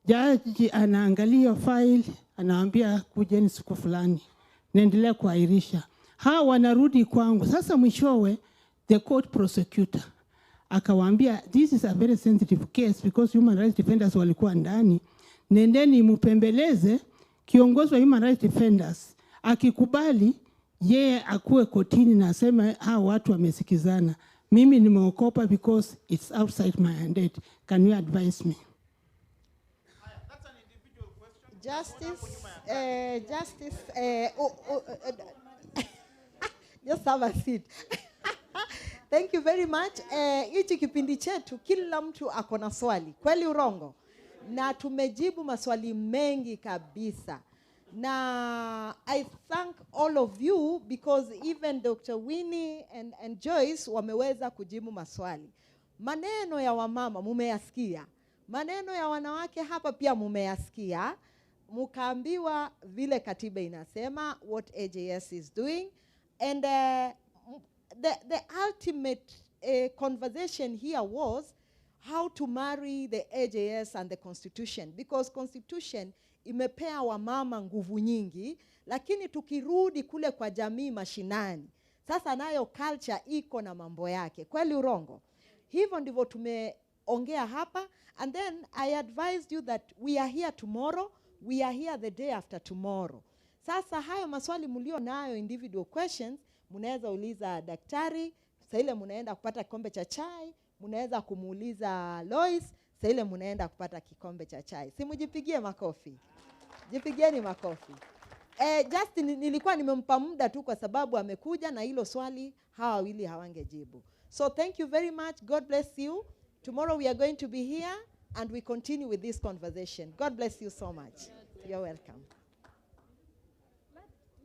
jaji anaangalia file, anawaambia kujeni siku fulani, naendelea kuahirisha. Hawa wanarudi kwangu. Sasa mwishowe the court prosecutor akawaambia this is a very sensitive case because human rights defenders walikuwa ndani. Nendeni mpembeleze kiongozi wa human rights defenders, akikubali yeye akuwe kotini na aseme hao watu wamesikizana. Mimi nimeokopa because it's outside my mandate. Can you advise me? That's an individual question. Justice, just have a seat. Thank you very much. Hichi kipindi chetu kila mtu ako na swali. Kweli urongo? Na tumejibu maswali mengi kabisa. Na I thank all of you because even Dr. Winnie and Joyce wameweza kujibu maswali. Maneno ya wamama mumeyasikia. Maneno ya wanawake hapa pia mumeyasikia. Mukaambiwa vile katiba inasema what AJS is doing. And the ultimate conversation here was how to marry the AJS and the Constitution, because Constitution imepea wamama nguvu nyingi, lakini tukirudi kule kwa jamii mashinani, sasa nayo culture iko na mambo yake. Kweli urongo? Hivyo ndivyo tumeongea hapa. And then I advised you that we are here tomorrow, we are here the day after tomorrow. Sasa hayo maswali mlio nayo individual questions, mnaweza uliza daktari, sasa ile mnaenda kupata kikombe cha chai, mnaweza kumuuliza Lois, sasa ile mnaenda kupata kikombe cha chai. Si mjipigie makofi. Jipigieni makofi. Justin nilikuwa nimempa muda tu kwa sababu amekuja na hilo swali hawa wawili hawangejibu. So thank you very much. God bless you. Tomorrow we are going to be here and we continue with this conversation. God bless you so much. You're welcome.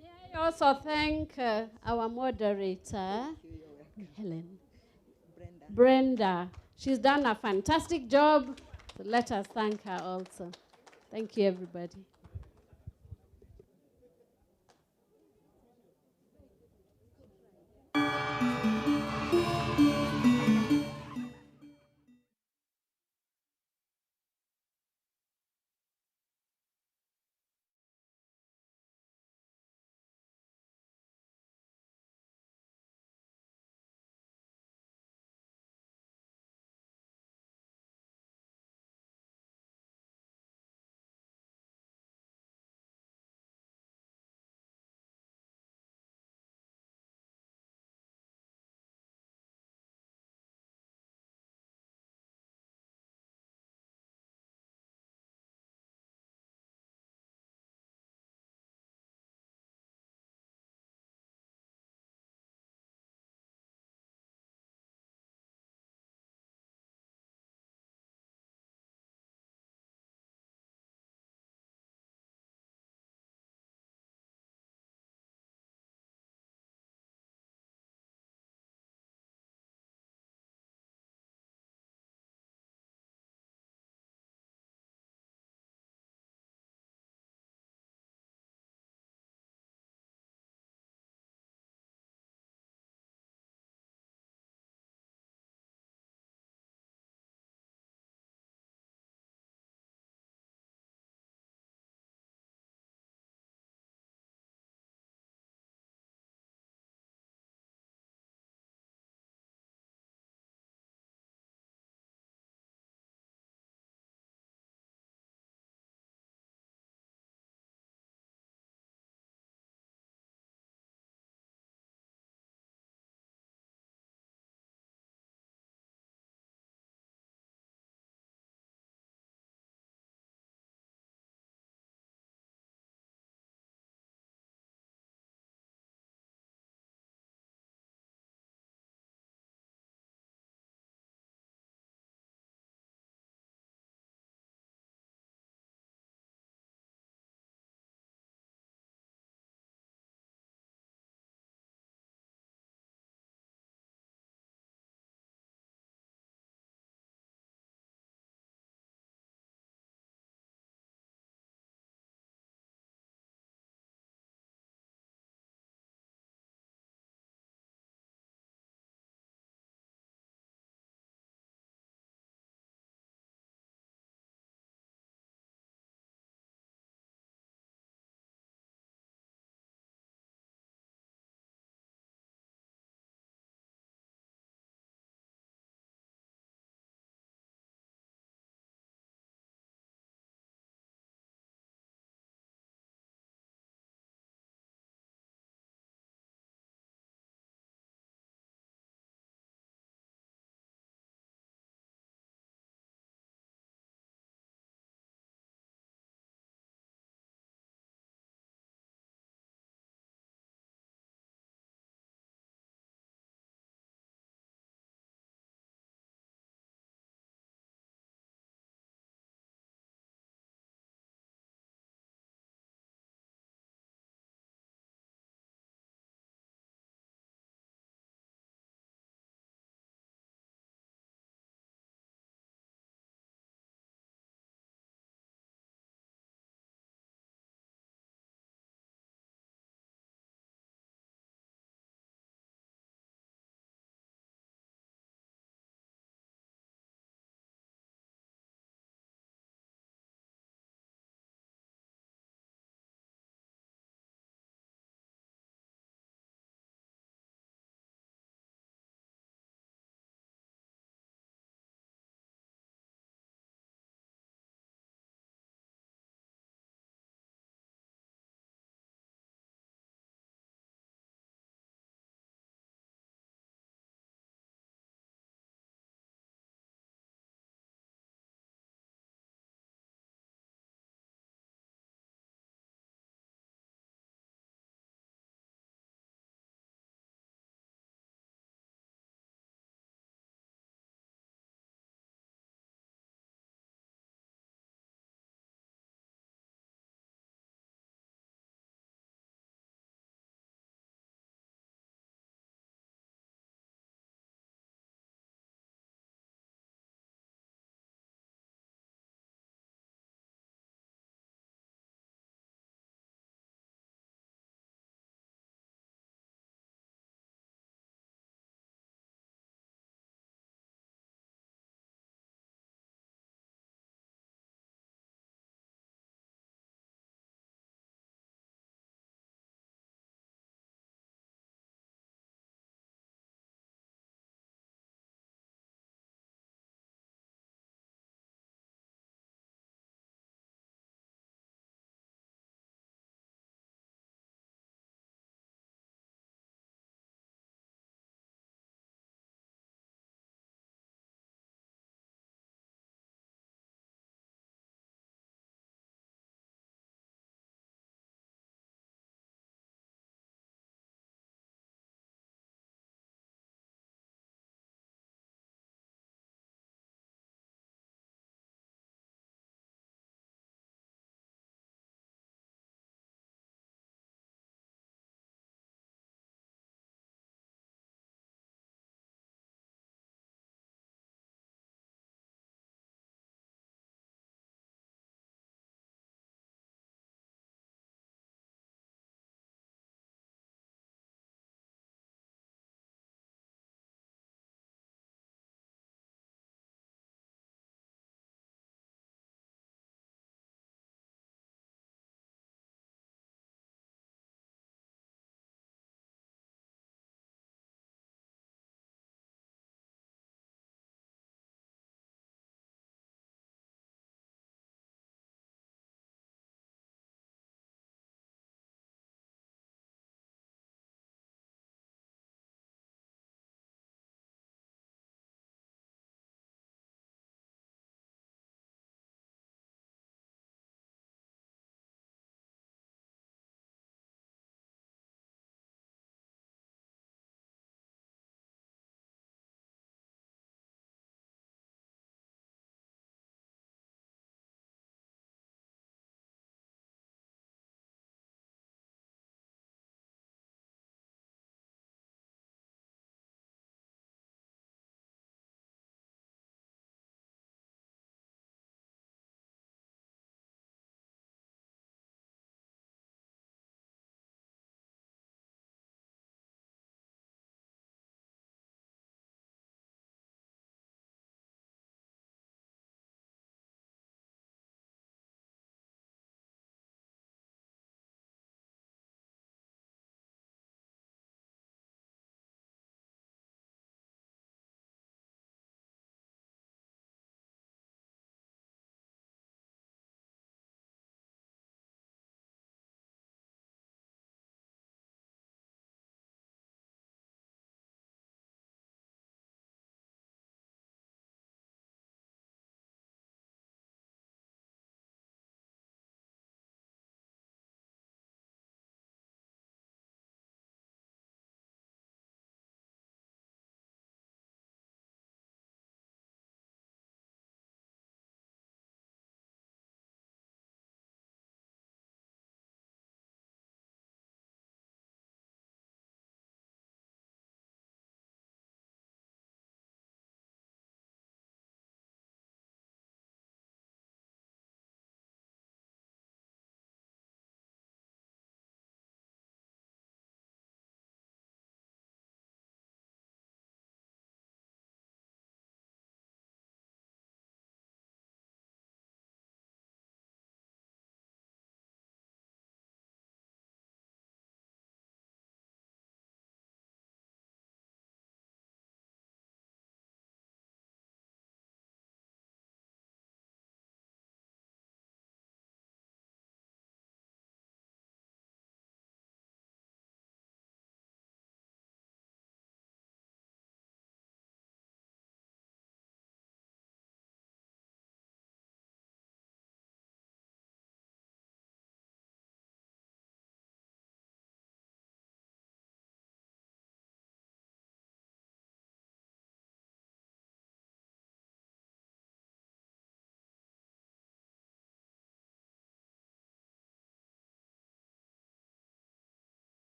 May I also thank our moderator, Helen. Brenda. She's done a fantastic job. So let us thank her also. Thank you, everybody.